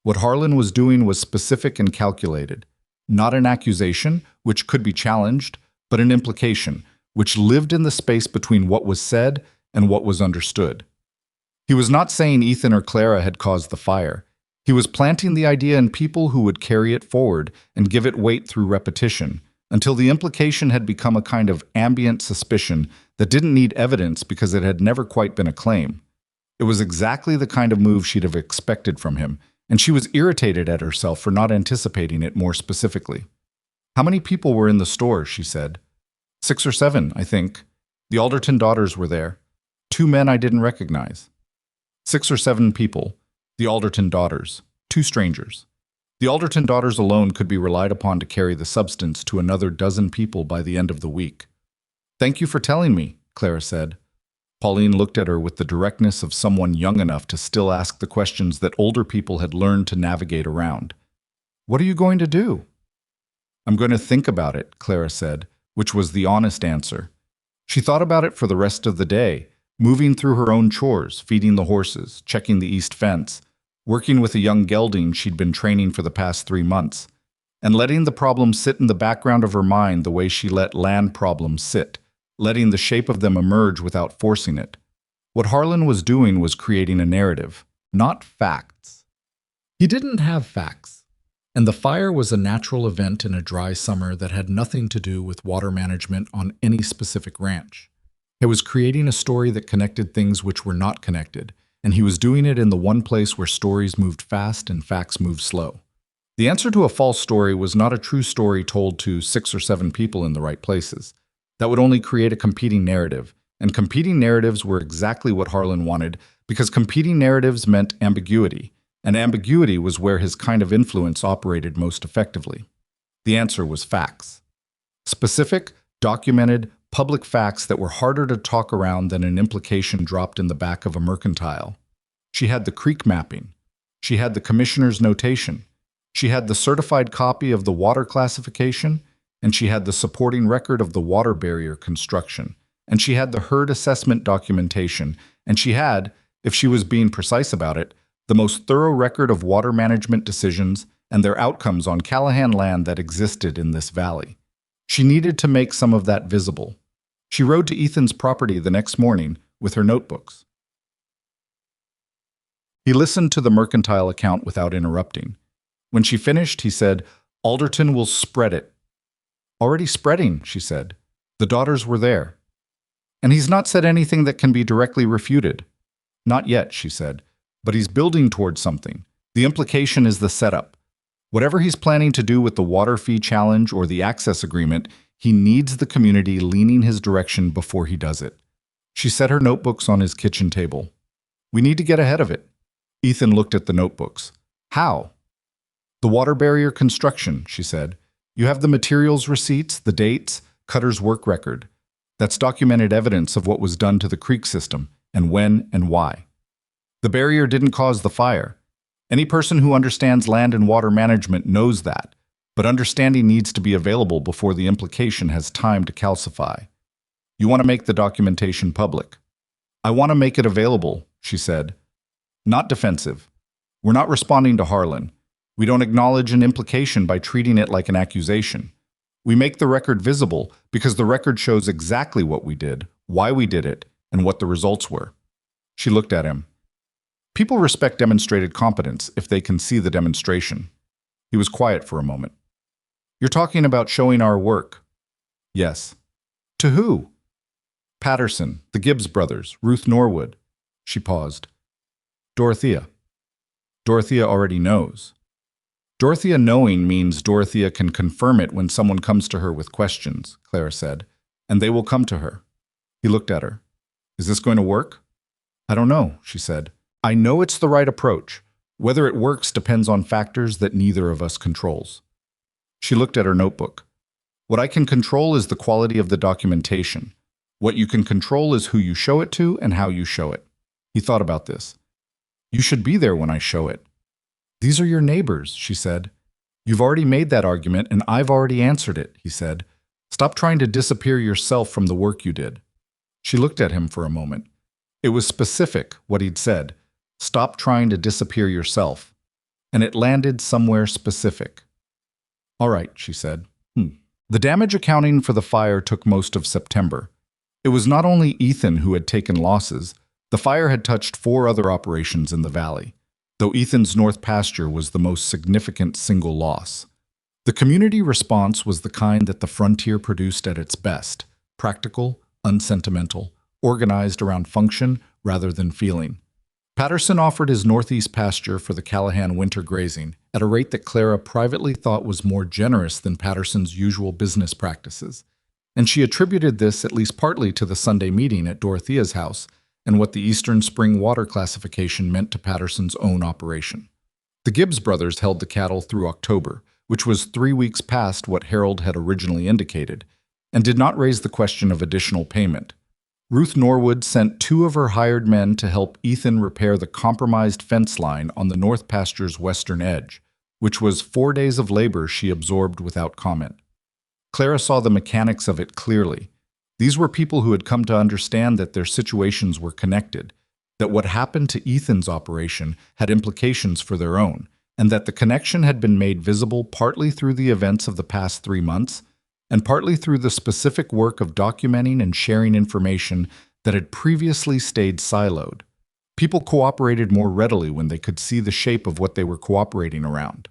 What Harlan was doing was specific and calculated. Not an accusation, which could be challenged, but an implication, which lived in the space between what was said and what was understood. He was not saying Ethan or Clara had caused the fire. He was planting the idea in people who would carry it forward and give it weight through repetition, until the implication had become a kind of ambient suspicion that didn't need evidence because it had never quite been a claim. It was exactly the kind of move she'd have expected from him, and she was irritated at herself for not anticipating it more specifically. How many people were in the store, she said. 6 or 7, I think. The Alderton daughters were there. 2 men I didn't recognize. 6 or 7 people. The Alderton daughters. 2 strangers. The Alderton daughters alone could be relied upon to carry the substance to another dozen people by the end of the week. Thank you for telling me, Clara said. Pauline looked at her with the directness of someone young enough to still ask the questions that older people had learned to navigate around. What are you going to do? I'm going to think about it, Clara said, which was the honest answer. She thought about it for the rest of the day, moving through her own chores, feeding the horses, checking the east fence, working with a young gelding she'd been training for the past 3 months, and letting the problem sit in the background of her mind the way she let land problems sit, letting the shape of them emerge without forcing it. What Harlan was doing was creating a narrative, not facts. He didn't have facts, and the fire was a natural event in a dry summer that had nothing to do with water management on any specific ranch. It was creating a story that connected things which were not connected, and he was doing it in the one place where stories moved fast and facts moved slow. The answer to a false story was not a true story told to 6 or 7 people in the right places. That would only create a competing narrative, and competing narratives were exactly what Harlan wanted, because competing narratives meant ambiguity, and ambiguity was where his kind of influence operated most effectively. The answer was facts. Specific, documented, public facts that were harder to talk around than an implication dropped in the back of a mercantile. She had the creek mapping. She had the commissioner's notation. She had the certified copy of the water classification, and she had the supporting record of the water barrier construction, and she had the herd assessment documentation, and she had, if she was being precise about it, the most thorough record of water management decisions and their outcomes on Callahan land that existed in this valley. She needed to make some of that visible. She rode to Ethan's property the next morning with her notebooks. He listened to the mercantile account without interrupting. When she finished, he said, "Alderton will spread it." "Already spreading," she said. "The daughters were there." "And he's not said anything that can be directly refuted." "Not yet," she said, "but he's building towards something. The implication is the setup. Whatever he's planning to do with the water fee challenge or the access agreement, he needs the community leaning his direction before he does it." She set her notebooks on his kitchen table. "We need to get ahead of it." Ethan looked at the notebooks. "How?" "The water barrier construction," she said. "You have the materials receipts, the dates, Cutter's work record. That's documented evidence of what was done to the creek system, and when and why. The barrier didn't cause the fire. Any person who understands land and water management knows that, but understanding needs to be available before the implication has time to calcify. You want to make the documentation public." "I want to make it available," she said. "Not defensive. We're not responding to Harlan. We don't acknowledge an implication by treating it like an accusation. We make the record visible because the record shows exactly what we did, why we did it, and what the results were." She looked at him. "People respect demonstrated competence if they can see the demonstration." He was quiet for a moment. "You're talking about showing our work?" "Yes." "To who?" "Patterson, the Gibbs brothers, Ruth Norwood." She paused. "Dorothea." "Dorothea already knows." "Dorothea knowing means Dorothea can confirm it when someone comes to her with questions," Clara said, "and they will come to her." He looked at her. "Is this going to work?" "I don't know," she said. "I know it's the right approach. Whether it works depends on factors that neither of us controls." She looked at her notebook. "What I can control is the quality of the documentation. What you can control is who you show it to and how you show it." He thought about this. "You should be there when I show it." "These are your neighbors," she said. "You've already made that argument, and I've already answered it," he said. "Stop trying to disappear yourself from the work you did." She looked at him for a moment. It was specific, what he'd said. Stop trying to disappear yourself. And it landed somewhere specific. "All right," she said. The damage accounting for the fire took most of September. It was not only Ethan who had taken losses. The fire had touched 4 other operations in the valley, though Ethan's North Pasture was the most significant single loss. The community response was the kind that the frontier produced at its best: practical, unsentimental, organized around function rather than feeling. Patterson offered his Northeast pasture for the Callahan winter grazing at a rate that Clara privately thought was more generous than Patterson's usual business practices, and she attributed this at least partly to the Sunday meeting at Dorothea's house and what the Eastern Spring water classification meant to Patterson's own operation. The Gibbs brothers held the cattle through October, which was 3 weeks past what Harold had originally indicated, and did not raise the question of additional payment. Ruth Norwood sent 2 of her hired men to help Ethan repair the compromised fence line on the North Pasture's western edge, which was 4 days of labor she absorbed without comment. Clara saw the mechanics of it clearly. These were people who had come to understand that their situations were connected, that what happened to Ethan's operation had implications for their own, and that the connection had been made visible partly through the events of the past 3 months, and partly through the specific work of documenting and sharing information that had previously stayed siloed. People cooperated more readily when they could see the shape of what they were cooperating around.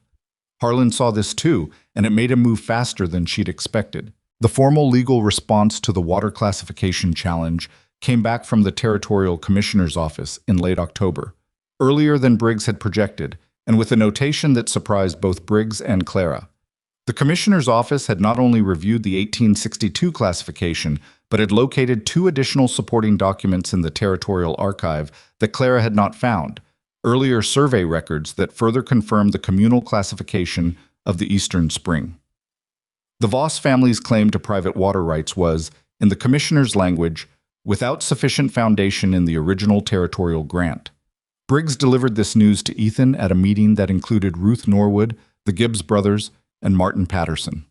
Harlan saw this too, and it made him move faster than she'd expected. The formal legal response to the water classification challenge came back from the Territorial Commissioner's office in late October, earlier than Briggs had projected, and with a notation that surprised both Briggs and Clara. The Commissioner's office had not only reviewed the 1862 classification, but had located 2 additional supporting documents in the Territorial Archive that Clara had not found, earlier survey records that further confirmed the communal classification of the Eastern Spring. The Voss family's claim to private water rights was, in the Commissioner's language, without sufficient foundation in the original territorial grant. Briggs delivered this news to Ethan at a meeting that included Ruth Norwood, the Gibbs brothers, and Martin Patterson.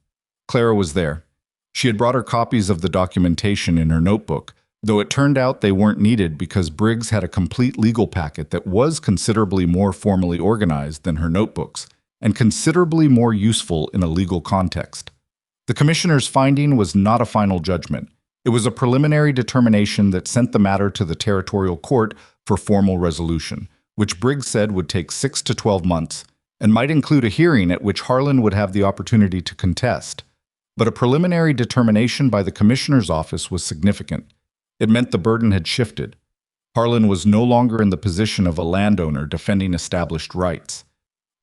Clara was there. She had brought her copies of the documentation in her notebook, though it turned out they weren't needed because Briggs had a complete legal packet that was considerably more formally organized than her notebooks, and considerably more useful in a legal context. The Commissioner's finding was not a final judgment. It was a preliminary determination that sent the matter to the Territorial Court for formal resolution, which Briggs said would take 6 to 12 months, and might include a hearing at which Harlan would have the opportunity to contest. But a preliminary determination by the Commissioner's office was significant. It meant the burden had shifted. Harlan was no longer in the position of a landowner defending established rights.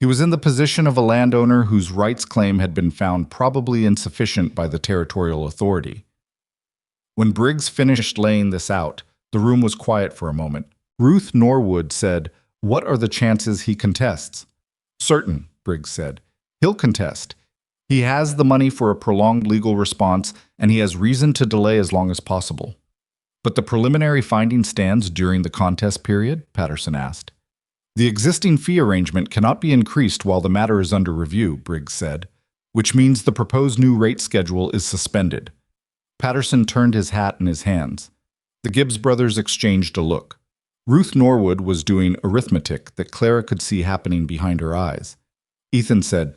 He was in the position of a landowner whose rights claim had been found probably insufficient by the territorial authority. When Briggs finished laying this out, the room was quiet for a moment. Ruth Norwood said, "What are the chances he contests?" "Certain," Briggs said. "He'll contest. He has the money for a prolonged legal response, and he has reason to delay as long as possible." "But the preliminary finding stands during the contest period?" Patterson asked. "The existing fee arrangement cannot be increased while the matter is under review," Briggs said, "which means the proposed new rate schedule is suspended." Patterson turned his hat in his hands. The Gibbs brothers exchanged a look. Ruth Norwood was doing arithmetic that Clara could see happening behind her eyes. Ethan said,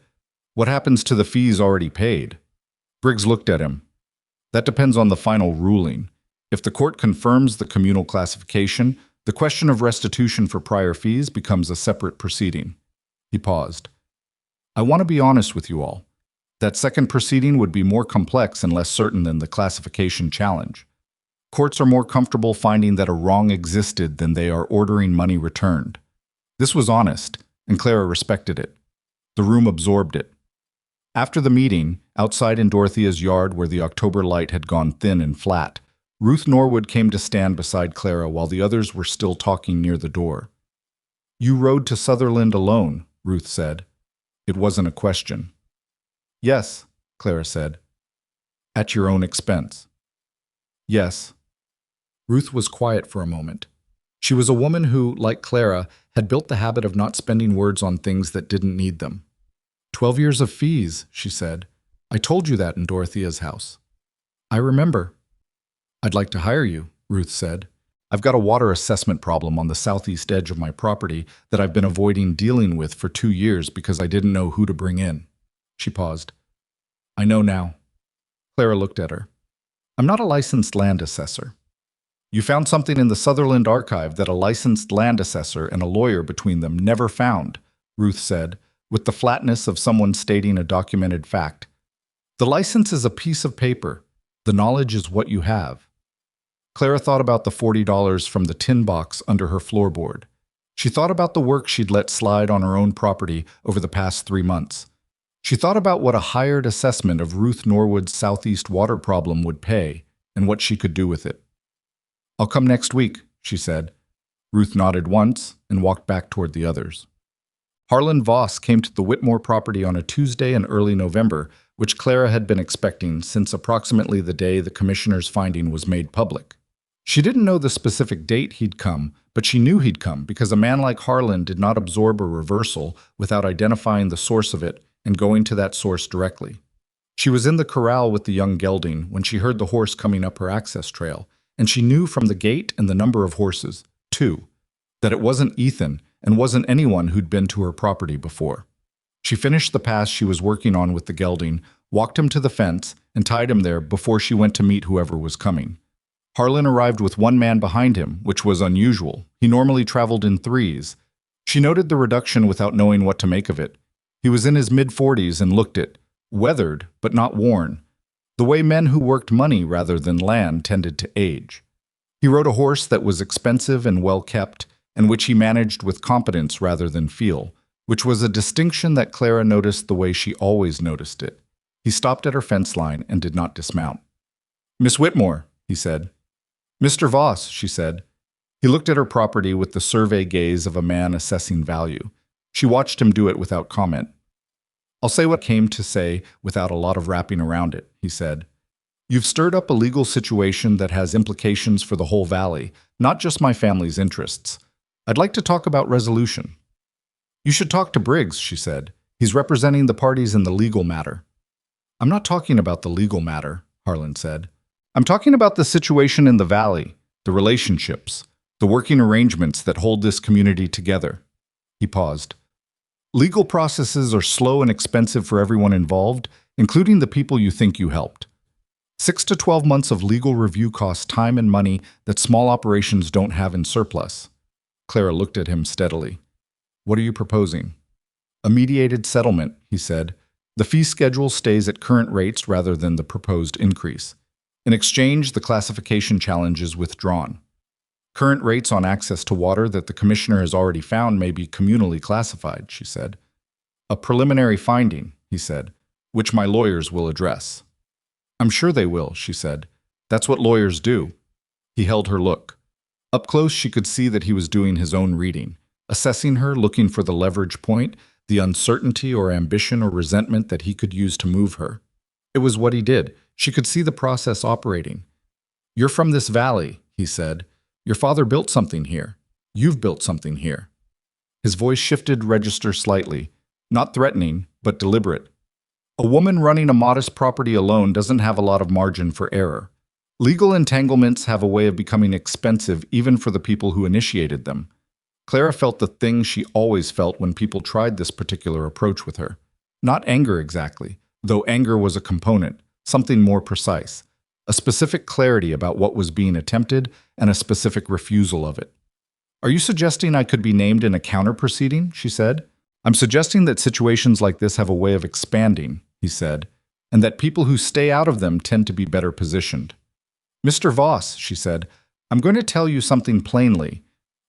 "What happens to the fees already paid?" Briggs looked at him. "That depends on the final ruling. If the court confirms the communal classification, the question of restitution for prior fees becomes a separate proceeding." He paused. "I want to be honest with you all. That second proceeding would be more complex and less certain than the classification challenge. Courts are more comfortable finding that a wrong existed than they are ordering money returned." This was honest, and Clara respected it. The room absorbed it. After the meeting, outside in Dorothea's yard where the October light had gone thin and flat, Ruth Norwood came to stand beside Clara while the others were still talking near the door. "You rode to Sutherland alone," Ruth said. It wasn't a question. "Yes," Clara said. "At your own expense." "Yes." Ruth was quiet for a moment. She was a woman who, like Clara, had built the habit of not spending words on things that didn't need them. 12 years of fees," she said. "I told you that in Dorothea's house." "I remember." "I'd like to hire you," Ruth said. "I've got a water assessment problem on the southeast edge of my property that I've been avoiding dealing with for 2 years because I didn't know who to bring in." She paused. "I know now." Clara looked at her. "I'm not a licensed land assessor." "You found something in the Sutherland archive that a licensed land assessor and a lawyer between them never found," Ruth said, with the flatness of someone stating a documented fact. "The license is a piece of paper. The knowledge is what you have." Clara thought about the $40 from the tin box under her floorboard. She thought about the work she'd let slide on her own property over the past 3 months. She thought about what a hired assessment of Ruth Norwood's southeast water problem would pay and what she could do with it. "I'll come next week," she said. Ruth nodded once and walked back toward the others. Harlan Voss came to the Whitmore property on a Tuesday in early November, which Clara had been expecting since approximately the day the commissioner's finding was made public. She didn't know the specific date he'd come, but she knew he'd come because a man like Harlan did not absorb a reversal without identifying the source of it and going to that source directly. She was in the corral with the young gelding when she heard the horse coming up her access trail, and she knew from the gait and the number of horses, too, that it wasn't Ethan and wasn't anyone who'd been to her property before. She finished the pass she was working on with the gelding, walked him to the fence, and tied him there before she went to meet whoever was coming. Harlan arrived with one man behind him, which was unusual. He normally traveled in threes. She noted the reduction without knowing what to make of it. He was in his mid-40s and looked it, weathered but not worn, the way men who worked money rather than land tended to age. He rode a horse that was expensive and well-kept, and which he managed with competence rather than feel, which was a distinction that Clara noticed the way she always noticed it. He stopped at her fence line and did not dismount. "Miss Whitmore," he said. "Mr. Voss," she said. He looked at her property with the survey gaze of a man assessing value. She watched him do it without comment. "I'll say what I came to say without a lot of wrapping around it," he said. "You've stirred up a legal situation that has implications for the whole valley, not just my family's interests. I'd like to talk about resolution." "You should talk to Briggs," she said. "He's representing the parties in the legal matter." "I'm not talking about the legal matter," Harlan said. "I'm talking about the situation in the valley, the relationships, the working arrangements that hold this community together." He paused. "Legal processes are slow and expensive for everyone involved, including the people you think you helped. 6 to 12 months of legal review costs time and money that small operations don't have in surplus." Clara looked at him steadily. "What are you proposing?" "A mediated settlement," he said. "The fee schedule stays at current rates rather than the proposed increase. In exchange, the classification challenge is withdrawn. Current rates on access to water that the commissioner has already found may be communally classified," she said. "A preliminary finding," he said, "which my lawyers will address." "I'm sure they will," she said. "That's what lawyers do." He held her look. Up close, she could see that he was doing his own reading, assessing her, looking for the leverage point, the uncertainty or ambition or resentment that he could use to move her. It was what he did. She could see the process operating. "You're from this valley," he said. "Your father built something here. You've built something here." His voice shifted register slightly, not threatening, but deliberate. "A woman running a modest property alone doesn't have a lot of margin for error. Legal entanglements have a way of becoming expensive even for the people who initiated them." Clara felt the thing she always felt when people tried this particular approach with her. Not anger exactly, though anger was a component, something more precise. A specific clarity about what was being attempted and a specific refusal of it. "Are you suggesting I could be named in a counter-proceeding?" she said. "I'm suggesting that situations like this have a way of expanding," he said, "and that people who stay out of them tend to be better positioned." "Mr. Voss," she said, "I'm going to tell you something plainly.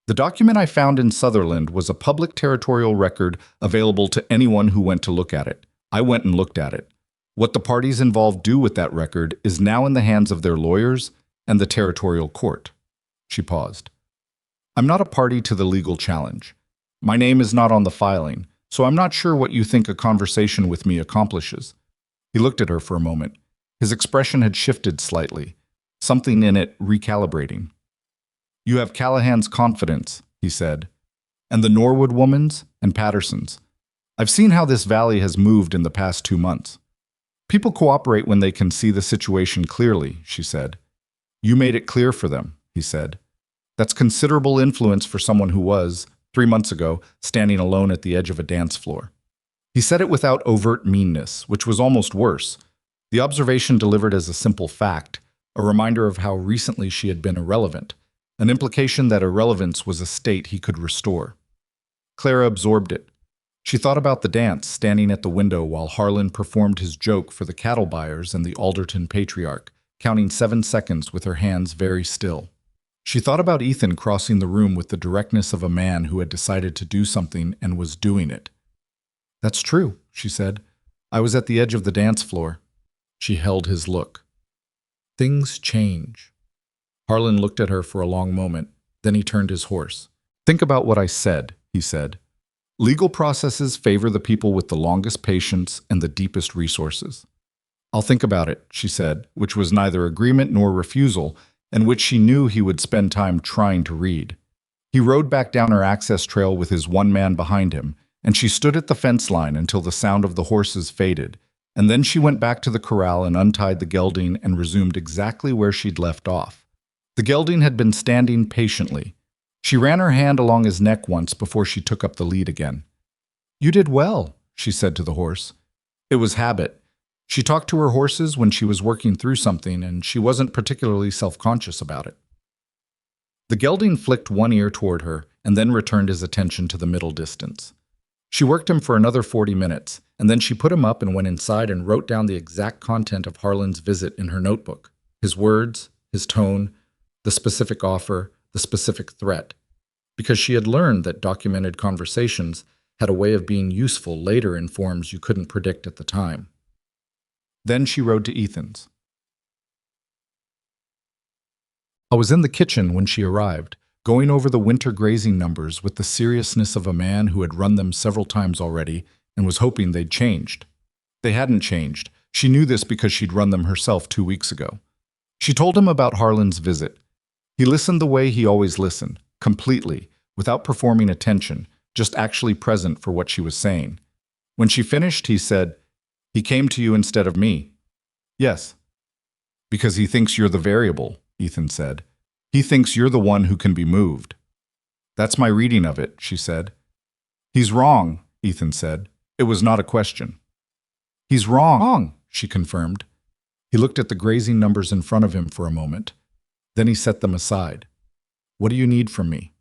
The document I found in Sutherland was a public territorial record available to anyone who went to look at it. I went and looked at it. What the parties involved do with that record is now in the hands of their lawyers and the territorial court." She paused. "I'm not a party to the legal challenge. My name is not on the filing, so I'm not sure what you think a conversation with me accomplishes." He looked at her for a moment. His expression had shifted slightly, something in it recalibrating. "You have Callahan's confidence," he said, "and the Norwood woman's and Patterson's. I've seen how this valley has moved in the past 2 months. People cooperate when they can see the situation clearly," she said. "You made it clear for them," he said. "That's considerable influence for someone who was, 3 months ago, standing alone at the edge of a dance floor." He said it without overt meanness, which was almost worse. The observation delivered as a simple fact, a reminder of how recently she had been irrelevant, an implication that irrelevance was a state he could restore. Clara absorbed it. She thought about the dance, standing at the window while Harlan performed his joke for the cattle buyers and the Alderton patriarch, counting 7 seconds with her hands very still. She thought about Ethan crossing the room with the directness of a man who had decided to do something and was doing it. "That's true," she said. "I was at the edge of the dance floor." She held his look. "Things change." Harlan looked at her for a long moment, then he turned his horse. "Think about what I said," he said. "Legal processes favor the people with the longest patience and the deepest resources." "I'll think about it," she said, which was neither agreement nor refusal, and which she knew he would spend time trying to read. He rode back down her access trail with his one man behind him, and she stood at the fence line until the sound of the horses faded, And then she went back to the corral and untied the gelding and resumed exactly where she'd left off. The gelding had been standing patiently. She ran her hand along his neck once before she took up the lead again. "You did well," she said to the horse. It was habit. She talked to her horses when she was working through something, and she wasn't particularly self-conscious about it. The gelding flicked one ear toward her and then returned his attention to the middle distance. She worked him for another 40 minutes, and then she put him up and went inside and wrote down the exact content of Harlan's visit in her notebook. His words, his tone, the specific offer, the specific threat. Because she had learned that documented conversations had a way of being useful later in forms you couldn't predict at the time. Then she rode to Ethan's. I was in the kitchen when she arrived, going over the winter grazing numbers with the seriousness of a man who had run them several times already and was hoping they'd changed. They hadn't changed. She knew this because she'd run them herself 2 weeks ago. She told him about Harlan's visit. He listened the way he always listened, completely, without performing attention, just actually present for what she was saying. When she finished, he said, "He came to you instead of me." "Yes." "Because he thinks you're the variable," Ethan said. "He thinks you're the one who can be moved." "That's my reading of it," she said. "He's wrong," Ethan said. It was not a question. "He's wrong," she confirmed. He looked at the grazing numbers in front of him for a moment. Then he set them aside. "What do you need from me?"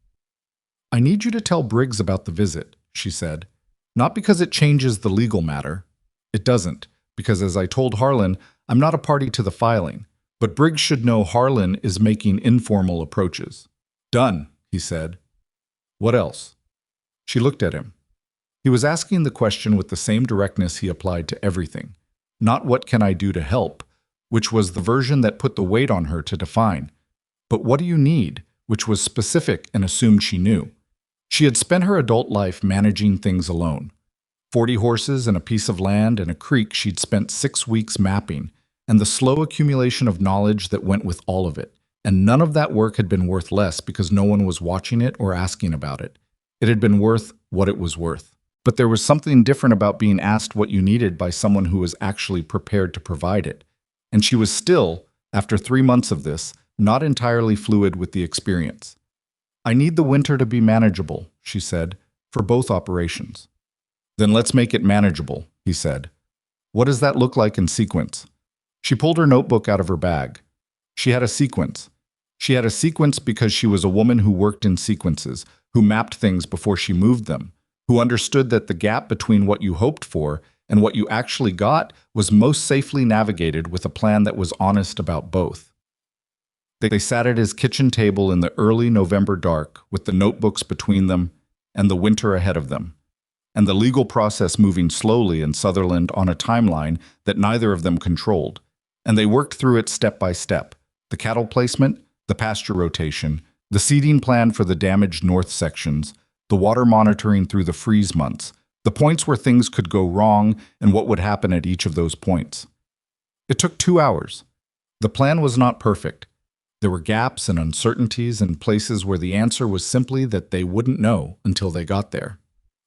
"I need you to tell Briggs about the visit," she said. "Not because it changes the legal matter. It doesn't, because as I told Harlan, I'm not a party to the filing. But Briggs should know Harlan is making informal approaches." "Done," he said. "What else?" She looked at him. He was asking the question with the same directness he applied to everything. Not "what can I do to help," which was the version that put the weight on her to define, but "what do you need," which was specific and assumed she knew. She had spent her adult life managing things alone. 40 horses and a piece of land and a creek she'd spent 6 weeks mapping, and the slow accumulation of knowledge that went with all of it. And none of that work had been worth less because no one was watching it or asking about it. It had been worth what it was worth. But there was something different about being asked what you needed by someone who was actually prepared to provide it. And she was still, after 3 months of this, not entirely fluid with the experience. "I need the winter to be manageable," she said, "for both operations." "Then let's make it manageable," he said. "What does that look like in sequence?" She pulled her notebook out of her bag. She had a sequence. She had a sequence because she was a woman who worked in sequences, who mapped things before she moved them, who understood that the gap between what you hoped for and what you actually got was most safely navigated with a plan that was honest about both. They sat at his kitchen table in the early November dark with the notebooks between them and the winter ahead of them, and the legal process moving slowly in Sutherland on a timeline that neither of them controlled. And they worked through it step by step: the cattle placement, the pasture rotation, the seeding plan for the damaged north sections, the water monitoring through the freeze months, the points where things could go wrong and what would happen at each of those points. It took 2 hours. The plan was not perfect. There were gaps and uncertainties and places where the answer was simply that they wouldn't know until they got there.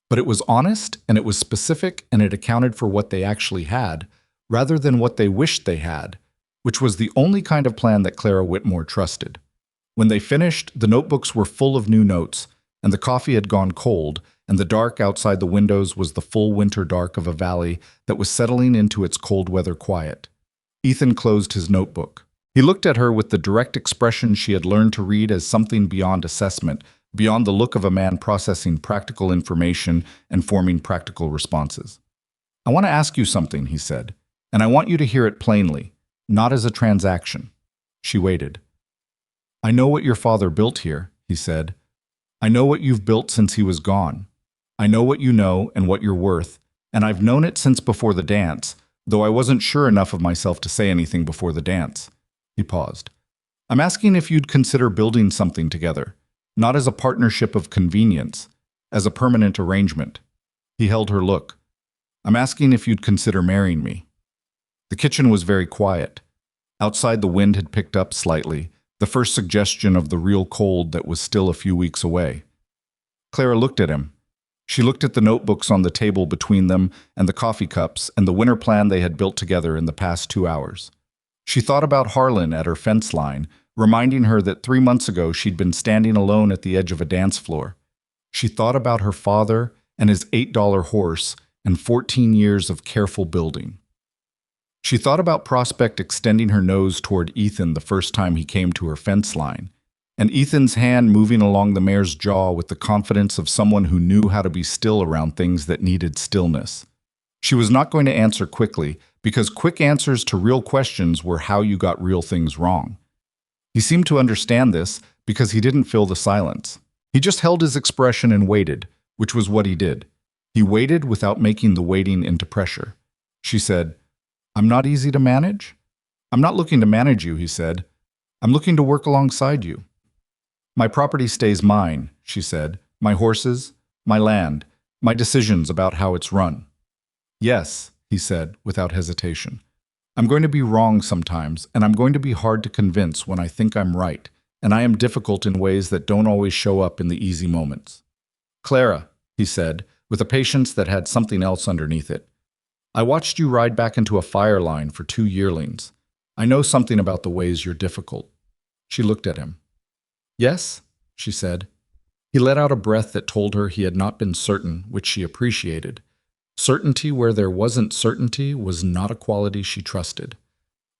But it was honest and it was specific and it accounted for what they actually had, rather than what they wished they had, which was the only kind of plan that Clara Whitmore trusted. When they finished, the notebooks were full of new notes, and the coffee had gone cold, and the dark outside the windows was the full winter dark of a valley that was settling into its cold weather quiet. Ethan closed his notebook. He looked at her with the direct expression she had learned to read as something beyond assessment, beyond the look of a man processing practical information and forming practical responses. "I want to ask you something," he said, "and I want you to hear it plainly, not as a transaction." She waited. "I know what your father built here," he said. "I know what you've built since he was gone. I know what you know and what you're worth, and I've known it since before the dance, though I wasn't sure enough of myself to say anything before the dance." He paused. "I'm asking if you'd consider building something together, not as a partnership of convenience, as a permanent arrangement." He held her look. "I'm asking if you'd consider marrying me." The kitchen was very quiet. Outside, the wind had picked up slightly, the first suggestion of the real cold that was still a few weeks away. Clara looked at him. She looked at the notebooks on the table between them and the coffee cups and the winter plan they had built together in the past 2 hours. She thought about Harlan at her fence line, reminding her that 3 months ago she'd been standing alone at the edge of a dance floor. She thought about her father and his $8 horse and 14 years of careful building. She thought about Prospect extending her nose toward Ethan the first time he came to her fence line, and Ethan's hand moving along the mare's jaw with the confidence of someone who knew how to be still around things that needed stillness. She was not going to answer quickly, because quick answers to real questions were how you got real things wrong. He seemed to understand this because he didn't fill the silence. He just held his expression and waited, which was what he did. He waited without making the waiting into pressure. She said, "I'm not easy to manage?" "I'm not looking to manage you," he said. "I'm looking to work alongside you." "My property stays mine," she said. "My horses, my land, my decisions about how it's run." "Yes," he said, without hesitation. "I'm going to be wrong sometimes, and I'm going to be hard to convince when I think I'm right, and I am difficult in ways that don't always show up in the easy moments." "Clara," he said, with a patience that had something else underneath it, "I watched you ride back into a fire line for 2 yearlings. I know something about the ways you're difficult." She looked at him. "Yes?" she said. He let out a breath that told her he had not been certain, which she appreciated. Certainty where there wasn't certainty was not a quality she trusted.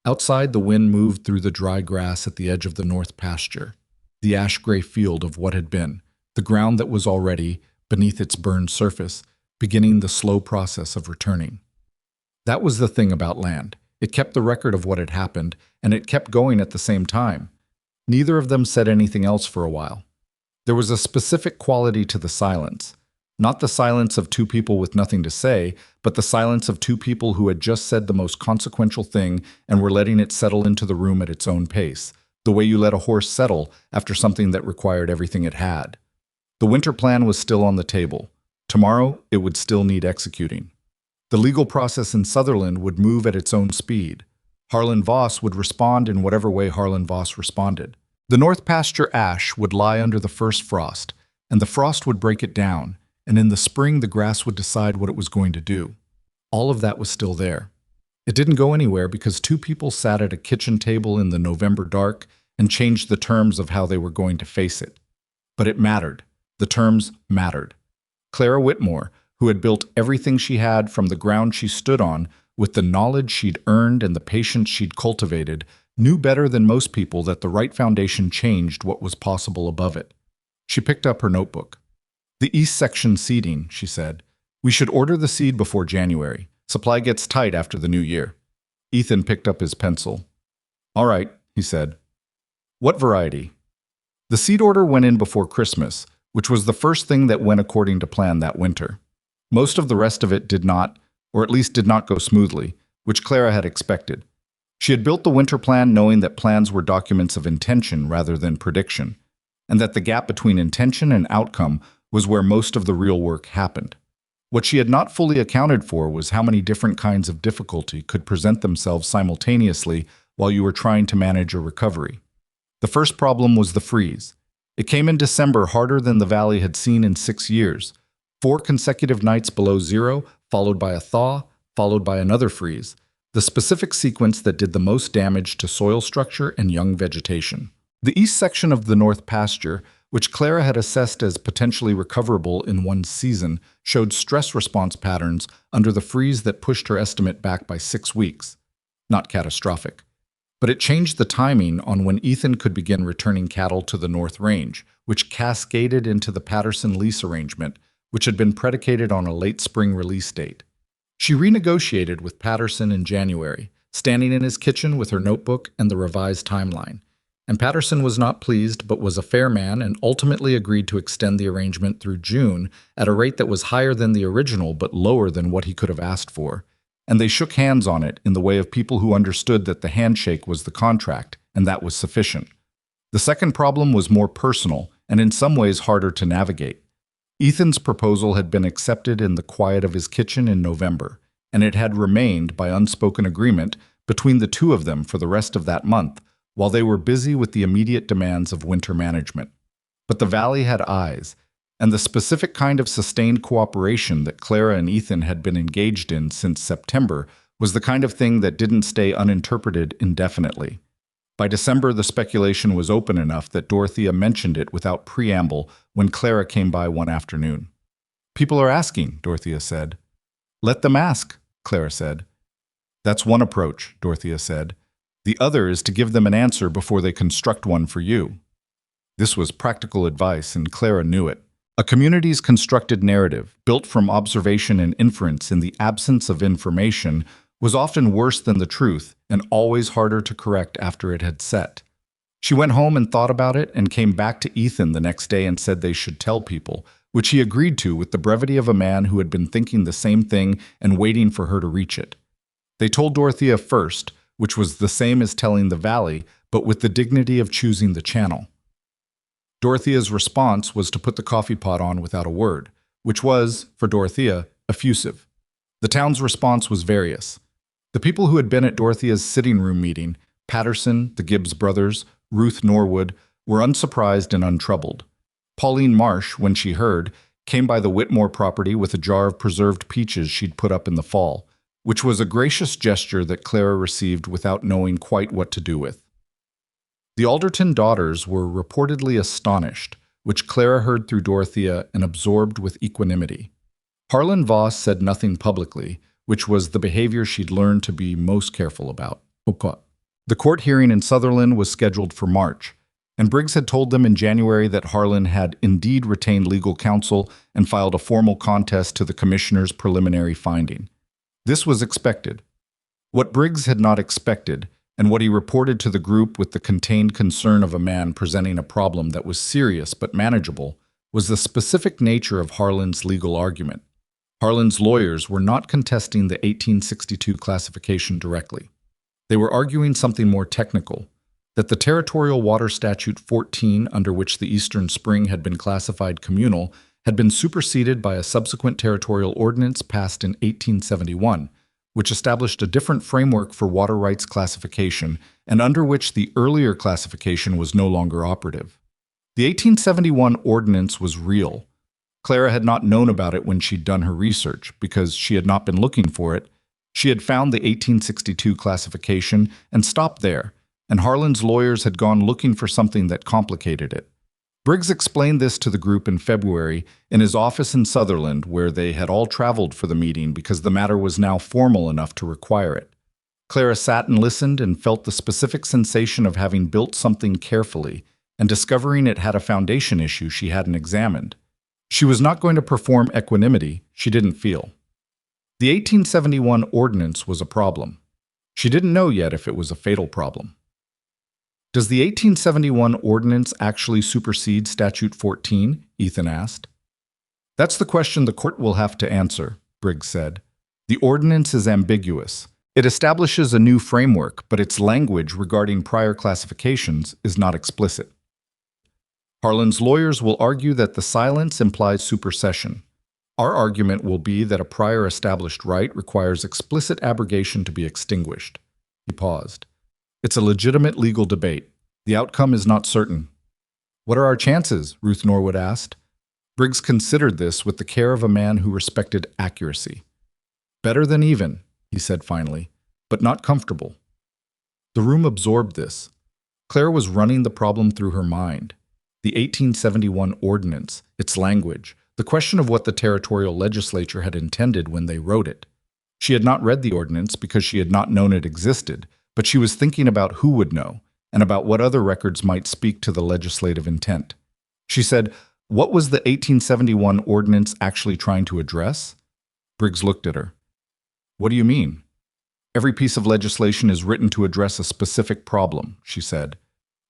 Outside, the wind moved through the dry grass at the edge of the north pasture, the ash-gray field of what had been, the ground that was already, beneath its burned surface, beginning the slow process of returning. That was the thing about land. It kept the record of what had happened, and it kept going at the same time. Neither of them said anything else for a while. There was a specific quality to the silence. Not the silence of two people with nothing to say, but the silence of two people who had just said the most consequential thing and were letting it settle into the room at its own pace, the way you let a horse settle after something that required everything it had. The winter plan was still on the table. Tomorrow, it would still need executing. The legal process in Sutherland would move at its own speed. Harlan Voss would respond in whatever way Harlan Voss responded. The north pasture ash would lie under the first frost, and the frost would break it down, and in the spring the grass would decide what it was going to do. All of that was still there. It didn't go anywhere because two people sat at a kitchen table in the November dark and changed the terms of how they were going to face it. But it mattered. The terms mattered. Clara Whitmore, who had built everything she had from the ground she stood on, with the knowledge she'd earned and the patience she'd cultivated, knew better than most people that the right foundation changed what was possible above it. She picked up her notebook. "The East Section seeding," she said. "We should order the seed before January. Supply gets tight after the new year." Ethan picked up his pencil. "All right," he said. "What variety?" The seed order went in before Christmas, which was the first thing that went according to plan that winter. Most of the rest of it did not, or at least did not go smoothly, which Clara had expected. She had built the winter plan knowing that plans were documents of intention rather than prediction, and that the gap between intention and outcome was where most of the real work happened. What she had not fully accounted for was how many different kinds of difficulty could present themselves simultaneously while you were trying to manage a recovery. The first problem was the freeze. It came in December harder than the valley had seen in 6 years. 4 consecutive nights below zero, followed by a thaw, followed by another freeze. The specific sequence that did the most damage to soil structure and young vegetation. The east section of the north pasture, which Clara had assessed as potentially recoverable in one season, showed stress response patterns under the freeze that pushed her estimate back by 6 weeks. Not catastrophic. But it changed the timing on when Ethan could begin returning cattle to the North Range, which cascaded into the Patterson lease arrangement, which had been predicated on a late spring release date. She renegotiated with Patterson in January, standing in his kitchen with her notebook and the revised timeline. And Patterson was not pleased, but was a fair man and ultimately agreed to extend the arrangement through June at a rate that was higher than the original but lower than what he could have asked for. And they shook hands on it in the way of people who understood that the handshake was the contract, and that was sufficient. The second problem was more personal and in some ways harder to navigate. Ethan's proposal had been accepted in the quiet of his kitchen in November, and it had remained, by unspoken agreement, between the two of them for the rest of that month, while they were busy with the immediate demands of winter management. But the valley had eyes, and the specific kind of sustained cooperation that Clara and Ethan had been engaged in since September was the kind of thing that didn't stay uninterpreted indefinitely. By December, the speculation was open enough that Dorothea mentioned it without preamble when Clara came by one afternoon. "People are asking," Dorothea said. "Let them ask," Clara said. "That's one approach," Dorothea said. "The other is to give them an answer before they construct one for you." This was practical advice, and Clara knew it. A community's constructed narrative, built from observation and inference in the absence of information, was often worse than the truth and always harder to correct after it had set. She went home and thought about it and came back to Ethan the next day and said they should tell people, which he agreed to with the brevity of a man who had been thinking the same thing and waiting for her to reach it. They told Dorothea first, which was the same as telling the valley, but with the dignity of choosing the channel. Dorothea's response was to put the coffee pot on without a word, which was, for Dorothea, effusive. The town's response was various. The people who had been at Dorothea's sitting room meeting, Patterson, the Gibbs brothers, Ruth Norwood, were unsurprised and untroubled. Pauline Marsh, when she heard, came by the Whitmore property with a jar of preserved peaches she'd put up in the fall, which was a gracious gesture that Clara received without knowing quite what to do with. The Alderton daughters were reportedly astonished, which Clara heard through Dorothea and absorbed with equanimity. Harlan Voss said nothing publicly, which was the behavior she'd learned to be most careful about. The court hearing in Sutherland was scheduled for March, and Briggs had told them in January that Harlan had indeed retained legal counsel and filed a formal contest to the commissioner's preliminary finding. This was expected. What Briggs had not expected, and what he reported to the group with the contained concern of a man presenting a problem that was serious but manageable, was the specific nature of Harlan's legal argument. Harlan's lawyers were not contesting the 1862 classification directly. They were arguing something more technical, that the Territorial Water Statute 14, under which the Eastern Spring had been classified communal, had been superseded by a subsequent territorial ordinance passed in 1871, which established a different framework for water rights classification and under which the earlier classification was no longer operative. The 1871 ordinance was real. Clara had not known about it when she'd done her research, because she had not been looking for it. She had found the 1862 classification and stopped there, and Harlan's lawyers had gone looking for something that complicated it. Briggs explained this to the group in February in his office in Sutherland, where they had all traveled for the meeting because the matter was now formal enough to require it. Clara sat and listened and felt the specific sensation of having built something carefully and discovering it had a foundation issue she hadn't examined. She was not going to perform equanimity, she didn't feel. The 1871 ordinance was a problem. She didn't know yet if it was a fatal problem. Does the 1871 ordinance actually supersede Statute 14? Ethan asked. That's the question the court will have to answer, Briggs said. The ordinance is ambiguous. It establishes a new framework, but its language regarding prior classifications is not explicit. Harlan's lawyers will argue that the silence implies supersession. Our argument will be that a prior established right requires explicit abrogation to be extinguished. He paused. It's a legitimate legal debate. The outcome is not certain. What are our chances? Ruth Norwood asked. Briggs considered this with the care of a man who respected accuracy. Better than even, he said finally, but not comfortable. The room absorbed this. Clara was running the problem through her mind. The 1871 ordinance, its language, the question of what the territorial legislature had intended when they wrote it. She had not read the ordinance because she had not known it existed, but she was thinking about who would know, and about what other records might speak to the legislative intent. She said, what was the 1871 ordinance actually trying to address? Briggs looked at her. What do you mean? Every piece of legislation is written to address a specific problem, she said.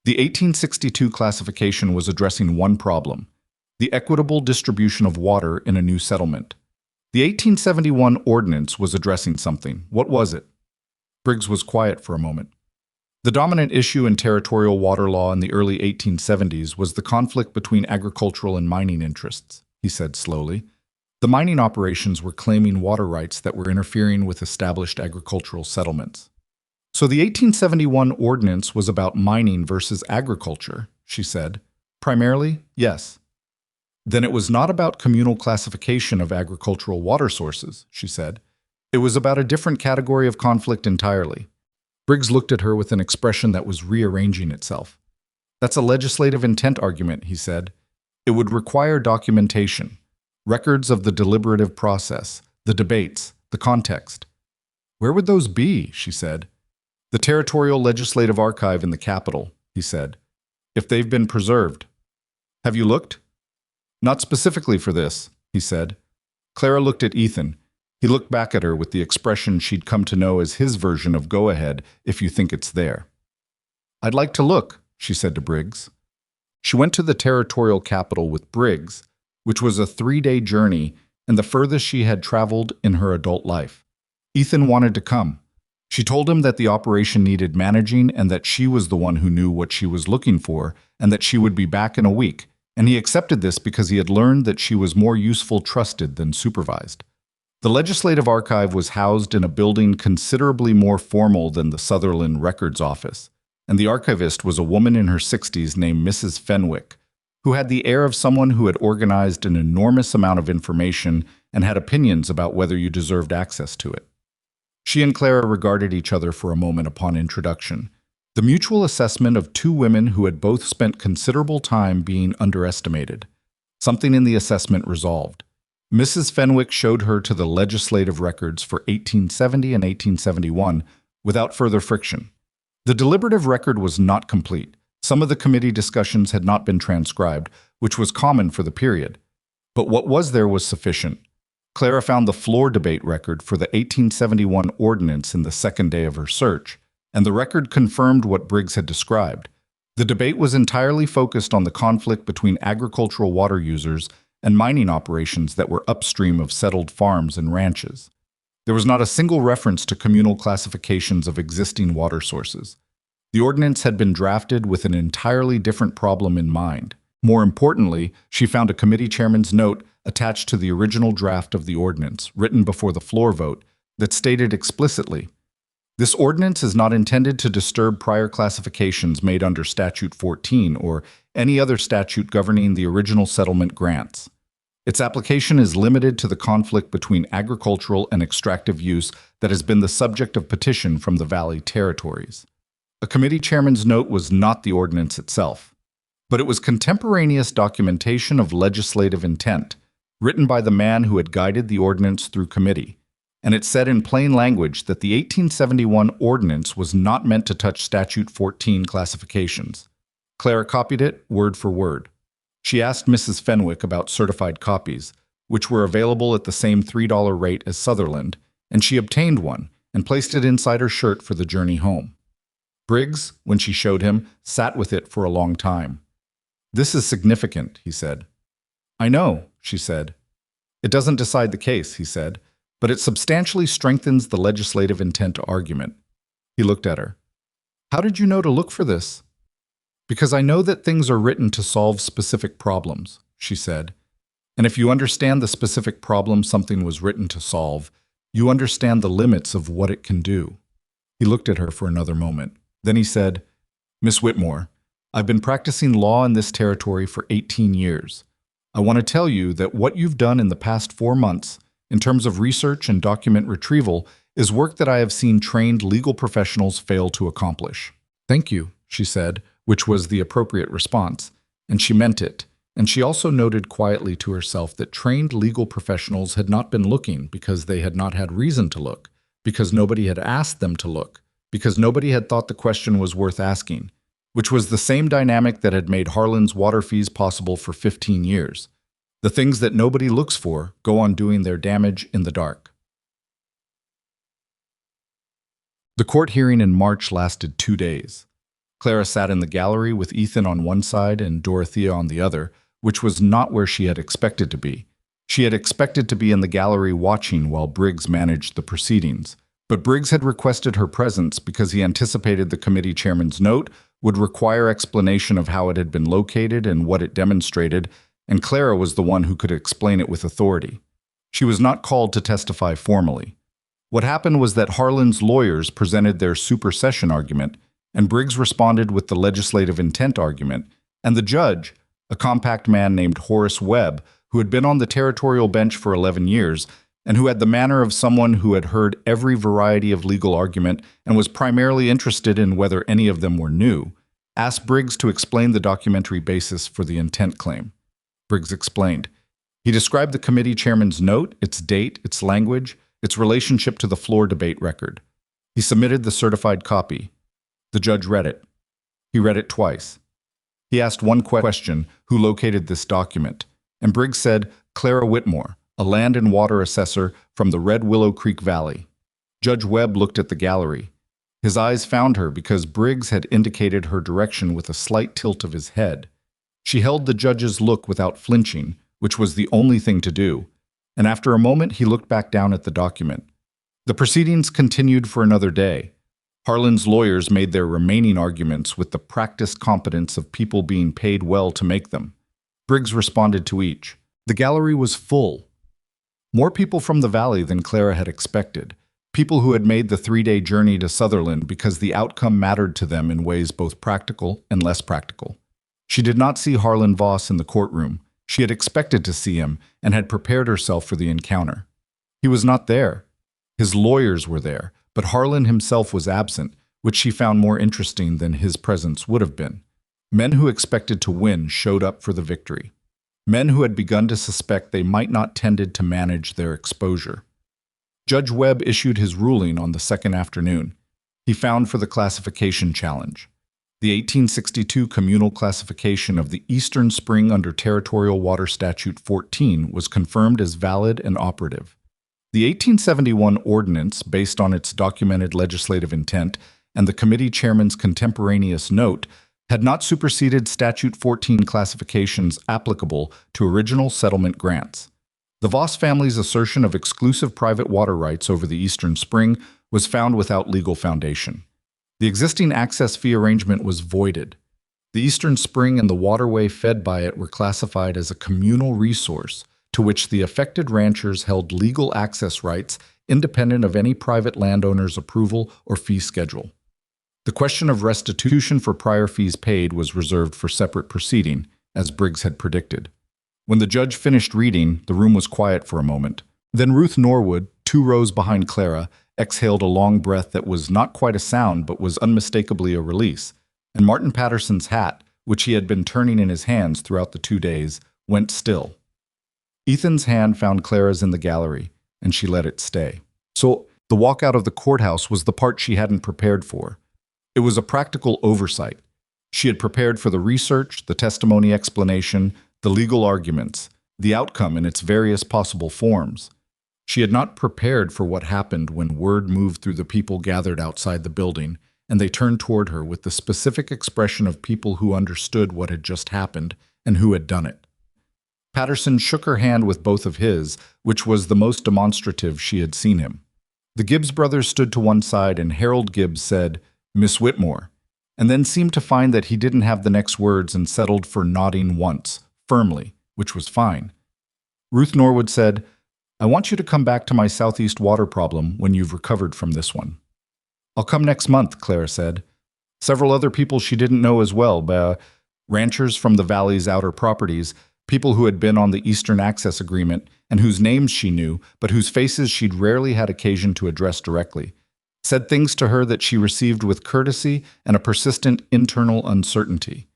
The 1862 classification was addressing one problem, the equitable distribution of water in a new settlement. The 1871 ordinance was addressing something. What was it? Briggs was quiet for a moment. The dominant issue in territorial water law in the early 1870s was the conflict between agricultural and mining interests, he said slowly. The mining operations were claiming water rights that were interfering with established agricultural settlements. So the 1871 ordinance was about mining versus agriculture, she said. Primarily, yes. Then it was not about communal classification of agricultural water sources, she said. It was about a different category of conflict entirely. Briggs looked at her with an expression that was rearranging itself. That's a legislative intent argument, he said. It would require documentation, records of the deliberative process, the debates, the context. Where would those be, she said. The Territorial Legislative Archive in the Capitol, he said. If they've been preserved. Have you looked? Not specifically for this, he said. Clara looked at Ethan. He looked back at her with the expression she'd come to know as his version of go ahead if you think it's there. I'd like to look, she said to Briggs. She went to the Territorial Capitol with Briggs, which was a 3-day journey and the furthest she had traveled in her adult life. Ethan wanted to come. She told him that the operation needed managing and that she was the one who knew what she was looking for and that she would be back in a week, and he accepted this because he had learned that she was more useful trusted than supervised. The Legislative Archive was housed in a building considerably more formal than the Sutherland Records Office, and the archivist was a woman in her 60s named Mrs. Fenwick, who had the air of someone who had organized an enormous amount of information and had opinions about whether you deserved access to it. She and Clara regarded each other for a moment upon introduction, the mutual assessment of two women who had both spent considerable time being underestimated. Something in the assessment resolved. Mrs. Fenwick showed her to the legislative records for 1870 and 1871 without further friction. The deliberative record was not complete. Some of the committee discussions had not been transcribed, which was common for the period. But what was there was sufficient. Clara found the floor debate record for the 1871 ordinance in the second day of her search, and the record confirmed what Briggs had described. The debate was entirely focused on the conflict between agricultural water users and mining operations that were upstream of settled farms and ranches. There was not a single reference to communal classifications of existing water sources. The ordinance had been drafted with an entirely different problem in mind. More importantly, she found a committee chairman's note attached to the original draft of the ordinance, written before the floor vote, that stated explicitly, "This ordinance is not intended to disturb prior classifications made under Statute 14 or any other statute governing the original settlement grants. Its application is limited to the conflict between agricultural and extractive use that has been the subject of petition from the Valley territories." A committee chairman's note was not the ordinance itself, but it was contemporaneous documentation of legislative intent, written by the man who had guided the ordinance through committee, and it said in plain language that the 1871 ordinance was not meant to touch Statute 14 classifications. Clara copied it word for word. She asked Mrs. Fenwick about certified copies, which were available at the same $3 rate as Sutherland, and she obtained one and placed it inside her shirt for the journey home. Briggs, when she showed him, sat with it for a long time. "This is significant," he said. "I know," she said. "It doesn't decide the case," he said, "but it substantially strengthens the legislative intent argument." He looked at her. "How did you know to look for this?" "Because I know that things are written to solve specific problems," she said. "And if you understand the specific problem something was written to solve, you understand the limits of what it can do." He looked at her for another moment. Then he said, "Miss Whitmore, I've been practicing law in this territory for 18 years. I want to tell you that what you've done in the past 4 months, in terms of research and document retrieval, is work that I have seen trained legal professionals fail to accomplish." "Thank you," she said, which was the appropriate response, and she meant it. And she also noted quietly to herself that trained legal professionals had not been looking because they had not had reason to look, because nobody had asked them to look, because nobody had thought the question was worth asking, which was the same dynamic that had made Harlan's water fees possible for 15 years. The things that nobody looks for go on doing their damage in the dark. The court hearing in March lasted 2 days. Clara sat in the gallery with Ethan on one side and Dorothea on the other, which was not where she had expected to be. She had expected to be in the gallery watching while Briggs managed the proceedings. But Briggs had requested her presence because he anticipated the committee chairman's note would require explanation of how it had been located and what it demonstrated, and Clara was the one who could explain it with authority. She was not called to testify formally. What happened was that Harlan's lawyers presented their supersession argument, and Briggs responded with the legislative intent argument, and the judge, a compact man named Horace Webb, who had been on the territorial bench for 11 years and who had the manner of someone who had heard every variety of legal argument and was primarily interested in whether any of them were new, asked Briggs to explain the documentary basis for the intent claim. Briggs explained. He described the committee chairman's note, its date, its language, its relationship to the floor debate record. He submitted the certified copy. The judge read it. He read it twice. He asked one question, who located this document? And Briggs said, Clara Whitmore, a land and water assessor from the Red Willow Creek Valley. Judge Webb looked at the gallery. His eyes found her because Briggs had indicated her direction with a slight tilt of his head. She held the judge's look without flinching, which was the only thing to do, and after a moment he looked back down at the document. The proceedings continued for another day. Harlan's lawyers made their remaining arguments with the practiced competence of people being paid well to make them. Briggs responded to each. The gallery was full. More people from the valley than Clara had expected, people who had made the 3-day journey to Sutherland because the outcome mattered to them in ways both practical and less practical. She did not see Harlan Voss in the courtroom. She had expected to see him and had prepared herself for the encounter. He was not there. His lawyers were there, but Harlan himself was absent, which she found more interesting than his presence would have been. Men who expected to win showed up for the victory. Men who had begun to suspect they might not tended to manage their exposure. Judge Webb issued his ruling on the second afternoon. He found for the classification challenge. The 1862 communal classification of the Eastern Spring under Territorial Water Statute 14 was confirmed as valid and operative. The 1871 ordinance, based on its documented legislative intent and the committee chairman's contemporaneous note, had not superseded Statute 14 classifications applicable to original settlement grants. The Voss family's assertion of exclusive private water rights over the Eastern Spring was found without legal foundation. The existing access fee arrangement was voided. The Eastern Spring and the waterway fed by it were classified as a communal resource to which the affected ranchers held legal access rights independent of any private landowner's approval or fee schedule. The question of restitution for prior fees paid was reserved for separate proceeding, as Briggs had predicted. When the judge finished reading, the room was quiet for a moment. Then Ruth Norwood, 2 rows behind Clara, exhaled a long breath that was not quite a sound but was unmistakably a release, and Martin Patterson's hat, which he had been turning in his hands throughout the 2 days, went still. Ethan's hand found Clara's in the gallery, and she let it stay. So the walk out of the courthouse was the part she hadn't prepared for. It was a practical oversight. She had prepared for the research, the testimony explanation, the legal arguments, the outcome in its various possible forms. She had not prepared for what happened when word moved through the people gathered outside the building, and they turned toward her with the specific expression of people who understood what had just happened and who had done it. Patterson shook her hand with both of his, which was the most demonstrative she had seen him. The Gibbs brothers stood to one side, and Harold Gibbs said, "Miss Whitmore," and then seemed to find that he didn't have the next words and settled for nodding once, firmly, which was fine. Ruth Norwood said, "I want you to come back to my southeast water problem when you've recovered from this one." "I'll come next month," Clara said. Several other people she didn't know as well, ranchers from the valley's outer properties, people who had been on the Eastern Access Agreement and whose names she knew, but whose faces she'd rarely had occasion to address directly, said things to her that she received with courtesy and a persistent internal uncertainty.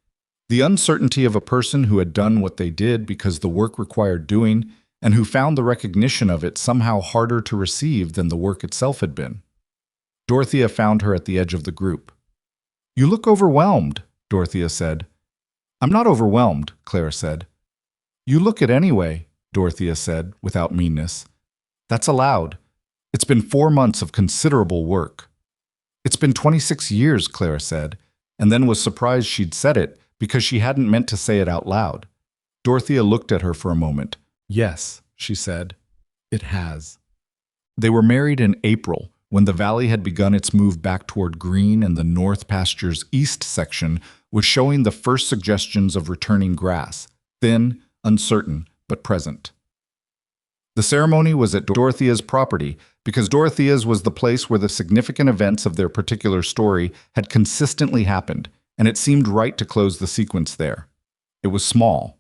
The uncertainty of a person who had done what they did because the work required doing, and who found the recognition of it somehow harder to receive than the work itself had been. Dorothea found her at the edge of the group. "You look overwhelmed," Dorothea said. "I'm not overwhelmed," Clara said. "You look it anyway," Dorothea said, without meanness. "That's allowed. It's been 4 months of considerable work." "It's been 26 years," Clara said, and then was surprised she'd said it because she hadn't meant to say it out loud. Dorothea looked at her for a moment. "Yes," she said, "it has." They were married in April, when the valley had begun its move back toward green and the North Pasture's east section was showing the first suggestions of returning grass, thin, uncertain, but present. The ceremony was at Dorothea's property because Dorothea's was the place where the significant events of their particular story had consistently happened, and it seemed right to close the sequence there. It was small.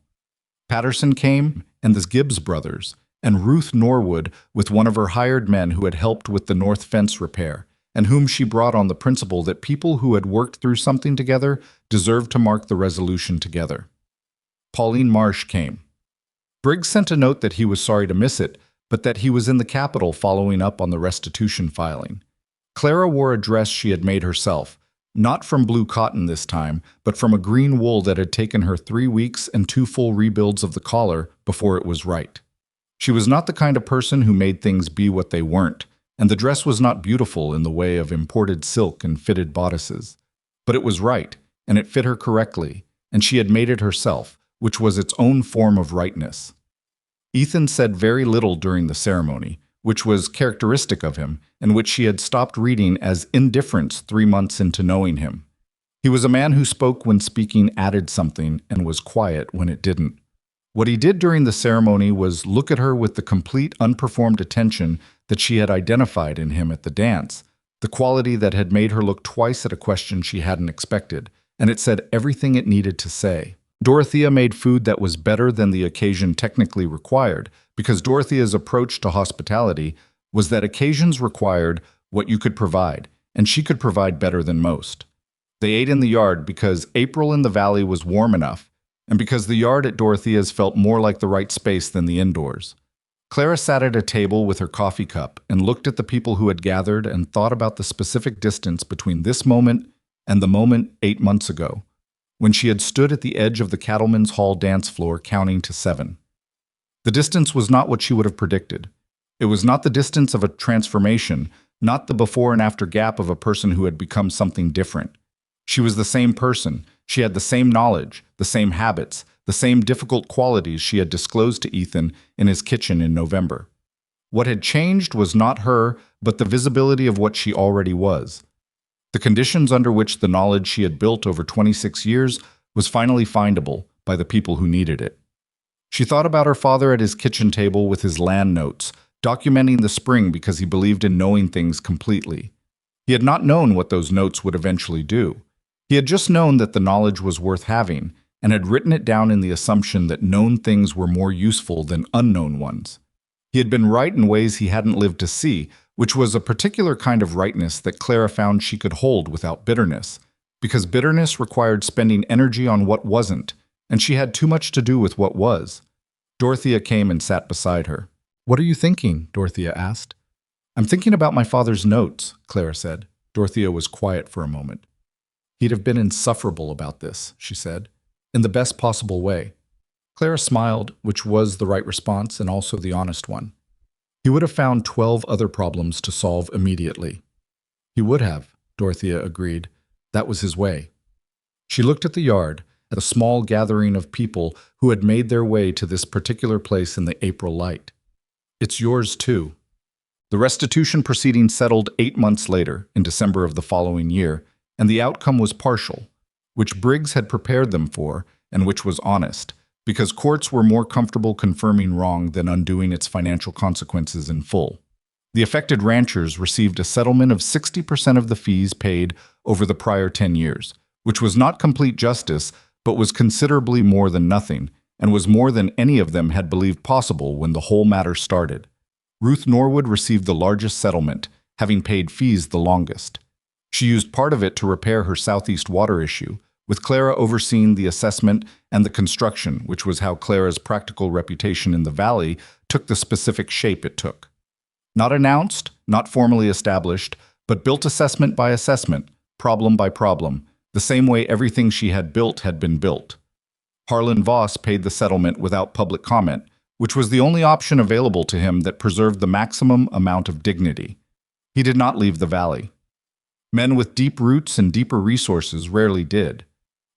Patterson came, and the Gibbs brothers, and Ruth Norwood with one of her hired men who had helped with the north fence repair, and whom she brought on the principle that people who had worked through something together deserved to mark the resolution together. Pauline Marsh came. Briggs sent a note that he was sorry to miss it, but that he was in the capital following up on the restitution filing. Clara wore a dress she had made herself, not from blue cotton this time, but from a green wool that had taken her 3 weeks and 2 full rebuilds of the collar before it was right. She was not the kind of person who made things be what they weren't, and the dress was not beautiful in the way of imported silk and fitted bodices. But it was right, and it fit her correctly, and she had made it herself, which was its own form of rightness. Ethan said very little during the ceremony, which was characteristic of him, and which she had stopped reading as indifference 3 months into knowing him. He was a man who spoke when speaking added something and was quiet when it didn't. What he did during the ceremony was look at her with the complete unperformed attention that she had identified in him at the dance, the quality that had made her look twice at a question she hadn't expected, and it said everything it needed to say. Dorothea made food that was better than the occasion technically required, because Dorothea's approach to hospitality was that occasions required what you could provide, and she could provide better than most. They ate in the yard because April in the valley was warm enough, and because the yard at Dorothea's felt more like the right space than the indoors. Clara sat at a table with her coffee cup and looked at the people who had gathered and thought about the specific distance between this moment and the moment 8 months ago, when she had stood at the edge of the Cattlemen's Hall dance floor counting to 7. The distance was not what she would have predicted. It was not the distance of a transformation, not the before and after gap of a person who had become something different. She was the same person. She had the same knowledge, the same habits, the same difficult qualities she had disclosed to Ethan in his kitchen in November. What had changed was not her, but the visibility of what she already was. The conditions under which the knowledge she had built over 26 years was finally findable by the people who needed it. She thought about her father at his kitchen table with his land notes, documenting the spring because he believed in knowing things completely. He had not known what those notes would eventually do. He had just known that the knowledge was worth having, and had written it down in the assumption that known things were more useful than unknown ones. He had been right in ways he hadn't lived to see, which was a particular kind of rightness that Clara found she could hold without bitterness, because bitterness required spending energy on what wasn't, and she had too much to do with what was. Dorothea came and sat beside her. "What are you thinking?" Dorothea asked. "I'm thinking about my father's notes," Clara said. Dorothea was quiet for a moment. "He'd have been insufferable about this," she said, "in the best possible way." Clara smiled, which was the right response and also the honest one. He would have found 12 other problems to solve immediately. He would have, Dorothea agreed. That was his way. She looked at the yard, at a small gathering of people who had made their way to this particular place in the April light. "It's yours, too." The restitution proceeding settled 8 months later, in December of the following year, and the outcome was partial, which Briggs had prepared them for, and which was honest, because courts were more comfortable confirming wrong than undoing its financial consequences in full. The affected ranchers received a settlement of 60% of the fees paid over the prior 10 years, which was not complete justice, but was considerably more than nothing, and was more than any of them had believed possible when the whole matter started. Ruth Norwood received the largest settlement, having paid fees the longest. She used part of it to repair her southeast water issue, with Clara overseeing the assessment and the construction, which was how Clara's practical reputation in the valley took the specific shape it took. Not announced, not formally established, but built assessment by assessment, problem by problem, the same way everything she had built had been built. Harlan Voss paid the settlement without public comment, which was the only option available to him that preserved the maximum amount of dignity. He did not leave the valley. Men with deep roots and deeper resources rarely did.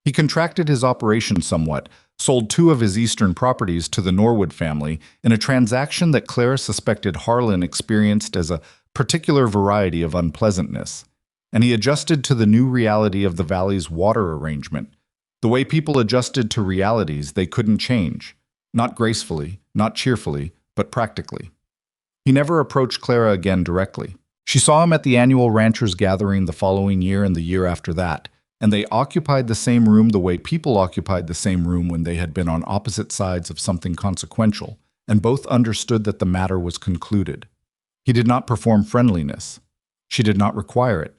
He contracted his operation somewhat, sold 2 of his eastern properties to the Norwood family in a transaction that Clara suspected Harlan experienced as a particular variety of unpleasantness, and he adjusted to the new reality of the valley's water arrangement, the way people adjusted to realities they couldn't change, not gracefully, not cheerfully, but practically. He never approached Clara again directly. She saw him at the annual ranchers' gathering the following year and the year after that, and they occupied the same room the way people occupied the same room when they had been on opposite sides of something consequential, and both understood that the matter was concluded. He did not perform friendliness. She did not require it.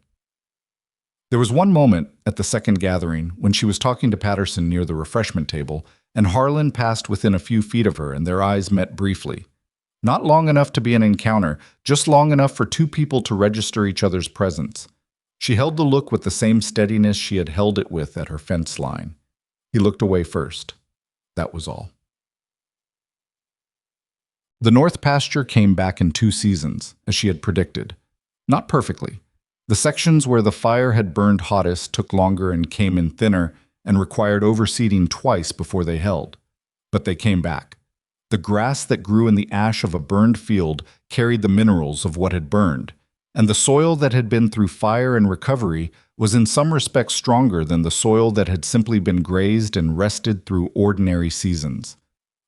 There was one moment at the second gathering when she was talking to Patterson near the refreshment table, and Harlan passed within a few feet of her, and their eyes met briefly. Not long enough to be an encounter, just long enough for two people to register each other's presence. She held the look with the same steadiness she had held it with at her fence line. He looked away first. That was all. The North pasture came back in 2 seasons, as she had predicted. Not perfectly. The sections where the fire had burned hottest took longer and came in thinner and required overseeding twice before they held. But they came back. The grass that grew in the ash of a burned field carried the minerals of what had burned, and the soil that had been through fire and recovery was in some respects stronger than the soil that had simply been grazed and rested through ordinary seasons.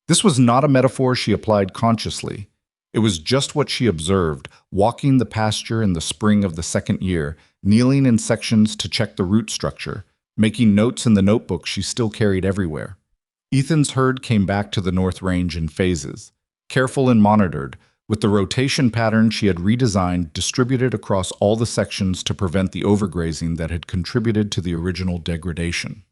This was not a metaphor she applied consciously. It was just what she observed, walking the pasture in the spring of the second year, kneeling in sections to check the root structure, making notes in the notebook she still carried everywhere. Ethan's herd came back to the North Range in phases, careful and monitored, with the rotation pattern she had redesigned distributed across all the sections to prevent the overgrazing that had contributed to the original degradation.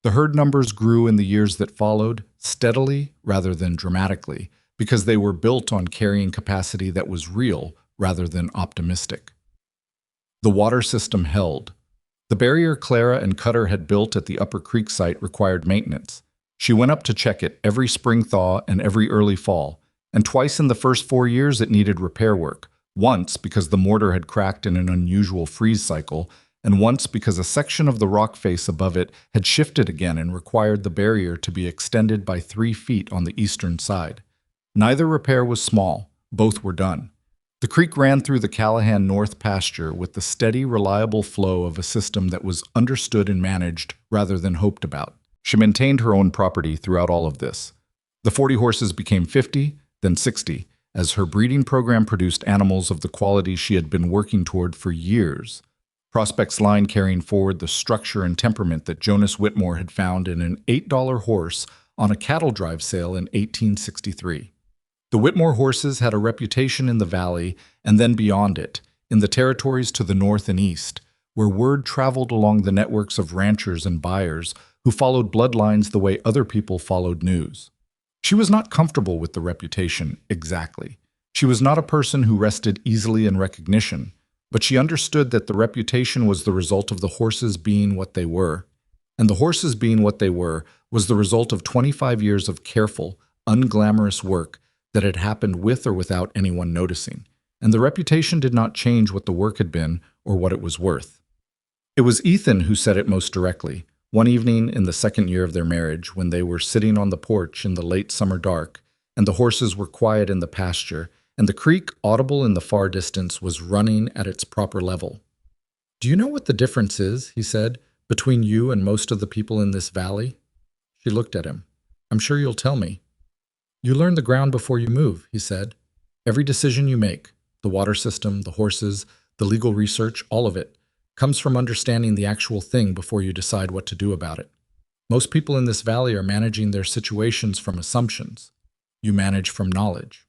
The herd numbers grew in the years that followed, steadily rather than dramatically, because they were built on carrying capacity that was real rather than optimistic. The water system held. The barrier Clara and Cutter had built at the Upper Creek site required maintenance. She went up to check it every spring thaw and every early fall, and twice in the first 4 years it needed repair work, once because the mortar had cracked in an unusual freeze cycle, and once because a section of the rock face above it had shifted again and required the barrier to be extended by 3 feet on the eastern side. Neither repair was small, both were done. The creek ran through the Callahan North pasture with the steady, reliable flow of a system that was understood and managed rather than hoped about. She maintained her own property throughout all of this. The 40 horses became 50, then 60, as her breeding program produced animals of the quality she had been working toward for years. Prospect's line carrying forward the structure and temperament that Jonas Whitmore had found in an $8 horse on a cattle drive sale in 1863. The Whitmore horses had a reputation in the valley and then beyond it, in the territories to the north and east, where word traveled along the networks of ranchers and buyers who followed bloodlines the way other people followed news. She was not comfortable with the reputation, exactly. She was not a person who rested easily in recognition, but she understood that the reputation was the result of the horses being what they were. And the horses being what they were was the result of 25 years of careful, unglamorous work that had happened with or without anyone noticing. And the reputation did not change what the work had been or what it was worth. It was Ethan who said it most directly. One evening in the second year of their marriage, when they were sitting on the porch in the late summer dark, and the horses were quiet in the pasture, and the creek, audible in the far distance, was running at its proper level. "Do you know what the difference is," he said, "between you and most of the people in this valley?" She looked at him. "I'm sure you'll tell me." "You learn the ground before you move," he said. "Every decision you make, the water system, the horses, the legal research, all of it, comes from understanding the actual thing before you decide what to do about it. Most people in this valley are managing their situations from assumptions. You manage from knowledge."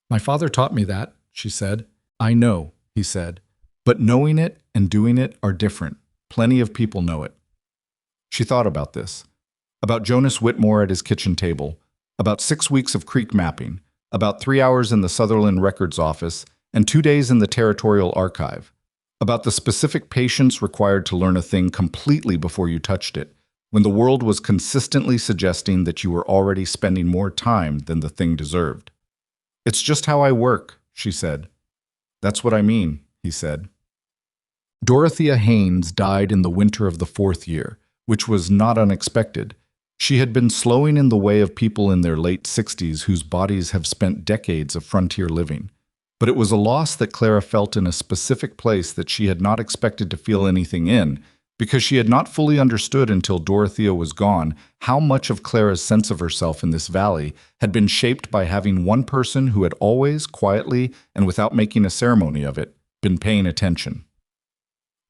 "My father taught me that," she said. "I know," he said. "But knowing it and doing it are different. Plenty of people know it." She thought about this. About Jonas Whitmore at his kitchen table. About 6 weeks of creek mapping. About 3 hours in the Sutherland Records office. And 2 days in the Territorial Archive. About the specific patience required to learn a thing completely before you touched it, when the world was consistently suggesting that you were already spending more time than the thing deserved. "It's just how I work," she said. "That's what I mean," he said. Dorothea Haynes died in the winter of the 4th year, which was not unexpected. She had been slowing in the way of people in their late 60s whose bodies have spent decades of frontier living. But it was a loss that Clara felt in a specific place that she had not expected to feel anything in, because she had not fully understood until Dorothea was gone how much of Clara's sense of herself in this valley had been shaped by having one person who had always, quietly, and without making a ceremony of it, been paying attention.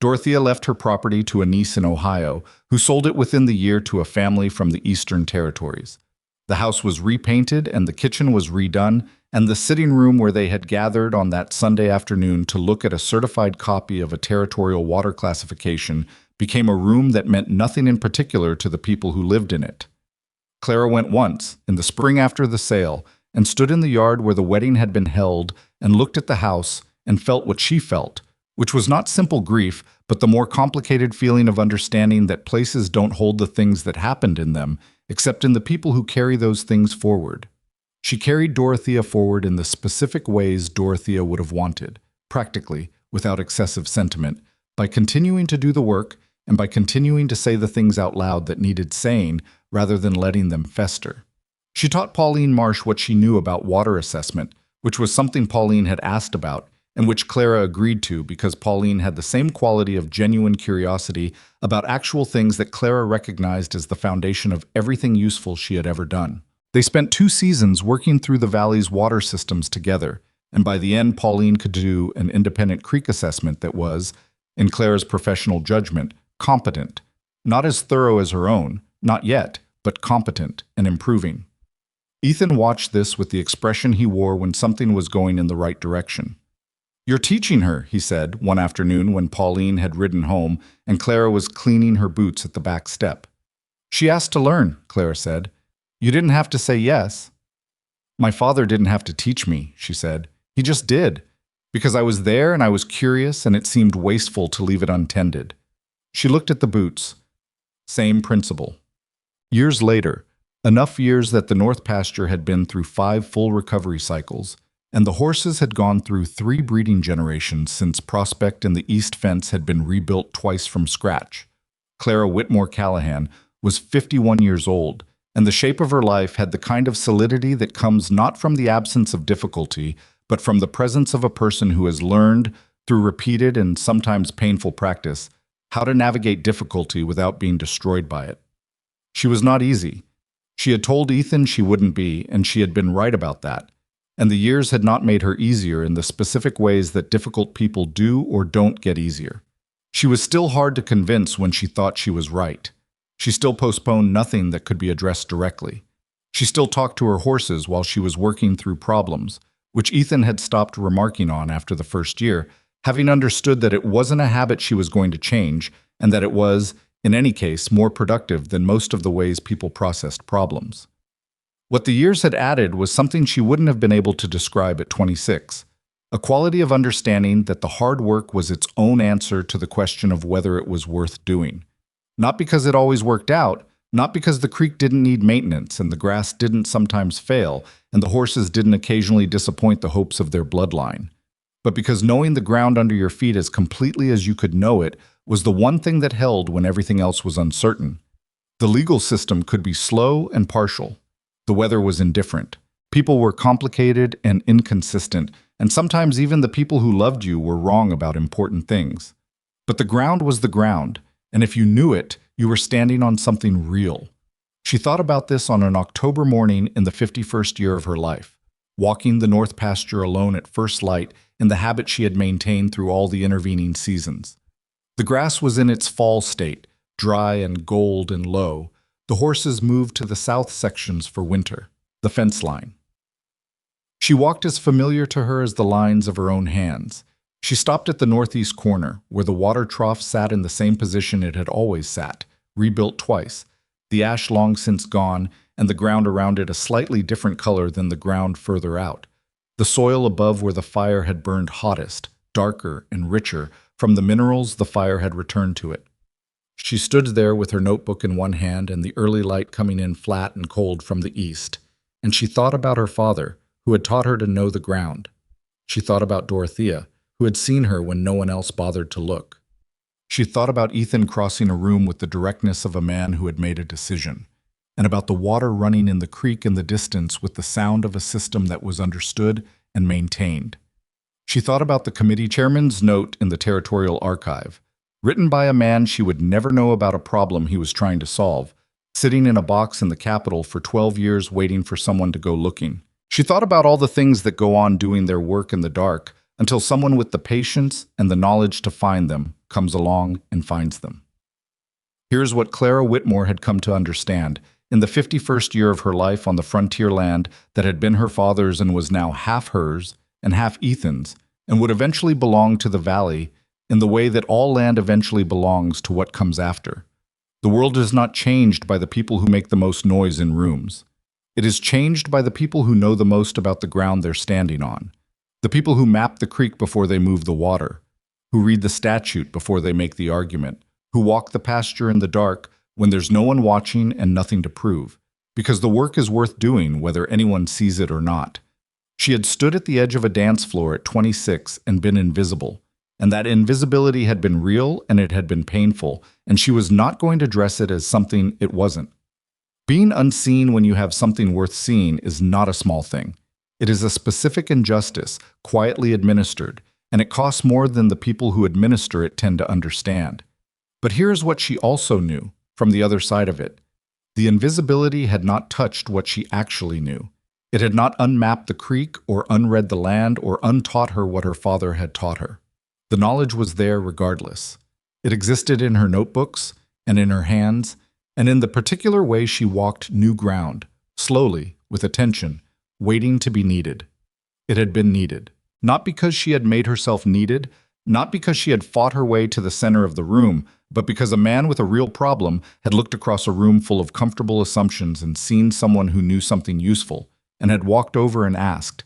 Dorothea left her property to a niece in Ohio, who sold it within the year to a family from the Eastern Territories. The house was repainted and the kitchen was redone, and the sitting room where they had gathered on that Sunday afternoon to look at a certified copy of a territorial water classification became a room that meant nothing in particular to the people who lived in it. Clara went once, in the spring after the sale, and stood in the yard where the wedding had been held and looked at the house and felt what she felt, which was not simple grief, but the more complicated feeling of understanding that places don't hold the things that happened in them, except in the people who carry those things forward. She carried Dorothea forward in the specific ways Dorothea would have wanted, practically, without excessive sentiment, by continuing to do the work and by continuing to say the things out loud that needed saying rather than letting them fester. She taught Pauline Marsh what she knew about water assessment, which was something Pauline had asked about, and which Clara agreed to because Pauline had the same quality of genuine curiosity about actual things that Clara recognized as the foundation of everything useful she had ever done. They spent 2 seasons working through the valley's water systems together, and by the end Pauline could do an independent creek assessment that was, in Clara's professional judgment, competent. Not as thorough as her own, not yet, but competent and improving. Ethan watched this with the expression he wore when something was going in the right direction. "You're teaching her," he said, one afternoon when Pauline had ridden home and Clara was cleaning her boots at the back step. "She asked to learn," Clara said. "You didn't have to say yes." "My father didn't have to teach me," she said. "He just did. Because I was there and I was curious and it seemed wasteful to leave it untended." She looked at the boots. Same principle. Years later, enough years that the North Pasture had been through 5 full recovery cycles, and the horses had gone through 3 breeding generations since Prospect and the East Fence had been rebuilt twice from scratch. Clara Whitmore Callahan was 51 years old, and the shape of her life had the kind of solidity that comes not from the absence of difficulty, but from the presence of a person who has learned, through repeated and sometimes painful practice, how to navigate difficulty without being destroyed by it. She was not easy. She had told Ethan she wouldn't be, and she had been right about that. And the years had not made her easier in the specific ways that difficult people do or don't get easier. She was still hard to convince when she thought she was right. She still postponed nothing that could be addressed directly. She still talked to her horses while she was working through problems, which Ethan had stopped remarking on after the first year, having understood that it wasn't a habit she was going to change, and that it was, in any case, more productive than most of the ways people processed problems. What the years had added was something she wouldn't have been able to describe at 26, a quality of understanding that the hard work was its own answer to the question of whether it was worth doing. Not because it always worked out, not because the creek didn't need maintenance and the grass didn't sometimes fail and the horses didn't occasionally disappoint the hopes of their bloodline, but because knowing the ground under your feet as completely as you could know it was the one thing that held when everything else was uncertain. The legal system could be slow and partial. The weather was indifferent. People were complicated and inconsistent, and sometimes even the people who loved you were wrong about important things. But the ground was the ground, and if you knew it, you were standing on something real. She thought about this on an October morning in the 51st year of her life, walking the North Pasture alone at first light in the habit she had maintained through all the intervening seasons. The grass was in its fall state, dry and gold and low. The horses moved to the south sections for winter, the fence line. She walked as familiar to her as the lines of her own hands. She stopped at the northeast corner, where the water trough sat in the same position it had always sat, rebuilt twice, the ash long since gone, and the ground around it a slightly different color than the ground further out. The soil above where the fire had burned hottest, darker and richer, from the minerals the fire had returned to it. She stood there with her notebook in one hand and the early light coming in flat and cold from the east, and she thought about her father, who had taught her to know the ground. She thought about Dorothea, who had seen her when no one else bothered to look. She thought about Ethan crossing a room with the directness of a man who had made a decision, and about the water running in the creek in the distance with the sound of a system that was understood and maintained. She thought about the committee chairman's note in the Territorial Archive, written by a man she would never know about a problem he was trying to solve, sitting in a box in the Capitol for 12 years waiting for someone to go looking. She thought about all the things that go on doing their work in the dark until someone with the patience and the knowledge to find them comes along and finds them. Here's what Clara Whitmore had come to understand. In the 51st year of her life on the frontier land that had been her father's and was now half hers and half Ethan's, and would eventually belong to the valley in the way that all land eventually belongs to what comes after. The world is not changed by the people who make the most noise in rooms. It is changed by the people who know the most about the ground they're standing on, the people who map the creek before they move the water, who read the statute before they make the argument, who walk the pasture in the dark when there's no one watching and nothing to prove, because the work is worth doing whether anyone sees it or not. She had stood at the edge of a dance floor at 26 and been invisible, and that invisibility had been real and it had been painful, and she was not going to dress it as something it wasn't. Being unseen when you have something worth seeing is not a small thing. It is a specific injustice, quietly administered, and it costs more than the people who administer it tend to understand. But here's what she also knew, from the other side of it. The invisibility had not touched what she actually knew. It had not unmapped the creek or unread the land or untaught her what her father had taught her. The knowledge was there regardless. It existed in her notebooks and in her hands, and in the particular way she walked new ground, slowly, with attention, waiting to be needed. It had been needed, not because she had made herself needed, not because she had fought her way to the center of the room, but because a man with a real problem had looked across a room full of comfortable assumptions and seen someone who knew something useful, and had walked over and asked.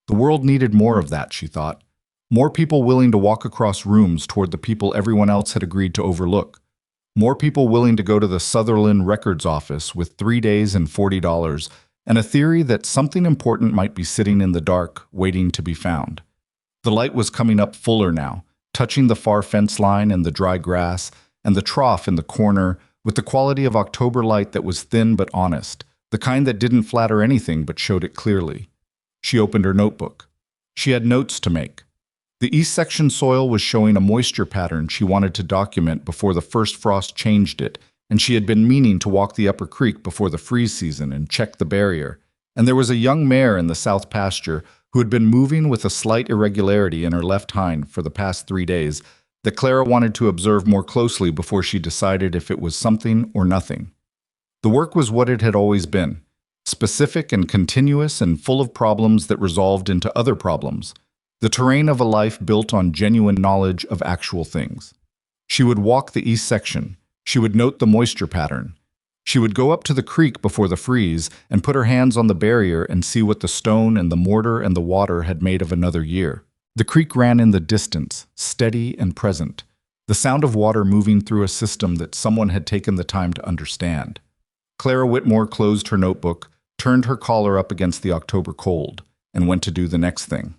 The world needed more of that, she thought. More people willing to walk across rooms toward the people everyone else had agreed to overlook. More people willing to go to the Sutherland Records office with 3 days and $40, and a theory that something important might be sitting in the dark, waiting to be found. The light was coming up fuller now, touching the far fence line and the dry grass, and the trough in the corner, with the quality of October light that was thin but honest, the kind that didn't flatter anything but showed it clearly. She opened her notebook. She had notes to make. The east section soil was showing a moisture pattern she wanted to document before the first frost changed it, and she had been meaning to walk the upper creek before the freeze season and check the barrier. And there was a young mare in the south pasture who had been moving with a slight irregularity in her left hind for the past 3 days that Clara wanted to observe more closely before she decided if it was something or nothing. The work was what it had always been, specific and continuous and full of problems that resolved into other problems. The terrain of a life built on genuine knowledge of actual things. She would walk the east section. She would note the moisture pattern. She would go up to the creek before the freeze and put her hands on the barrier and see what the stone and the mortar and the water had made of another year. The creek ran in the distance, steady and present, the sound of water moving through a system that someone had taken the time to understand. Clara Whitmore closed her notebook, turned her collar up against the October cold, and went to do the next thing.